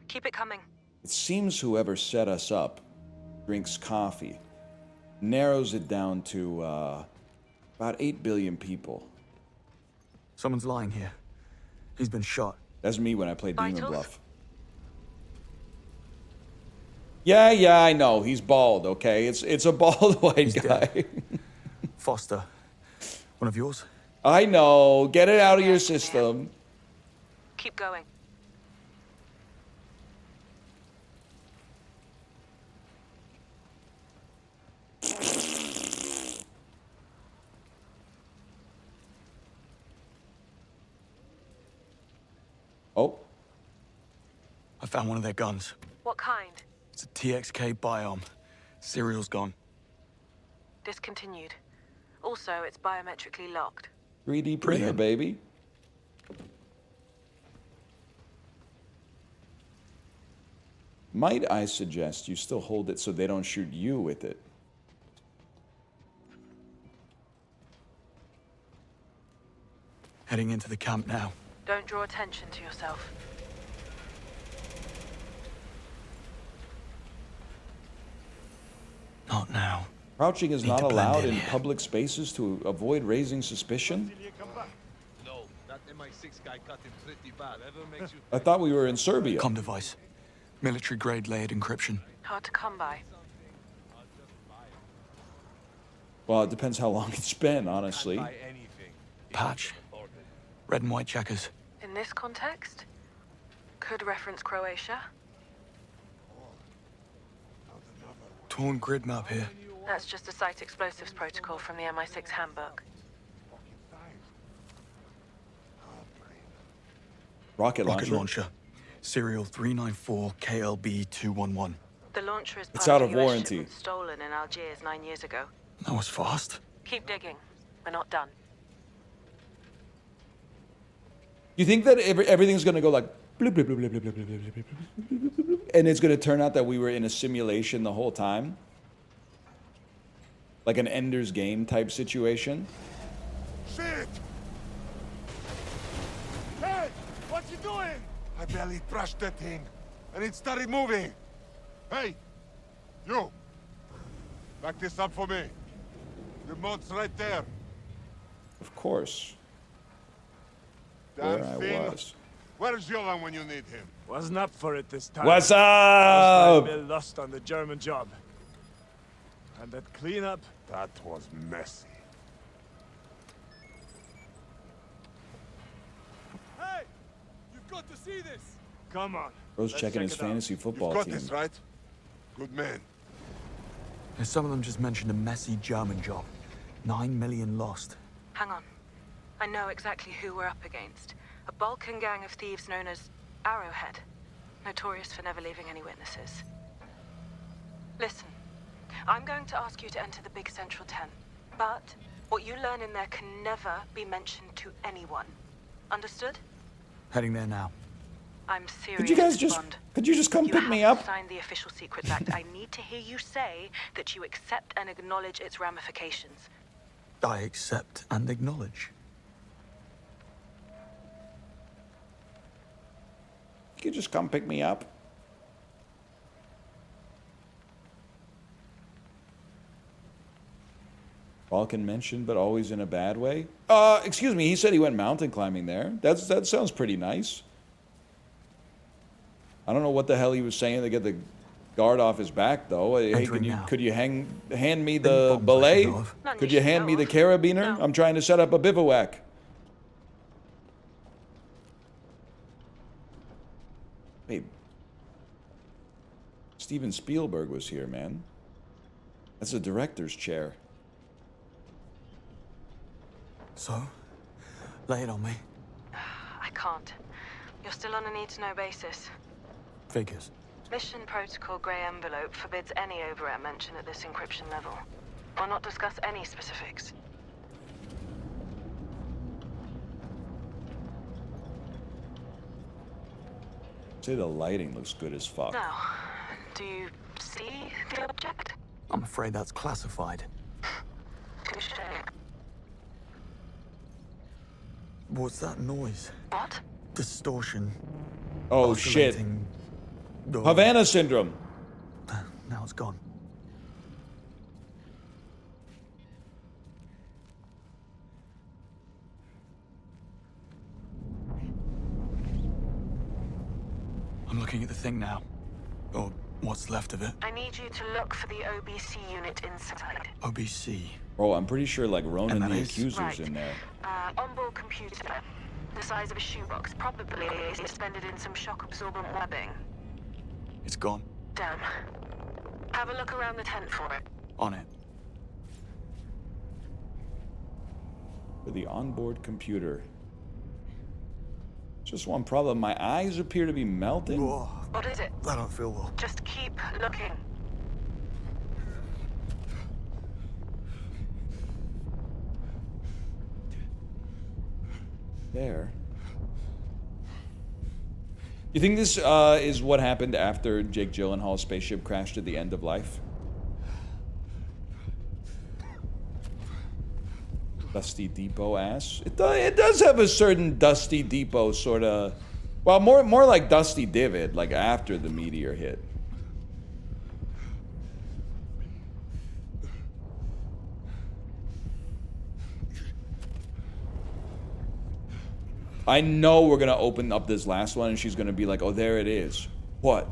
Keep it coming. it seems whoever set us up drinks coffee. Narrows it down to about 8 billion people. Someone's lying here. He's been shot. That's me when I played Demon Vitals? Bluff. Yeah, I know. He's bald, okay? It's a bald white He's guy. dead. Foster. One of yours? I know. Get it out of your system. Keep going. Oh, I found one of their guns. What kind? It's a TXK biome. Serial's gone. Discontinued. Also, it's biometrically locked. 3D printer, Brilliant. baby. Might I suggest you still hold it so they don't shoot you with it? Heading into the camp now. Don't draw attention to yourself. Not now. Crouching is Need not to blend allowed in in here. public spaces to avoid raising suspicion? No, that MI6 guy cut him pretty bad. Whatever makes you I thought we were in Serbia. Com device. Military grade layered encryption. Hard to come by. Well, it depends how long it's been, honestly. buy anything. Patch. Red and white checkers. In this context, could reference Croatia. Torn grid map here. That's just a site explosives protocol from the MI6 handbook. Rocket Rocket launcher. launcher. Serial 394KLB211. The launcher is It's part out of of a US warranty. shipment stolen in Algiers 9 years ago. That was fast. Keep digging. We're not done. You think that everything's going to go like bloop, bloop, bloop, bloop, bloop, bloop, bloop, bloop, bloop, bloop, bloop, and it's going to turn out that we were in a simulation the whole time? Like an Ender's Game type situation? Shit! Hey! What you doing? I barely brushed that thing, and it started moving. Hey! You! Back this up for me. The moat's right there. Of course. Damn Where I thing. was. Where's Jolan when you need him? Wasn't up for it this time. What's First up? time Bill lost on the German job. And that cleanup, That was messy. hey! You've got to see this! Come on. Bro's let's checking check his it out. fantasy football You've got team. this, right? Good man. Some of them just mentioned a messy German job. 9 million lost. Hang on. I know exactly who we're up against. A Balkan gang of thieves known as Arrowhead. Notorious for never leaving any witnesses. Listen, I'm going to ask you to enter the big Central 10. But what you learn in there can never be mentioned to anyone. Understood? Heading there now. I'm serious. Could you guys just, Bond. could you just come You pick me have up? signed the Official Secrets Act. I need to hear you say that you accept and acknowledge its ramifications. I accept and acknowledge. You could just come pick me up. Balkan mentioned, but always in a bad way. Excuse me, he said he went mountain climbing there. That sounds pretty nice. I don't know what the hell he was saying to get the guard off his back, though. Hey, could you hand me the belay? Could you hand me the carabiner? No. I'm trying to set up a bivouac. Hey, Steven Spielberg was here, man. That's a director's chair. So, lay it on me. I can't. You're still on a need-to-know basis. Figures. Mission Protocol Grey Envelope forbids any override mention at this encryption level. Will not discuss any specifics. Say the lighting looks good as fuck. Now, do you see the object? I'm afraid that's classified. Touche. What's that noise? What? Distortion. Oh shit. Oscillating. Oh. Havana syndrome. Now it's gone. I'm looking at the thing now. Or what's left of it. I need you to look for the OBC unit inside. OBC. Oh, I'm pretty sure like Ronan And that the is? Accuser's Right. in there. Onboard computer. The size of a shoebox, probably suspended in some shock-absorbent webbing. It's gone. Damn. Have a look around the tent for it. On it. For the onboard computer. Just one problem. My eyes appear to be melting. Whoa. What is it? I don't feel well. Just keep looking. There. You think this is what happened after Jake Gyllenhaal's spaceship crashed at the end of life? Dusty Depot ass. It does have a certain Dusty Depot sort of, well, more like Dusty Divot, like after the meteor hit. I know we're gonna open up this last one and she's gonna be like, oh, there it is. What?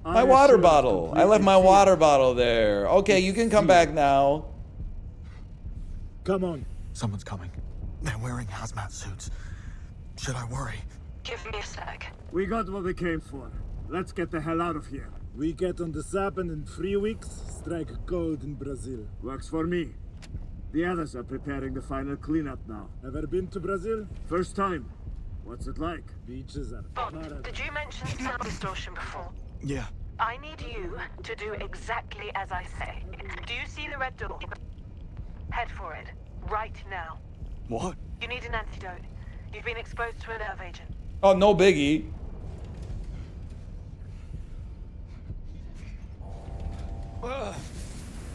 My water bottle. I left my water bottle there. Okay, you can come back now. Come on. Someone's coming. They're wearing hazmat suits. Should I worry? Give me a sec. We got what we came for. Let's get the hell out of here. We get on the sap and in 3 weeks, strike gold in Brazil. Works for me. The others are preparing the final cleanup now. Ever been to Brazil? First time. What's it like? Beaches are... Bond, did you mention sound distortion before? Yeah. I need you to do exactly as I say. Do you see the red door? Head for it. Right now. What? You need an antidote. You've been exposed to a nerve agent. Oh, no biggie.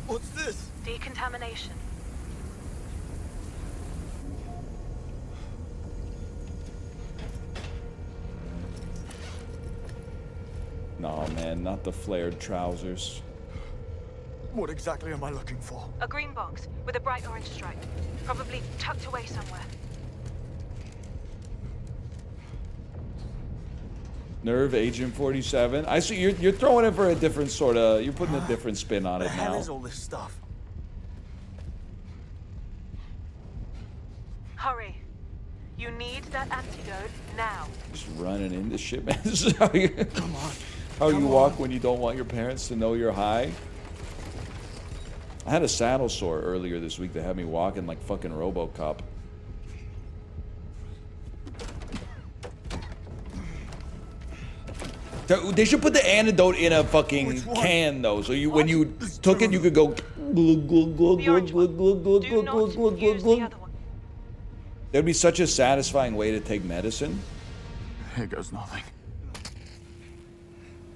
What's this? Decontamination. No, man, not the flared trousers. What exactly am I looking for? A green box with a bright orange stripe. Probably tucked away somewhere. Nerve Agent 47. I see you're throwing it for a different sort of. You're putting a different spin on it The hell now. is all this stuff? Hurry. You need that antidote now. Just running into shit, man. This is how you. Come on. How you Come walk on. when you don't want your parents to know you're high. I had a saddle sore earlier this week that had me walking like fucking RoboCop. They should put the antidote in a fucking can though, so you when you took it, you could go. That'd be such a satisfying way to take medicine. Here goes nothing.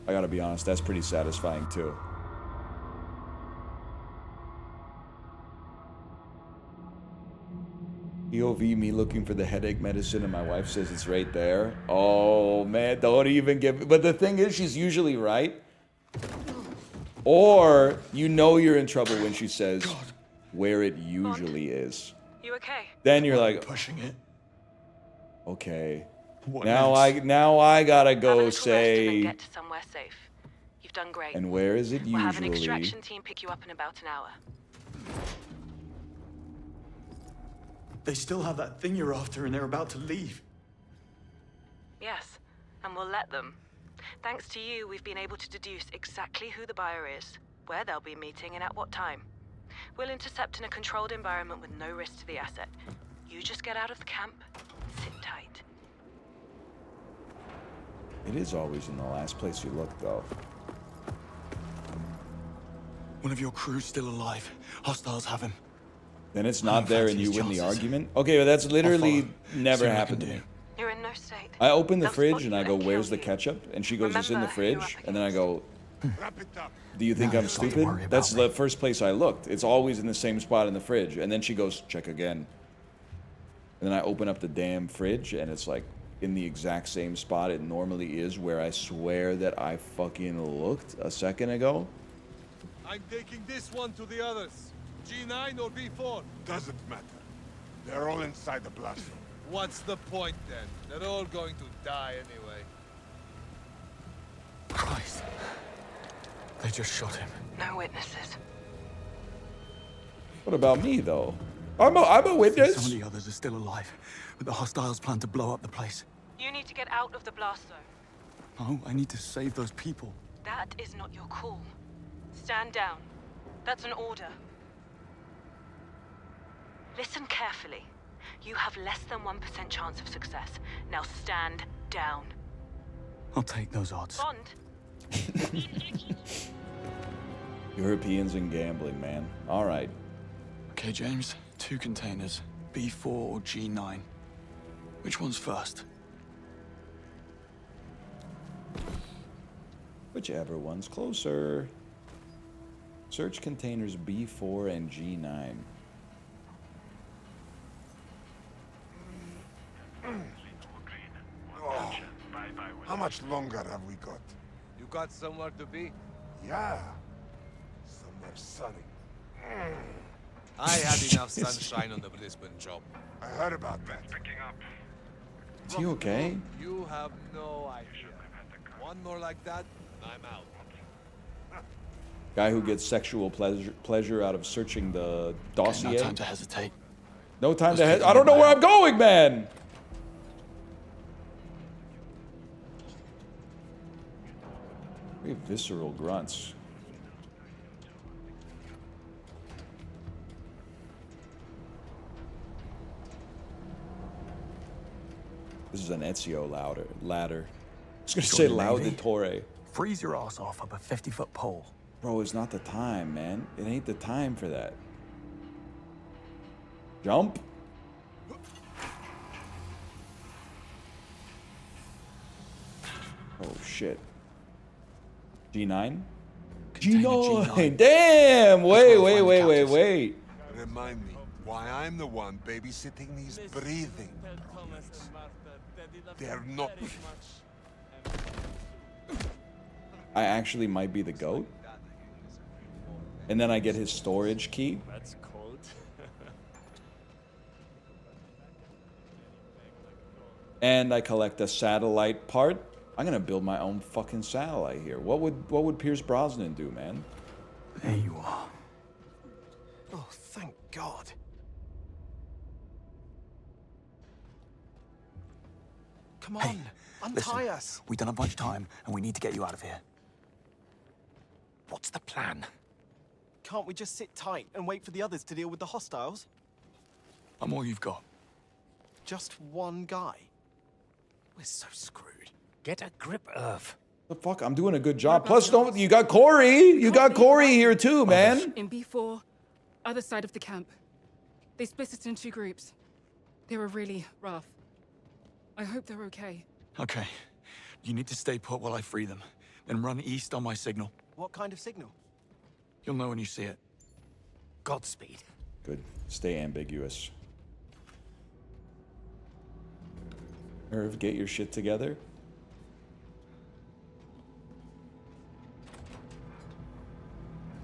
I gotta be honest, that's pretty satisfying too. POV me looking for the headache medicine and my wife says it's right there. Oh man, don't even give. But the thing is, she's usually right. Or you know you're in trouble when she says where it usually is. You okay? Then you're like Pushing it. Okay. What Now next? I gotta Have a go little rest and then say. get to somewhere safe. You've done great. And where is it We'll have an usually? extraction team pick you up in about an hour. They still have that thing you're after and they're about to leave. Yes, and we'll let them. Thanks to you, we've been able to deduce exactly who the buyer is, where they'll be meeting, and at what time. We'll intercept in a controlled environment with no risk to the asset. You just get out of the camp, sit tight. It is always in the last place you look, though. One of your crew's still alive. Hostiles have him. Then it's not there and fancy you his win the chances. argument? Okay, but that's literally follow. never See what I happened to can me. do. You're in no state. I open the They'll fridge spot and you I go, and where's kill the you. ketchup? And she goes, it's in the Remember who you're fridge. up And then I go, Wrap it up. do you think Now I'm you don't have to stupid? worry about That's me. the first place I looked. It's always in the same spot in the fridge. And then she goes, check again. And then I open up the damn fridge and it's like in the exact same spot it normally is, where I swear that I fucking looked a second ago. I'm taking this one to the others. G9 or B4? Doesn't matter. They're all inside the blast zone. What's the point then? They're all going to die anyway. Christ. They just shot him. No witnesses. What about me, though? I'm a Some witness. of the others are still alive, but the hostiles plan to blow up the place. You need to get out of the blast zone. Oh, I need to save those people. That is not your call. Stand down. That's an order. Listen carefully. You have less than 1% chance of success. Now stand down. I'll take those odds. Bond, Europeans and gambling, man. All right. Okay, James. 2 containers. B4 or G9. Which one's first? Whichever one's closer. Search containers B4 and G9. Oh, how much longer have we got? You got somewhere to be? Yeah. Somewhere sunny. I had enough sunshine on the Brisbane job. I heard about that. Is he okay? You have no idea. One more like that, and I'm out. Guy who gets sexual pleasure out of searching the dossier. No time to hesitate. No time Let's to take I don't them know where out. I'm going, man. We have visceral grunts. This is an Ezio ladder. I was gonna say Join the Navy? lauditore. Freeze your ass off up a 50-foot pole. Bro, it's not the time, man. It ain't the time for that. Jump. Oh shit. G9? Container G9. Damn! Wait, Let's go wait, find the wait, wait, captives. wait. Remind me why I'm the one babysitting these breathing problems. They're not. I actually might be the GOAT. And then I get his storage key. That's cold. And I collect a satellite part. I'm gonna build my own fucking satellite here. What would Pierce Brosnan do, man? There you are. Oh, thank God. Come on, untie Listen, us. we don't have much time, and we need to get you out of here. What's the plan? can't we just sit tight and wait for the others to deal with the hostiles? I'm all you've got. Just one guy? We're so screwed. Get a grip, Irv. The fuck? I'm doing a good job. Plus, don't you got Corey? You got Corey here too, man. In B4, other side of the camp. They split us in 2 groups. They were really rough. I hope they're okay. Okay. You need to stay put while I free them. Then run east on my signal. What kind of signal? You'll know when you see it. Godspeed. Good. Stay ambiguous. Irv, get your shit together.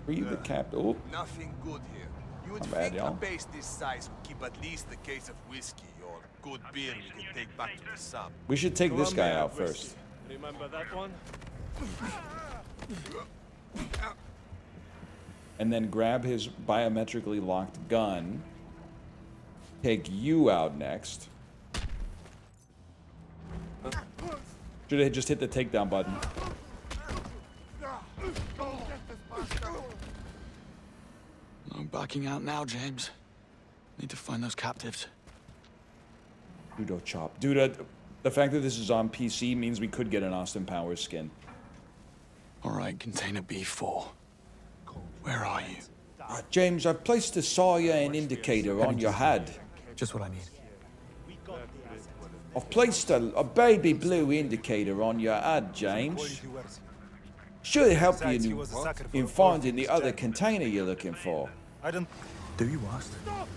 Free the cap. Oh, Nothing good here. You would Not bad, think y'all. a base this size would keep at least a case of whiskey or good beer we can take back to the sub. we should take this guy out first. Remember that one? And then grab his biometrically locked gun. Take you out next. Should have just hit the takedown button. I'm backing out now, James. Need to find those captives. Judo chop. Dude, the fact that this is on PC means we could get an Austin Powers skin. All right, container B4. Where are you? James, I've placed a Sawyer and indicator on your head. Just what I need. I've placed a baby blue indicator on your head, James. Should help you in finding the other container you're looking for. I don't... Do you ask? Stop!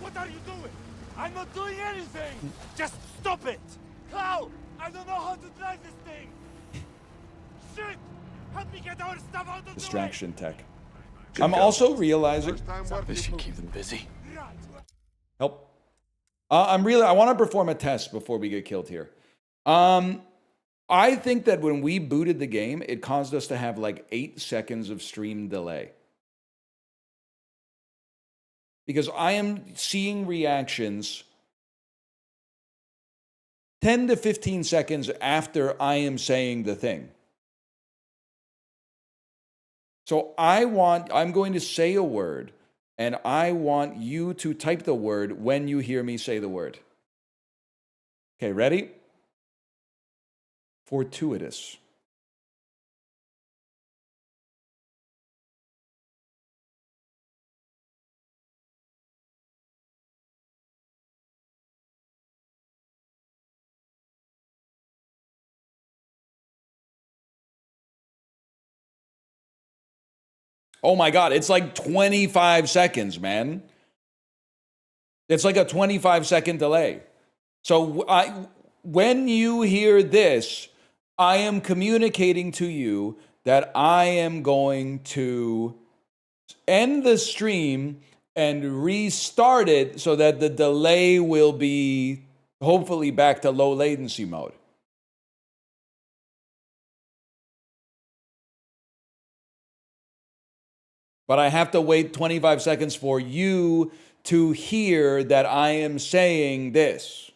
What are you doing? I'm not doing anything! Just stop it! Clow! I don't know how to drive this thing! Shit! Help me get our stuff out of the way! Distraction tech. I'm also realizing... This should keep them busy. Help. I want to perform a test before we get killed here. I think that when we booted the game, it caused us to have like 8 seconds of stream delay. Because I am seeing reactions 10 to 15 seconds after I am saying the thing. So I'm going to say a word, and I want you to type the word when you hear me say the word. Okay, ready? Fortuitous. Oh my God, it's like 25 seconds, man. It's like a 25-second delay. So when you hear this, I am communicating to you that I am going to end the stream and restart it so that the delay will be hopefully back to low latency mode. But I have to wait 25 seconds for you to hear that I am saying this.